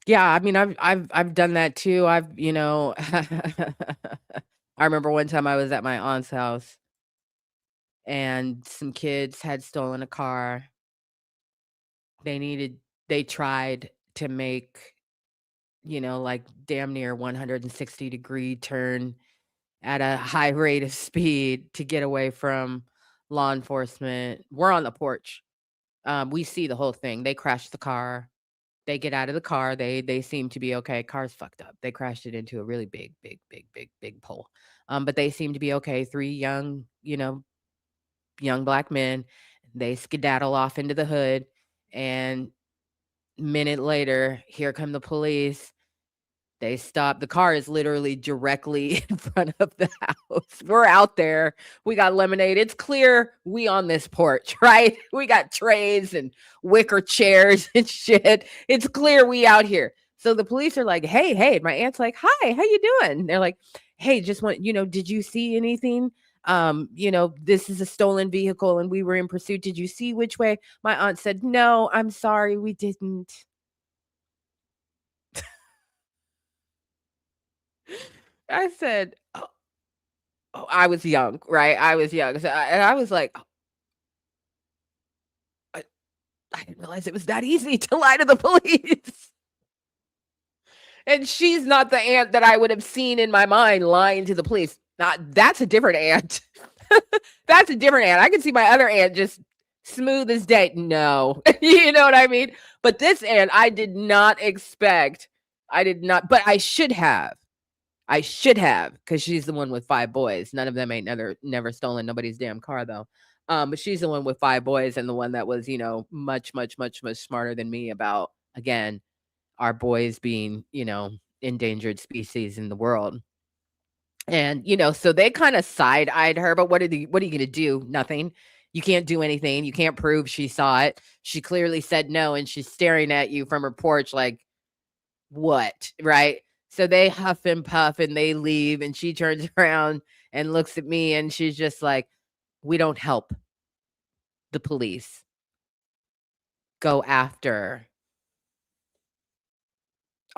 Yeah, I mean, I've done that too. I remember one time I was at my aunt's house and some kids had stolen a car. They tried to make, like damn near 160-degree turn at a high rate of speed to get away from law enforcement. We're on the porch. We see the whole thing. They crashed the car. They get out of the car. They seem to be okay. Car's fucked up. They crashed it into a really big pole. But they seem to be okay. 3 young black men. They skedaddle off into the hood, and minute later, here come the police. They stop. The car is literally directly in front of the house. We're out there. We got lemonade. It's clear we on this porch, right? We got trays and wicker chairs and shit. It's clear we out here. So the police are like, hey. My aunt's like, hi, how you doing? They're like, hey, just want, did you see anything? This is a stolen vehicle and we were in pursuit. Did you see which way? My aunt said, no, I'm sorry, we didn't. I said, I was young, right? I was young. And I was like, I, I didn't realize it was that easy to lie to the police. And she's not the aunt that I would have seen in my mind lying to the police. Not that's a different aunt. That's a different aunt. I can see my other aunt just smooth as day. No. You know what I mean? But this aunt, I did not expect. I did not, but I should have. I should have, because she's the one with 5 boys. None of them ain't never stolen nobody's damn car though. But she's the one with 5 boys and the one that was, much, much, much, much smarter than me about, again, our boys being, endangered species in the world. And, so they kind of side-eyed her, but what are you going to do? Nothing. You can't do anything. You can't prove she saw it. She clearly said no, and she's staring at you from her porch like, what? Right? So they huff and puff and they leave, and she turns around and looks at me, and she's just like, we don't help the police go after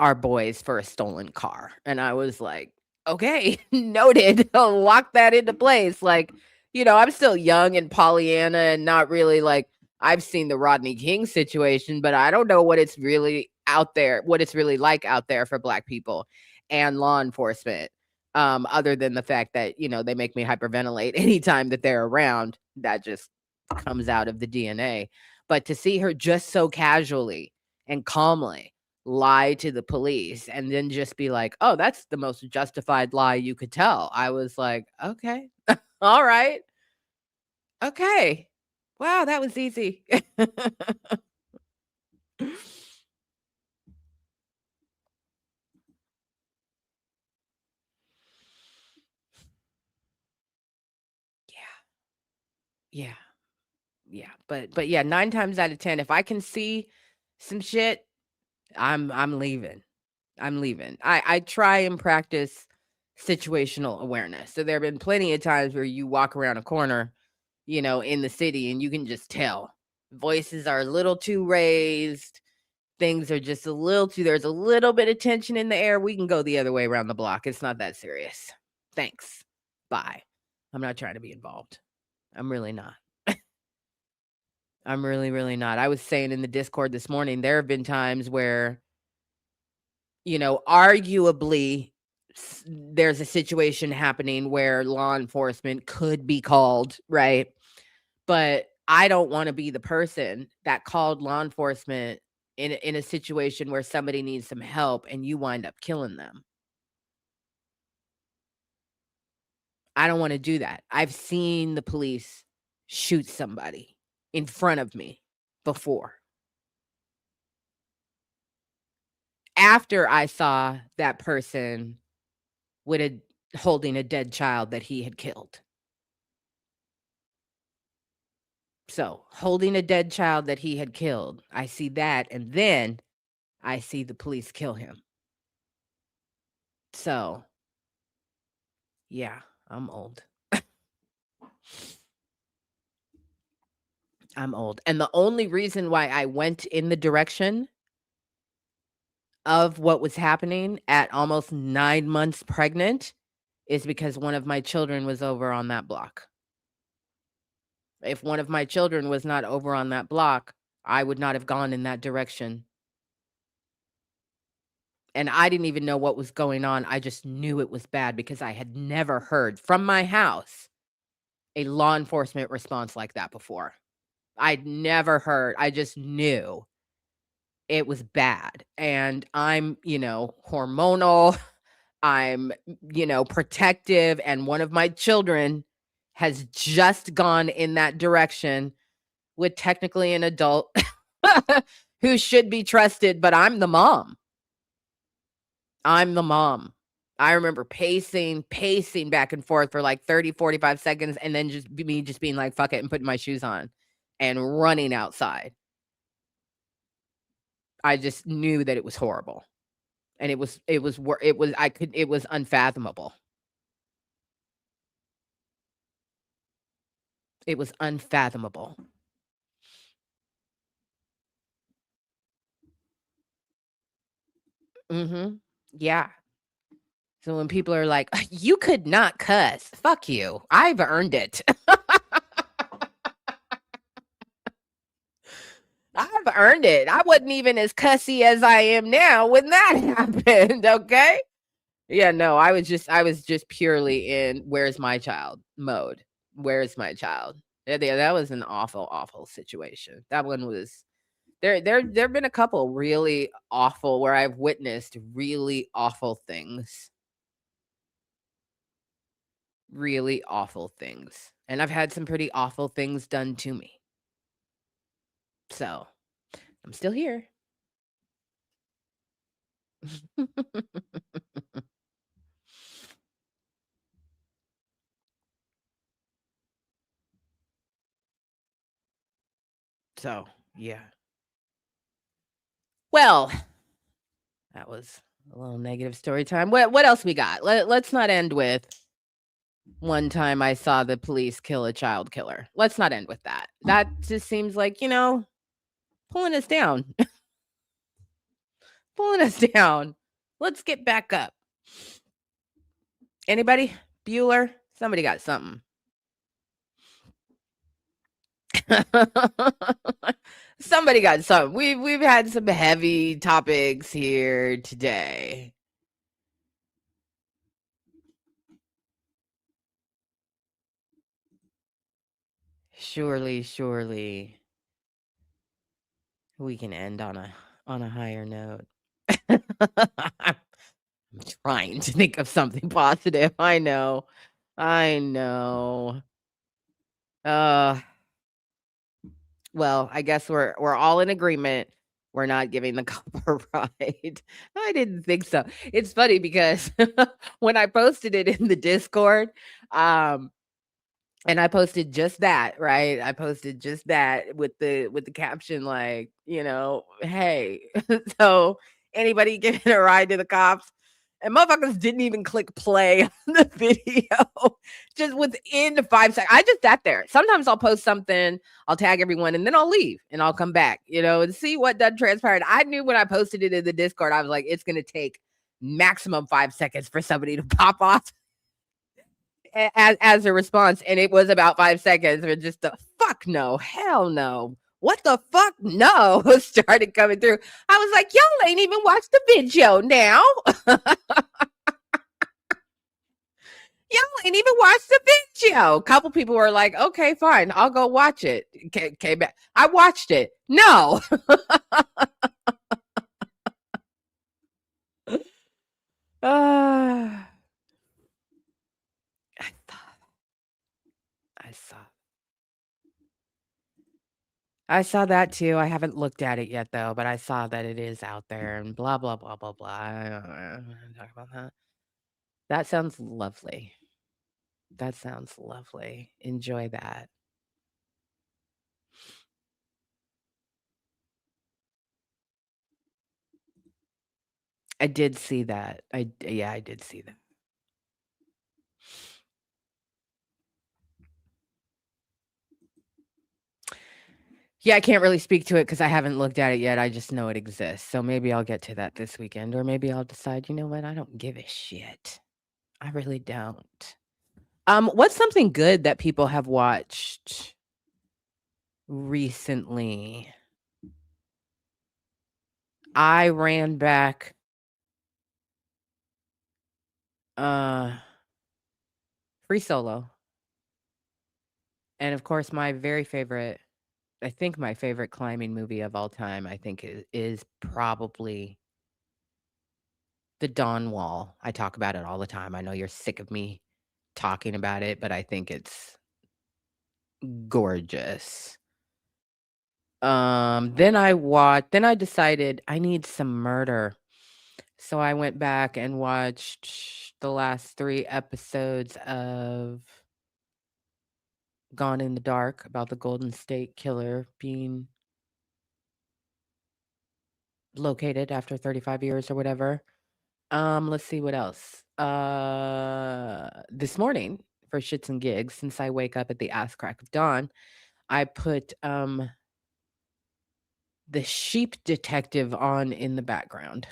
our boys for a stolen car. And I was like, okay, noted. Lock that into place. Like, I'm still young and Pollyanna and not really like, I've seen the Rodney King situation, but I don't know what it's really out there, what it's really like out there for Black people and law enforcement. Other than the fact that, they make me hyperventilate anytime that they're around. That just comes out of the DNA. But to see her just so casually and calmly lie to the police and then just be like, oh, that's the most justified lie you could tell. I was like, okay, all right. Okay. Wow, that was easy. Yeah. Yeah. Yeah. But yeah, 9 times out of 10, if I can see some shit, I'm leaving. I'm leaving. I try and practice situational awareness. So there have been plenty of times where you walk around a corner, in the city, and you can just tell voices are a little too raised. Things are just a little too, there's a little bit of tension in the air. We can go the other way around the block. It's not that serious. Thanks. Bye. I'm not trying to be involved. I'm really not. I'm really, really not. I was saying in the Discord this morning, there have been times where, arguably there's a situation happening where law enforcement could be called, right? But I don't want to be the person that called law enforcement in a situation where somebody needs some help and you wind up killing them. I don't want to do that. I've seen the police shoot somebody in front of me before. After I saw that person holding a dead child that he had killed. So, holding a dead child that he had killed, I see that, and then I see the police kill him. So, yeah, I'm old. I'm old. And the only reason why I went in the direction of what was happening at almost 9 months pregnant is because one of my children was over on that block. If one of my children was not over on that block, I would not have gone in that direction. And I didn't even know what was going on. I just knew it was bad because I had never heard from my house a law enforcement response like that before. I'd never heard. I just knew it was bad. And I'm, hormonal. I'm, protective. And one of my children has just gone in that direction with technically an adult who should be trusted, but I'm the mom. I'm the mom. I remember pacing back and forth for like 30, 45 seconds and then just being like, fuck it, and putting my shoes on and running outside. I just knew that it was horrible. And it was unfathomable. It was unfathomable. Mhm. Yeah. So when people are like, you could not cuss, fuck you. I've earned it. I've earned it. I wasn't even as cussy as I am now when that happened. Okay. Yeah, no, I was just purely in where's my child mode. Where's my child? Yeah, that was an awful, awful situation. That one was there've been a couple really awful where I've witnessed really awful things. Really awful things. And I've had some pretty awful things done to me. So, I'm still here. So, yeah. Well, that was a little negative story time. What else we got? Let's not end with one time I saw the police kill a child killer. Let's not end with that. That just seems like, pulling us down. Pulling us down. Let's get back up. Anybody? Bueller? Somebody got something. Somebody got something. We've had some heavy topics here today. Surely we can end on a higher note. I'm trying to think of something positive. I know. I know. Uh well, I guess we're all in agreement. We're not giving the cop a ride. I didn't think so. It's funny because when I posted it in the Discord, um, and I posted just that, right? I posted just that with the caption like, hey, so anybody giving a ride to the cops? And motherfuckers didn't even click play on the video. Just within 5 seconds. I just sat there. Sometimes I'll post something, I'll tag everyone, and then I'll leave and I'll come back, and see what done transpired. I knew when I posted it in the Discord, I was like, it's gonna take maximum 5 seconds for somebody to pop off as a response, and it was about 5 seconds or just the fuck no, hell no. What the fuck? No, started coming through. I was like, y'all ain't even watched the video now. Y'all ain't even watched the video. A couple people were like, okay, fine, I'll go watch it. Came back. I watched it. No. I thought I saw. I saw that too. I haven't looked at it yet though, but I saw that it is out there and blah blah blah blah blah. I don't wanna talk about that. That sounds lovely. That sounds lovely. Enjoy that. I did see that. Yeah, I did see that. Yeah, I can't really speak to it because I haven't looked at it yet. I just know it exists. So maybe I'll get to that this weekend, or maybe I'll decide, you know what, I don't give a shit. I really don't. What's something good that people have watched recently? I ran back Free Solo. And of course my very favorite, I think my favorite climbing movie of all time, I think is probably The Dawn Wall. I talk about it all the time. I know you're sick of me talking about it, but I think it's gorgeous. Then I decided I need some murder. So I went back and watched the last 3 episodes of Gone in the Dark about the Golden State Killer being located after 35 years or whatever. Let's see what else. This morning, for shits and gigs, since I wake up at the ass crack of dawn, I put The Sheep Detective on in the background.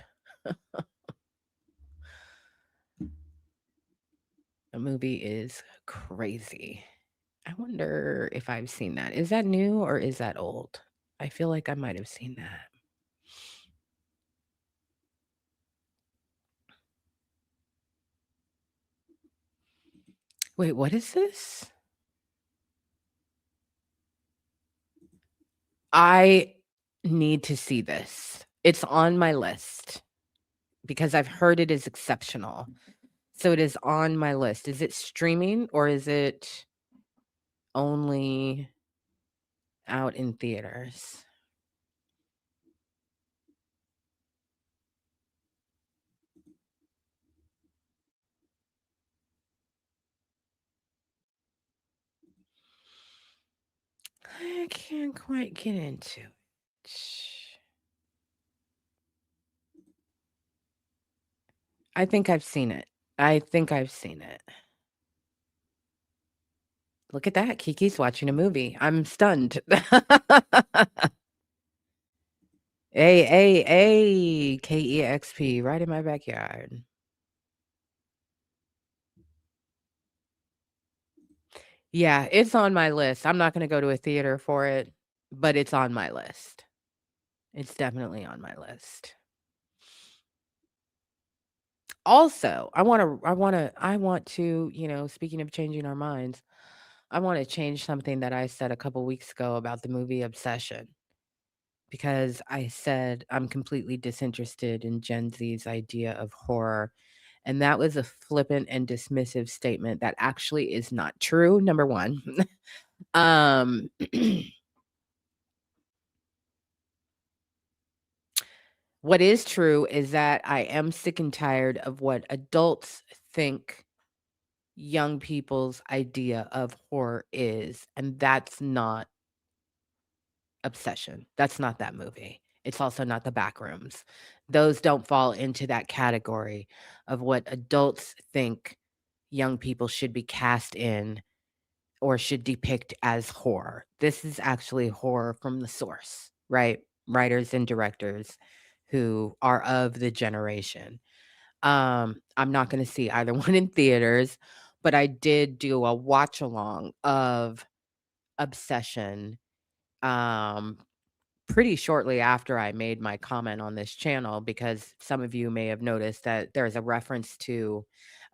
The movie is crazy. I wonder if I've seen that. Is that new or is that old? I feel like I might have seen that. Wait, what is this? I need to see this. It's on my list because I've heard it is exceptional. So it is on my list. Is it streaming or is it only out in theaters? I can't quite get into it. I think I've seen it. I think I've seen it. Look at that. Kiki's watching a movie. I'm stunned. KEXP, right in my backyard. Yeah, it's on my list. I'm not going to go to a theater for it, but it's on my list. It's definitely on my list. Also, I want to, speaking of changing our minds, I want to change something that I said a couple weeks ago about the movie Obsession. Because I said I'm completely disinterested in Gen Z's idea of horror. And that was a flippant and dismissive statement that actually is not true, number one. um, what is true is that I am sick and tired of what adults think young people's idea of horror is. And that's not Obsession. That's not that movie. It's also not The Backrooms. Those don't fall into that category of what adults think young people should be cast in or should depict as horror. This is actually horror from the source, right? Writers and directors who are of the generation. I'm not going to see either one in theaters, but I did do a watch along of Obsession um pretty shortly after I made my comment on this channel, because some of you may have noticed that there's a reference to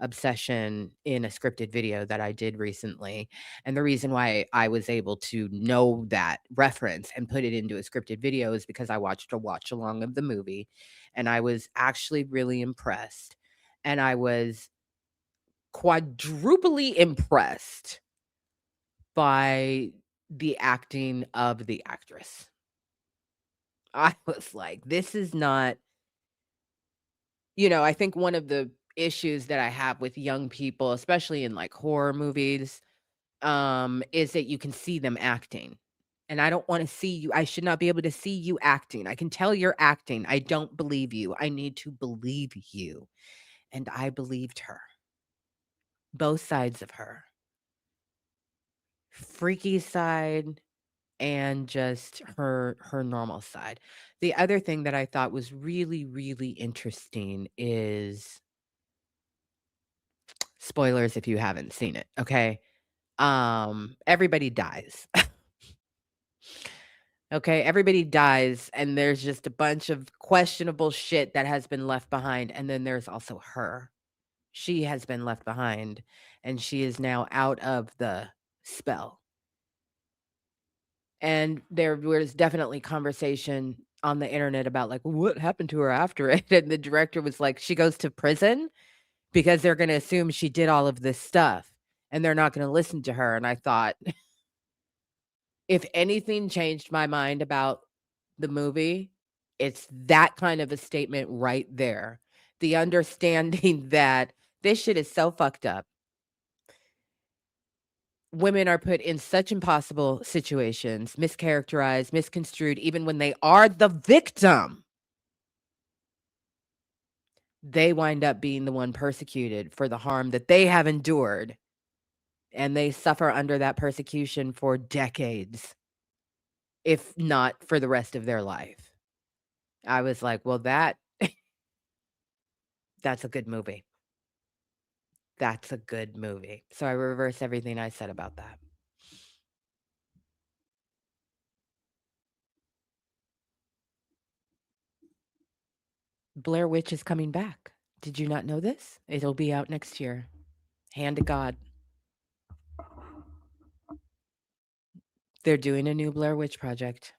obsession in a scripted video that I did recently. And the reason why I was able to know that reference and put it into a scripted video is because I watched a watch along of the movie and I was actually really impressed. And I was quadruply impressed by the acting of the actress. I was like, this is not, I think one of the issues that I have with young people, especially in like horror movies, is that you can see them acting. And I don't want to see you. I should not be able to see you acting. I can tell you're acting. I don't believe you. I need to believe you. And I believed her. Both sides of her. Freaky side, and just her normal side. The other thing that I thought was really, really interesting is spoilers if you haven't seen it, okay? Everybody dies. Okay, everybody dies, and there's just a bunch of questionable shit that has been left behind, and then there's also her. She has been left behind, and she is now out of the spell. And there was definitely conversation on the internet about like what happened to her after it. And the director was like, she goes to prison because they're going to assume she did all of this stuff and they're not going to listen to her. And I thought, if anything changed my mind about the movie, it's that kind of a statement right there. The understanding that this shit is so fucked up. Women are put in such impossible situations, mischaracterized, misconstrued, even when they are the victim. They wind up being the one persecuted for the harm that they have endured. And they suffer under that persecution for decades, if not for the rest of their life. I was like, well, that's a good movie. That's a good movie. So I reverse everything I said about that. Blair Witch is coming back. Did you not know this? It'll be out next year. Hand to God. They're doing a new Blair Witch project.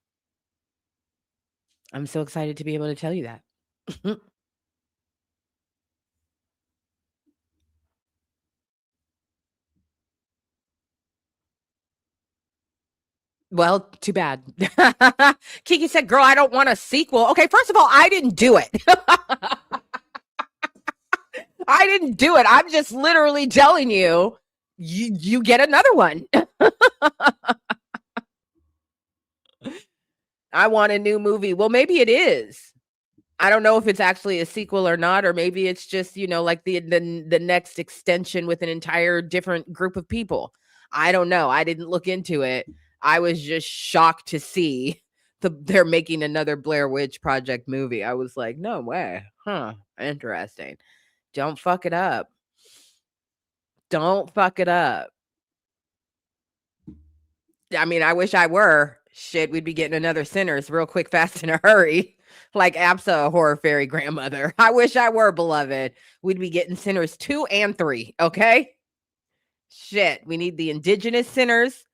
I'm so excited to be able to tell you that. Well, too bad. Kiki said, "Girl, I don't want a sequel." Okay, first of all, I didn't do it. I didn't do it. I'm just literally telling you, you get another one. I want a new movie. Well, maybe it is. I don't know if it's actually a sequel or not, or maybe it's just, like the next extension with an entire different group of people. I don't know. I didn't look into it. I was just shocked to see they're making another Blair Witch Project movie. I was like, no way. Huh. Interesting. Don't fuck it up. Don't fuck it up. I mean, I wish I were. Shit, we'd be getting another Sinners real quick, fast, in a hurry. Like Absa, horror fairy grandmother. I wish I were, beloved. We'd be getting Sinners 2 and 3, okay? Shit, we need the indigenous Sinners.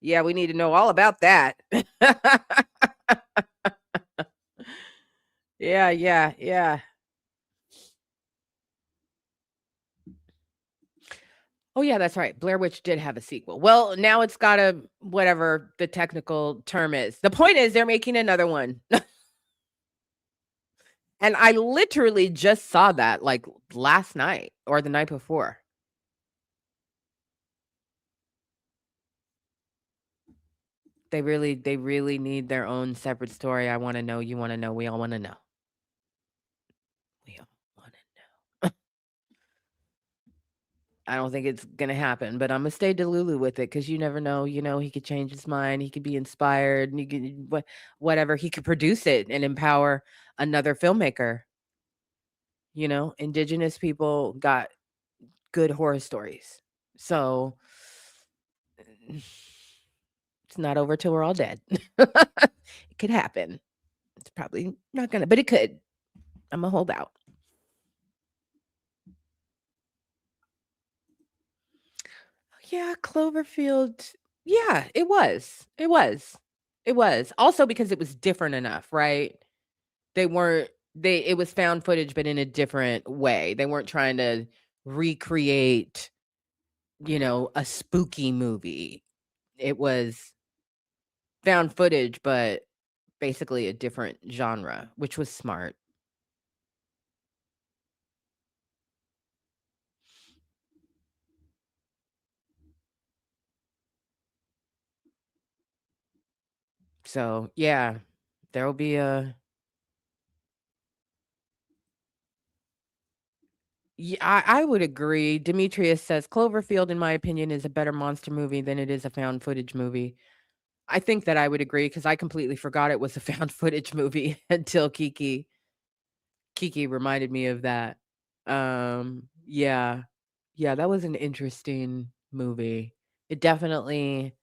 Yeah, we need to know all about that. Yeah. Oh, yeah, that's right. Blair Witch did have a sequel. Well, now it's got a whatever the technical term is. The point is they're making another one. And I literally just saw that like last night or the night before. They really need their own separate story. I want to know, you want to know, we all want to know. We all want to know. I don't think it's going to happen, but I'm going to stay Delulu with it cuz you never know, he could change his mind, he could be inspired, and he could whatever, he could produce it and empower another filmmaker. Indigenous people got good horror stories. So it's not over till we're all dead. It could happen. It's probably not gonna, but it could. I'm a holdout. Yeah, Cloverfield. Yeah, it was. It was. It was. Also because it was different enough, right? They weren't it was found footage, but in a different way. They weren't trying to recreate, a spooky movie. It was found footage, but basically a different genre, which was smart. So, yeah, there'll be a Yeah, I would agree. Demetrius says Cloverfield, in my opinion, is a better monster movie than it is a found footage movie. I think that I would agree because I completely forgot it was a found footage movie until Kiki reminded me of that. Yeah. Yeah, that was an interesting movie. It definitely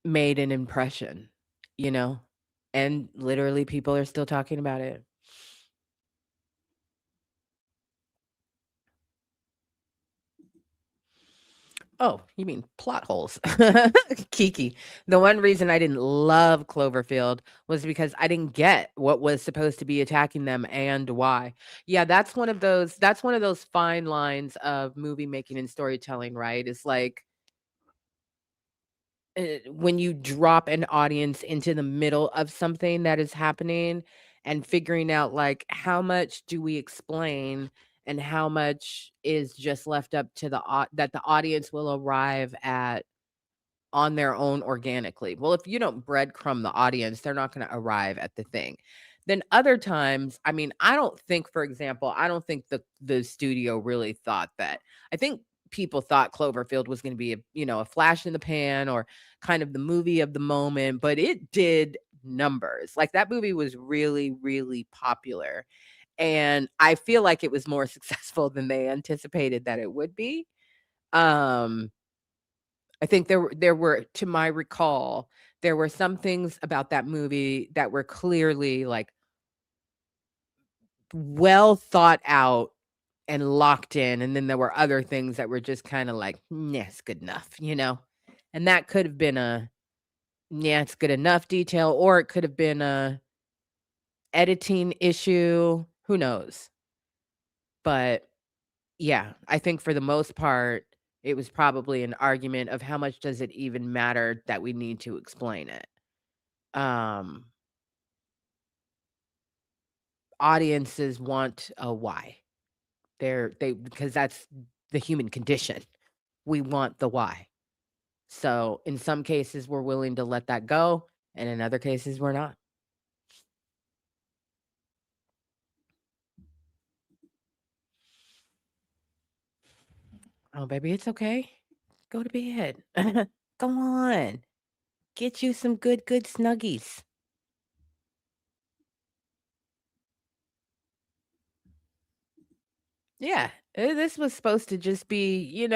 made an impression, you know? And literally people are still talking about it. Oh, you mean plot holes. Kiki. The one reason I didn't love Cloverfield was because I didn't get what was supposed to be attacking them and why. Yeah, that's one of those fine lines of movie making and storytelling, right? It's like when you drop an audience into the middle of something that is happening and figuring out like how much do we explain and how much is just left up to that the audience will arrive at on their own organically. Well, if you don't breadcrumb the audience, they're not going to arrive at the thing. Then other times, I mean, I don't think, for example, I don't think the studio really thought that. I think people thought Cloverfield was going to be a flash in the pan or kind of the movie of the moment, but it did numbers. Like that movie was really, really popular. And I feel like it was more successful than they anticipated that it would be. Um, I think there were, to my recall, there were some things about that movie that were clearly, like, well thought out and locked in, and then there were other things that were just kinda like, "Nah, it's good enough," you know? And that could have been a, "Yeah, it's good enough" detail, or it could have been a editing issue, who knows? But, yeah, I think for the most part, it was probably an argument of how much does it even matter that we need to explain it? Um, Audiences want a why. They because that's the human condition. We want the why. So, in some cases, we're willing to let that go, and in other cases, we're not. "Oh, baby, it's okay. Go to bed. Go on. Get you some good snuggies." Yeah, this was supposed to just be,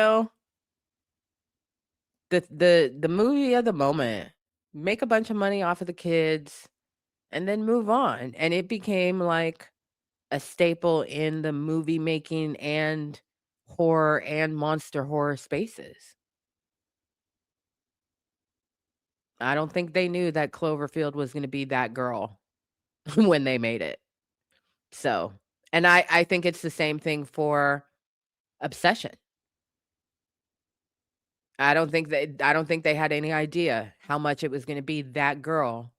the movie of the moment. Make a bunch of money off of the kids and then move on, and it became, like, a staple in the movie making and horror and monster horror spaces. I don't think they knew that Cloverfield was gonna be that girl when they made it. So, and I think it's the same thing for Obsession. I don't think they had any idea how much it was gonna be that girl.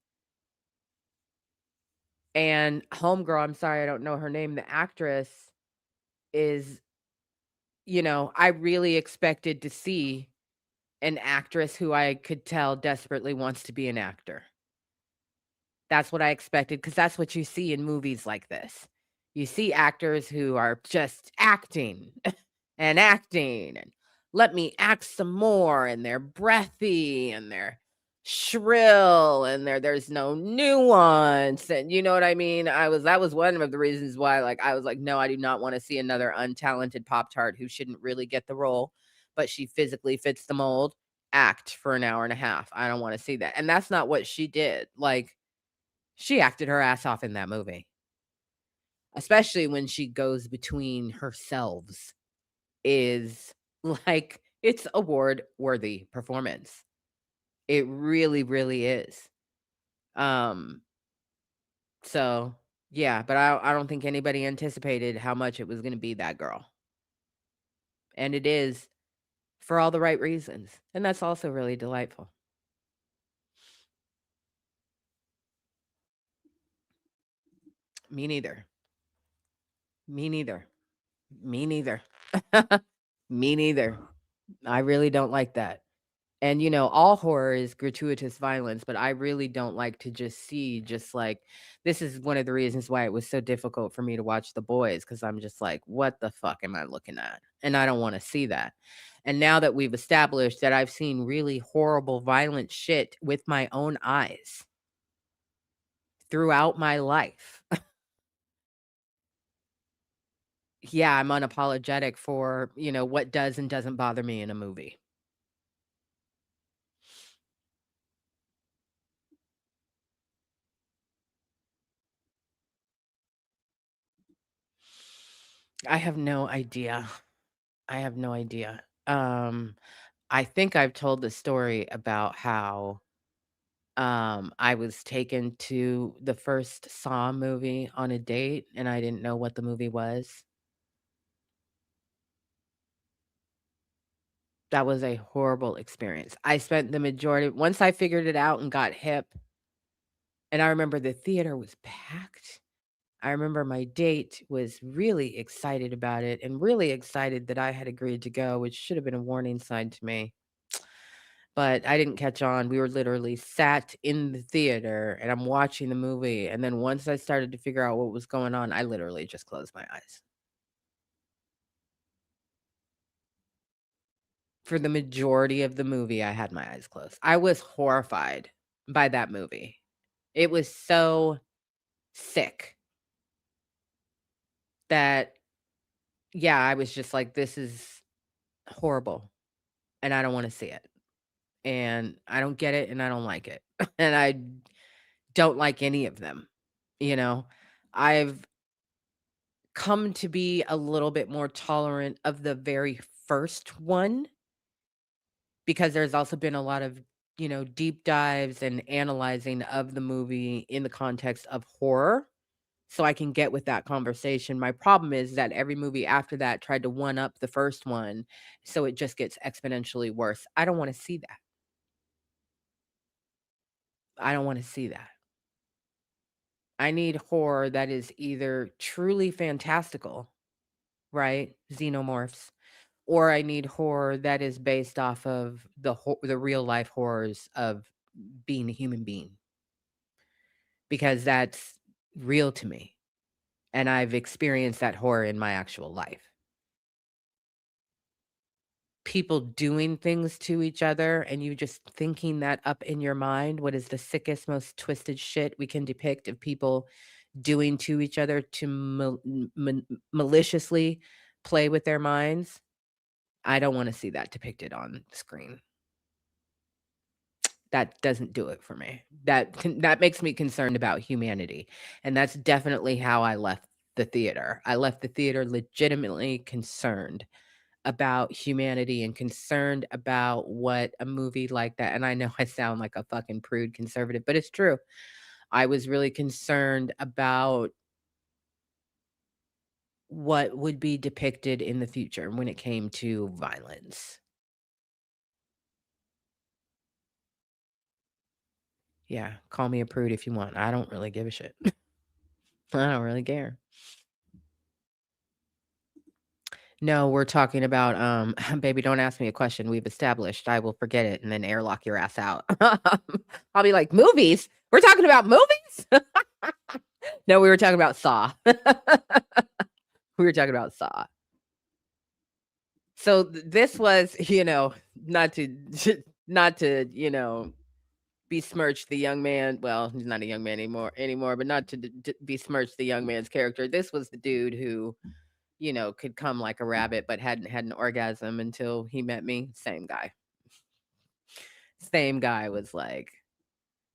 And Homegirl, I'm sorry, I don't know her name, the actress is, I really expected to see an actress who I could tell desperately wants to be an actor. That's what I expected, because that's what you see in movies like this. You see actors who are just acting and acting, and let me act some more, and they're breathy, and they're shrill, and there's no nuance, and you know what I mean? That was one of the reasons why, like, I was like, "No, I do not wanna see another untalented Pop-Tart who shouldn't really get the role, but she physically fits the mold, act for an hour and a half. I don't wanna see that." And that's not what she did. Like, she acted her ass off in that movie, especially when she goes between herselves, is like, it's award worthy performance. It really, really is. Um, so yeah, but I don't think anybody anticipated how much it was gonna be that girl. And it is for all the right reasons. And that's also really delightful. Me neither. Me neither. Me neither. Me neither. I really don't like that. And, all horror is gratuitous violence, but I really don't like to just see just like this is one of the reasons why it was so difficult for me to watch The Boys, because I'm just like, what the fuck am I looking at? And I don't want to see that. And now that we've established that I've seen really horrible, violent shit with my own eyes throughout my life, yeah, I'm unapologetic for, what does and doesn't bother me in a movie. I have no idea. I have no idea. I think I've told the story about how, I was taken to the first Saw movie on a date, and I didn't know what the movie was. That was a horrible experience. I spent the majority once I figured it out and got hip, and I remember the theater was packed. I remember my date was really excited about it and really excited that I had agreed to go, which should have been a warning sign to me. But I didn't catch on. We were literally sat in the theater, and I'm watching the movie, and then once I started to figure out what was going on, I literally just closed my eyes. For the majority of the movie, I had my eyes closed. I was horrified by that movie. It was so sick. that, yeah, I was just like, this is horrible and I don't want to see it. And I don't get it and I don't like it. And I don't like any of them. You know, I've come to be a little bit more tolerant of the very first one because there's also been a lot of, deep dives and analyzing of the movie in the context of horror. So I can get with that conversation. My problem is that every movie after that tried to one up the first one. So it just gets exponentially worse. I don't want to see that. I don't want to see that. I need horror that is either truly fantastical, right? Xenomorphs, or I need horror that is based off of the real life horrors of being a human being because that's real to me and I've experienced that horror in my actual life. People doing things to each other and you just thinking that up in your mind, what is the sickest, most twisted shit we can depict of people doing to each other to maliciously play with their minds. I don't want to see that depicted on screen. That doesn't do it for me. That makes me concerned about humanity, and that's definitely how I left the theater. I left the theater legitimately concerned about humanity and concerned about what a movie like that, and I know I sound like a fucking prude conservative, but it's true. I was really concerned about what would be depicted in the future when it came to violence. Yeah, call me a prude if you want. I don't really give a shit. I don't really care. No, we're talking about baby, don't ask me a question. We've established I will forget it and then airlock your ass out. I'll be like, movies? We're talking about movies? No, we were talking about Saw. We were talking about Saw. So this was, not to not to, besmirch the young man. Well, he's not a young man anymore, but not to besmirch the young man's character. This was the dude who, could come like a rabbit, but hadn't had an orgasm until he met me. Same guy. Same guy was like,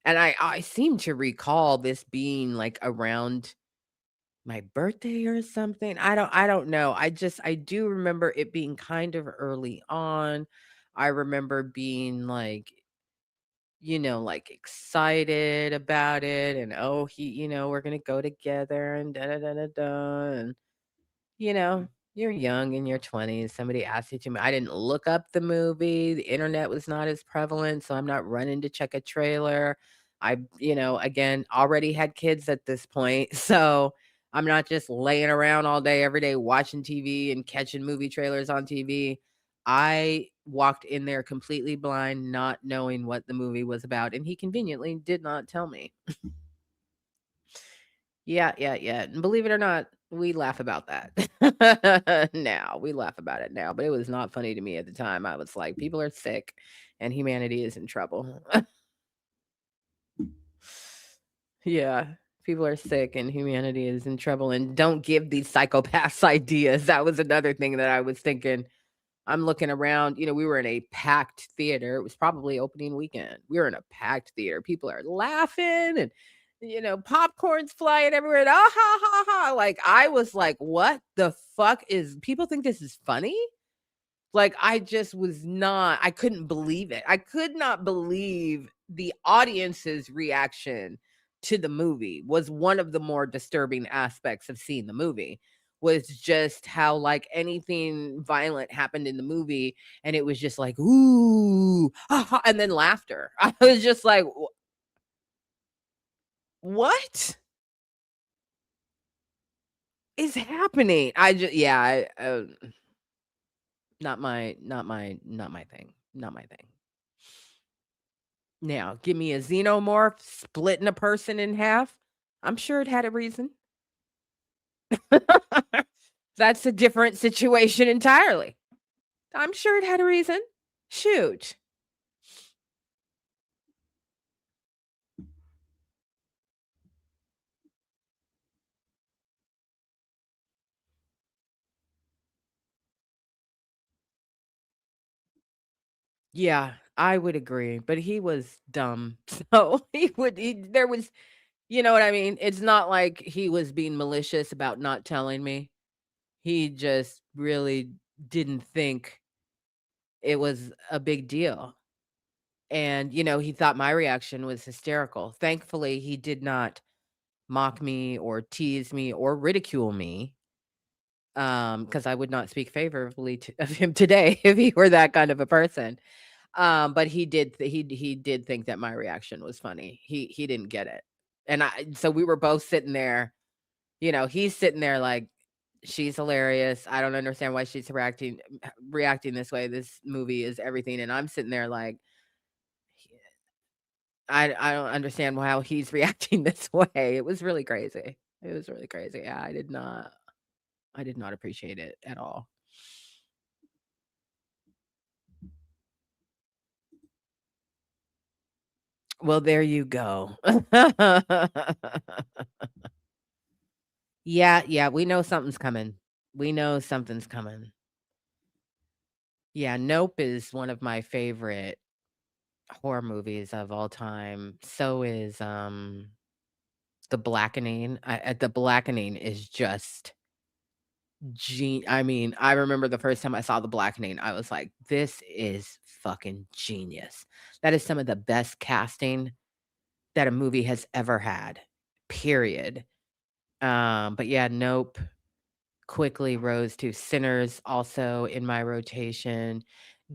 and I seem to recall this being like around my birthday or something. I don't know. I do remember it being kind of early on. I remember being like, like excited about it and oh, we're gonna go together and da da da da da. And you're young in your 20s. Somebody asked you to. I didn't look up the movie. The internet was not as prevalent, so I'm not running to check a trailer. I, again, already had kids at this point, so I'm not just laying around all day, every day, watching TV and catching movie trailers on TV. I walked in there completely blind, not knowing what the movie was about, and he conveniently did not tell me. Yeah, yeah, yeah. And believe it or not, we laugh about that. Now, we laugh about it now, but it was not funny to me at the time. I was like, people are sick and humanity is in trouble. Yeah, people are sick and humanity is in trouble and don't give these psychopaths ideas. That was another thing that I was thinking. I'm looking around, we were in a packed theater. It was probably opening weekend. We were in a packed theater. People are laughing and popcorn's flying everywhere. And, ah, ha, ha, ha. Like, I was like, what the fuck is people think this is funny? Like, I just was not, I couldn't believe it. I could not believe the audience's reaction to the movie was one of the more disturbing aspects of seeing the movie was just how like anything violent happened in the movie and it was just like ooh and then laughter. I was just like what is happening? I just yeah, not my thing. Not my thing. Now, give me a xenomorph splitting a person in half. I'm sure it had a reason. That's a different situation entirely. I'm sure it had a reason. Shoot. Yeah, I would agree, but he was dumb. So there was, you know what I mean? It's not like he was being malicious about not telling me. He just really didn't think it was a big deal. And, he thought my reaction was hysterical. Thankfully, he did not mock me or tease me or ridicule me. Because I would not speak favorably of him today if he were that kind of a person. But he did think that my reaction was funny. He didn't get it. And so we were both sitting there, he's sitting there like, she's hilarious. I don't understand why she's reacting this way. This movie is everything. And I'm sitting there like, I don't understand how he's reacting this way. It was really crazy. It was really crazy. Yeah, I did not appreciate it at all. Well, there you go. Yeah, yeah, we know something's coming. We know something's coming. Yeah, Nope is one of my favorite horror movies of all time. So is The Blackening. The Blackening is just I mean, I remember the first time I saw The Blackening, I was like, this is fucking genius. That is some of the best casting that a movie has ever had. Period. But yeah, Nope quickly rose to Sinners also in my rotation.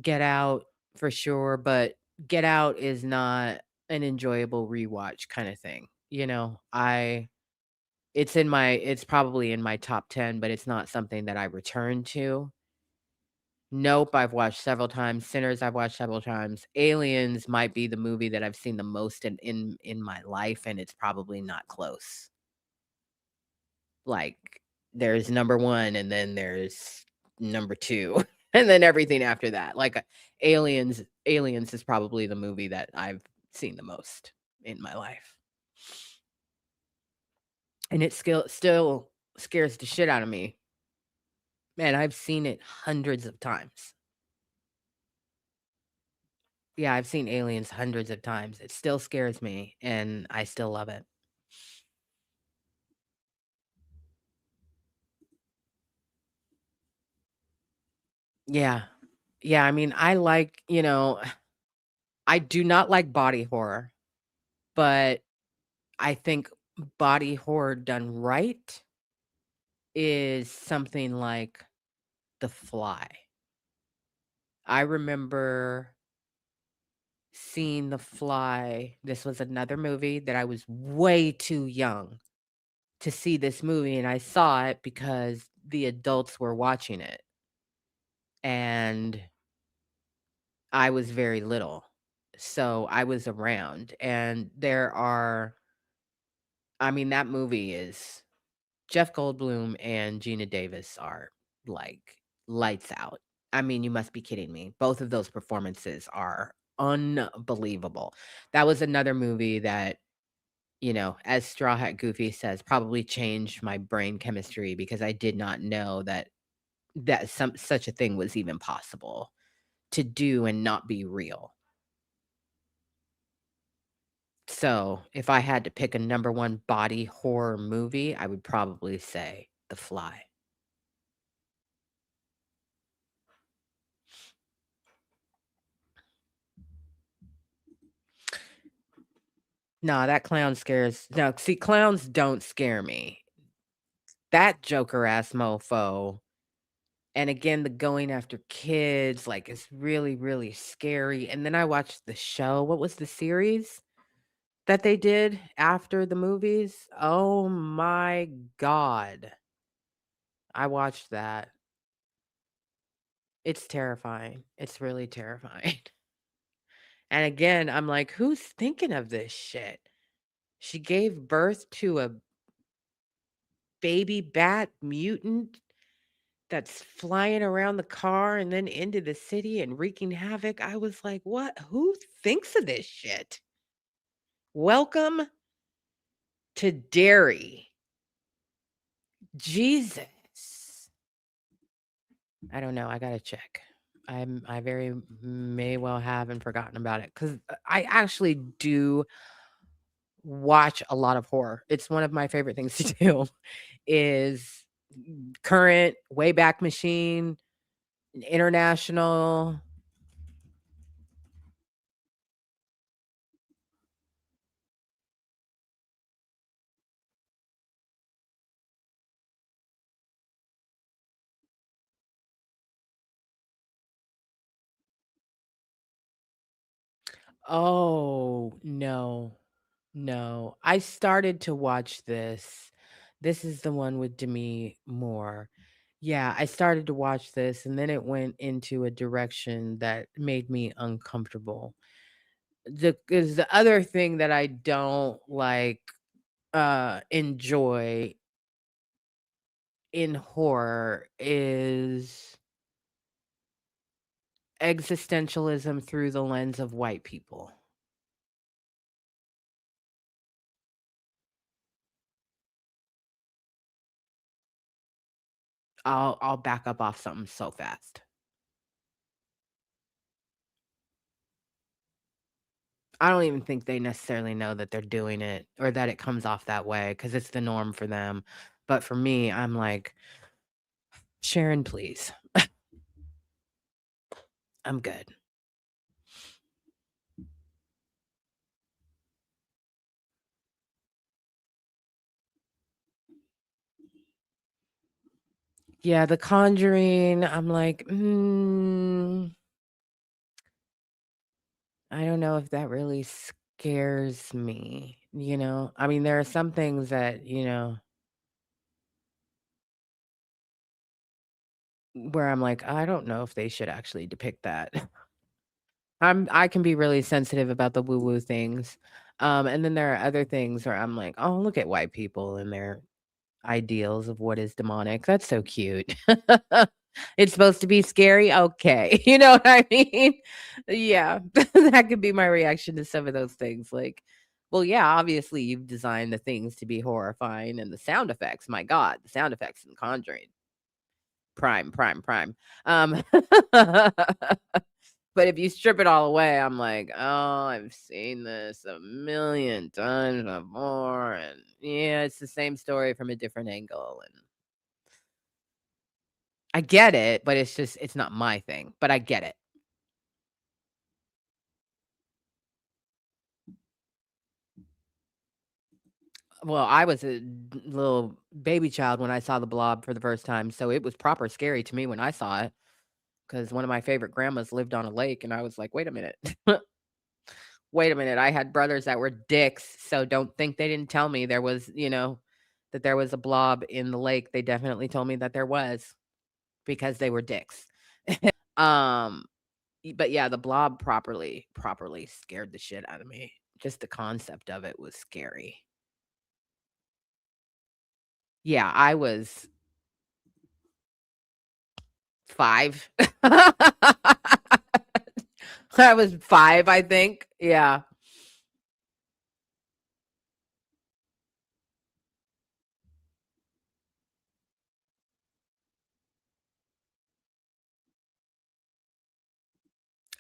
Get Out for sure, but Get Out is not an enjoyable rewatch kind of thing. It's probably in my top 10, but it's not something that I return to. Nope, I've watched several times. Sinners, I've watched several times. Aliens might be the movie that I've seen the most in my life, and it's probably not close. Like, there's number 1, and then there's number 2, and then everything after that. Like, Aliens is probably the movie that I've seen the most in my life. And it still scares the shit out of me. Man, I've seen it hundreds of times. Yeah, I've seen Aliens hundreds of times. It still scares me, and I still love it. Yeah. Yeah, I mean, I do not like body horror, but I think body horror done right is something like The Fly. I remember seeing The Fly. This was another movie that I was way too young to see this movie, and I saw it because the adults were watching it, and I was very little. So I was around, and that movie is Jeff Goldblum and Gina Davis are, like, lights out. I mean, you must be kidding me. Both of those performances are unbelievable. That was another movie that, as Straw Hat Goofy says, probably changed my brain chemistry because I did not know that such a thing was even possible to do and not be real. So, if I had to pick a number 1 body horror movie, I would probably say The Fly. No, see, clowns don't scare me. That Joker ass mofo, and again, the going after kids, like, it's really, really scary, and then I watched the show. What was the series that they did after the movies? Oh my god. I watched that. It's terrifying. It's really terrifying. And again, I'm like, "Who's thinking of this shit?" She gave birth to a baby bat mutant that's flying around the car and then into the city and wreaking havoc. I was like, "What? Who thinks of this shit?" Welcome to Derry. Jesus. I don't know, I gotta check. I very may well have and forgotten about it because I actually do watch a lot of horror. It's one of my favorite things to do is current, way back machine, international. Oh, no. No. I started to watch this. This is the one with Demi Moore. Yeah, I started to watch this and then it went into a direction that made me uncomfortable. The other thing that I don't like enjoy in horror is existentialism through the lens of white people. I'll back up off something so fast. I don't even think they necessarily know that they're doing it or that it comes off that way because it's the norm for them. But for me, I'm like, Sharon, please. I'm good. Yeah, The Conjuring, I'm like, I don't know if that really scares me, you know? I mean, there are some things that, where I'm like, I don't know if they should actually depict that. I can be really sensitive about the woo-woo things. And then there are other things where I'm like, "Oh, look at white people and their ideals of what is demonic. That's so cute." It's supposed to be scary? Okay. You know what I mean? Yeah. That could be my reaction to some of those things, like, well, yeah, obviously, you've designed the things to be horrifying and the sound effects, my god, the sound effects in Conjuring. Prime, prime, prime. But if you strip it all away, I'm like, "Oh, I've seen this a million times before," and yeah, it's the same story from a different angle, and I get it, but it's just it's not my thing, but I get it. Well, I was a little baby child when I saw The Blob for the first time, so it was proper scary to me when I saw it. Because one of my favorite grandmas lived on a lake, and I was like, "Wait a minute. Wait a minute, I had brothers that were dicks, so don't think they didn't tell me there was, that there was a blob in the lake. They definitely told me that there was because they were dicks." Um, but yeah, the blob properly scared the shit out of me. Just the concept of it was scary. Yeah, I was 5. I was 5, I think. Yeah.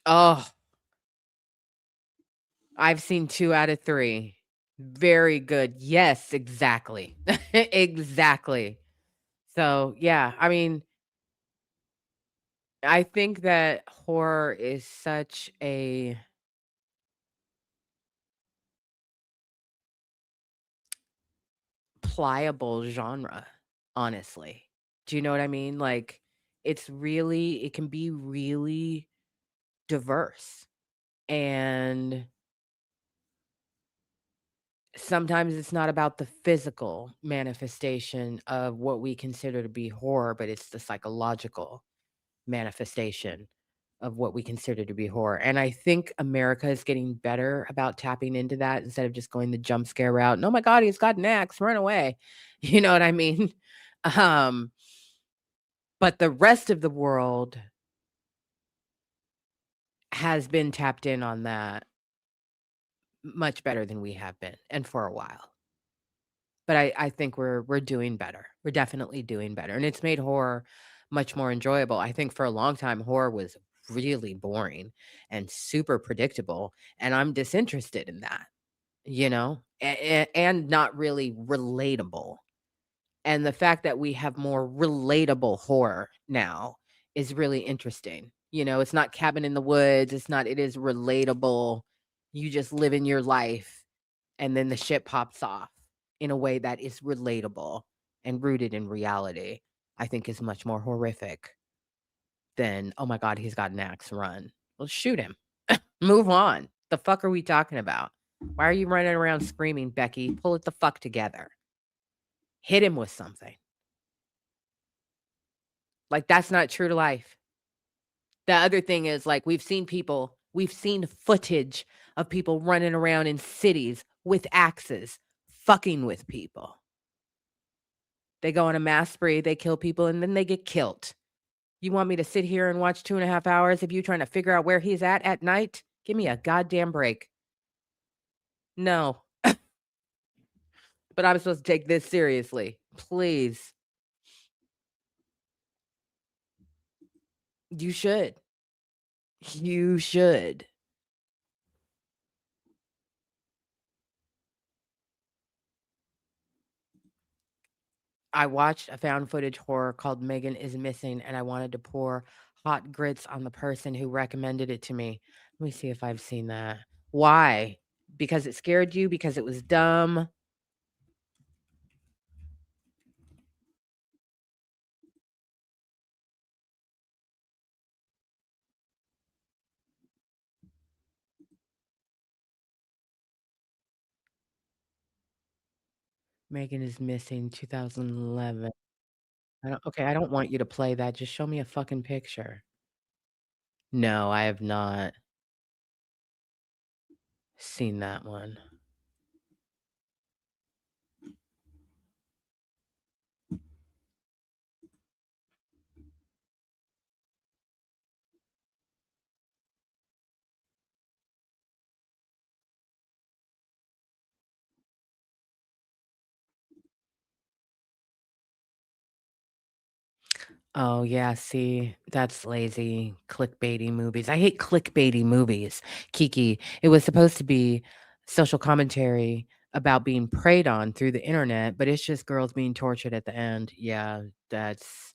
Oh, I've seen 2 out of 3. Very good. Yes, exactly. Exactly. So, yeah, I mean, I think that horror is such a pliable genre, honestly. Do you know what I mean? Like, it can be really diverse. And sometimes it's not about the physical manifestation of what we consider to be horror, but it's the psychological manifestation of what we consider to be horror. And I think America is getting better about tapping into that instead of just going the jump scare route. And, "Oh my god, he's got an axe, run away." You know what I mean? Um, but the rest of the world has been tapped in on that much better than we have been, and for a while. But I think we're doing better. We're definitely doing better, and it's made horror much more enjoyable. I think for a long time, horror was really boring and super predictable. And I'm disinterested in that, and not really relatable. And the fact that we have more relatable horror now is really interesting. It's not Cabin in the Woods. It is relatable. You just live in your life and then the shit pops off in a way that is relatable and rooted in reality. I think is much more horrific than, oh my God, he's got an axe, run. Well, shoot him. Move on. The fuck are we talking about? Why are you running around screaming, Becky? Pull it the fuck together. Hit him with something. Like, that's not true to life. The other thing is, like, we've seen footage of people running around in cities with axes, fucking with people. They go on a mass spree, they kill people, and then they get killed. You want me to sit here and watch 2.5 hours of you trying to figure out where he's at night? Give me a goddamn break. No. But I'm supposed to take this seriously. Please. You should. You should. I watched a found footage horror called Megan is Missing, and I wanted to pour hot grits on the person who recommended it to me. Let me see if I've seen that. Why? Because it scared you? Because it was dumb? Megan is Missing, 2011. I don't want you to play that. Just show me a fucking picture. No, I have not seen that one. Oh, yeah, see, that's lazy, clickbaity movies. I hate clickbaity movies, Kiki. It was supposed to be social commentary about being preyed on through the internet, but it's just girls being tortured at the end. Yeah, that's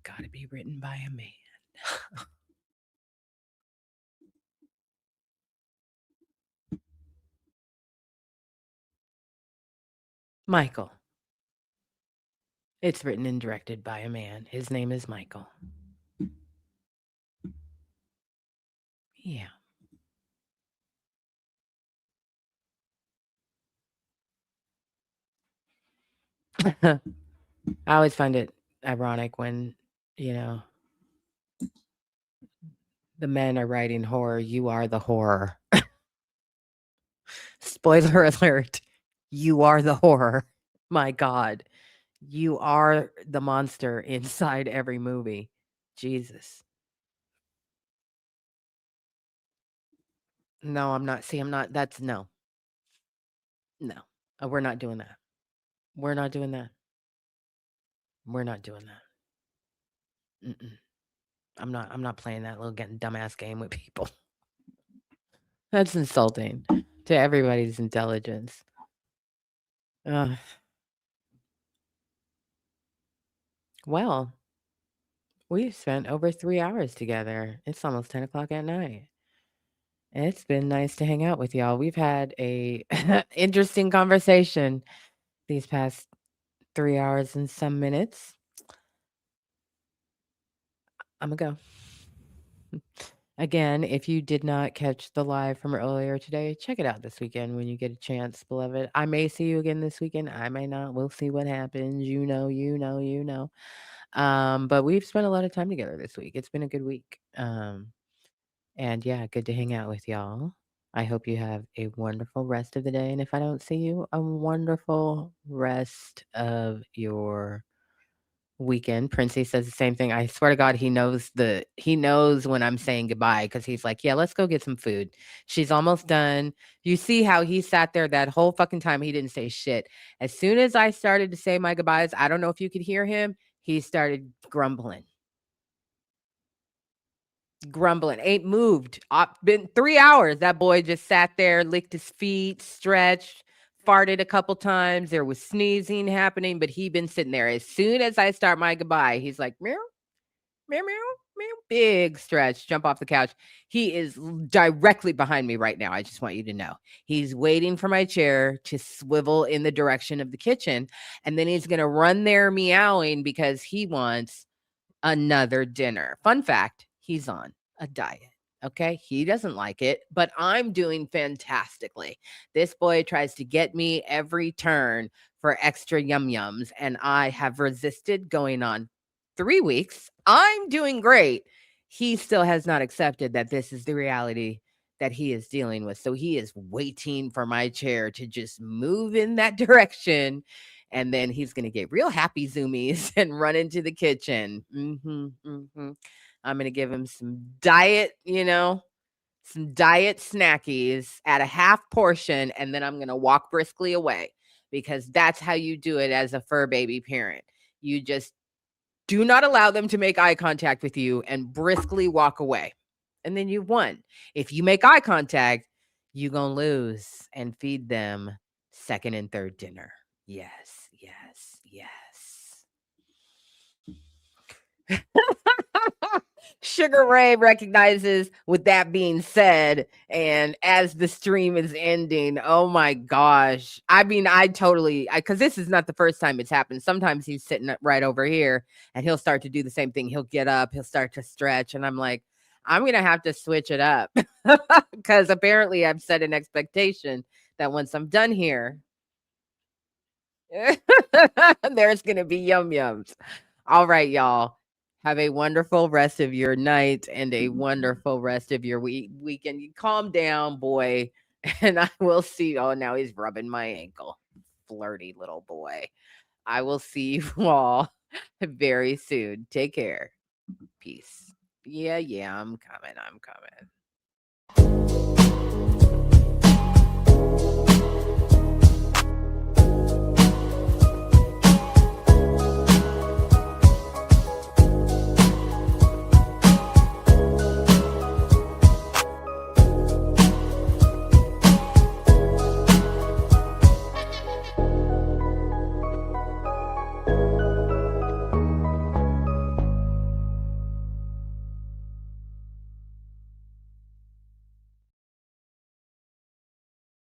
gotta be written by a man. Michael. It's written and directed by a man. His name is Michael. Yeah. I always find it ironic when, you know, the men are writing horror. You are the horror. Spoiler alert. You are the horror. My God. You are the monster inside every movie. Jesus. No, I'm not. See, I'm not. That's no. No. We're not doing that. We're not doing that. We're not doing that. Mm-mm. I'm not playing that little getting dumbass game with people. That's insulting to everybody's intelligence. Well, we've spent over 3 hours together. It's almost 10 o'clock at night. It's been nice to hang out with y'all. We've had a interesting conversation these past 3 hours and some minutes. I'ma go. Again, if you did not catch the live from earlier today, check it out this weekend when you get a chance, beloved. I may see you again this weekend. I may not. We'll see what happens. You know. But we've spent a lot of time together this week. It's been a good week. And yeah, good to hang out with y'all. I hope you have a wonderful rest of the day. And if I don't see you, a wonderful rest of your weekend. Princey says the same thing. I swear to God, he knows when I'm saying goodbye because he's like, yeah, let's go get some food. She's almost done. You see how he sat there that whole fucking time. He didn't say shit. As soon as I started to say my goodbyes, I don't know if you could hear him. He started grumbling. grumbling, ain't moved. Been 3 hours. That boy just sat there, licked his feet, stretched, farted a couple times. There was sneezing happening, but he been sitting there. As soon as I start my goodbye, he's like, meow, meow, meow, meow. Big stretch, jump off the couch. He is directly behind me right now. I just want you to know. He's waiting for my chair to swivel in the direction of the kitchen. And then he's going to run there meowing because he wants another dinner. Fun fact, he's on a diet. Okay. He doesn't like it, but I'm doing fantastically. This boy tries to get me every turn for extra yum yums, and I have resisted going on 3 weeks. I'm doing great. He still has not accepted that this is the reality that he is dealing with. So he is waiting for my chair to just move in that direction, and then he's going to get real happy zoomies and run into the kitchen. I'm going to give him some diet, some diet snackies at a half portion, and then I'm going to walk briskly away, because that's how you do it as a fur baby parent. You just do not allow them to make eye contact with you and briskly walk away. And then you won. If you make eye contact, you going to lose and feed them second and third dinner. Yes, yes, yes. Sugar Ray recognizes, with that being said, and as the stream is ending, oh my gosh. I mean, because this is not the first time it's happened. Sometimes he's sitting right over here and he'll start to do the same thing. He'll get up, he'll start to stretch, and I'm like, I'm going to have to switch it up because apparently I've set an expectation that once I'm done here, there's going to be yum yums. All right, y'all. Have a wonderful rest of your night and a wonderful rest of your weekend. You calm down, boy. And I will see. Oh, now he's rubbing my ankle. Flirty little boy. I will see you all very soon. Take care. Peace. Yeah, I'm coming.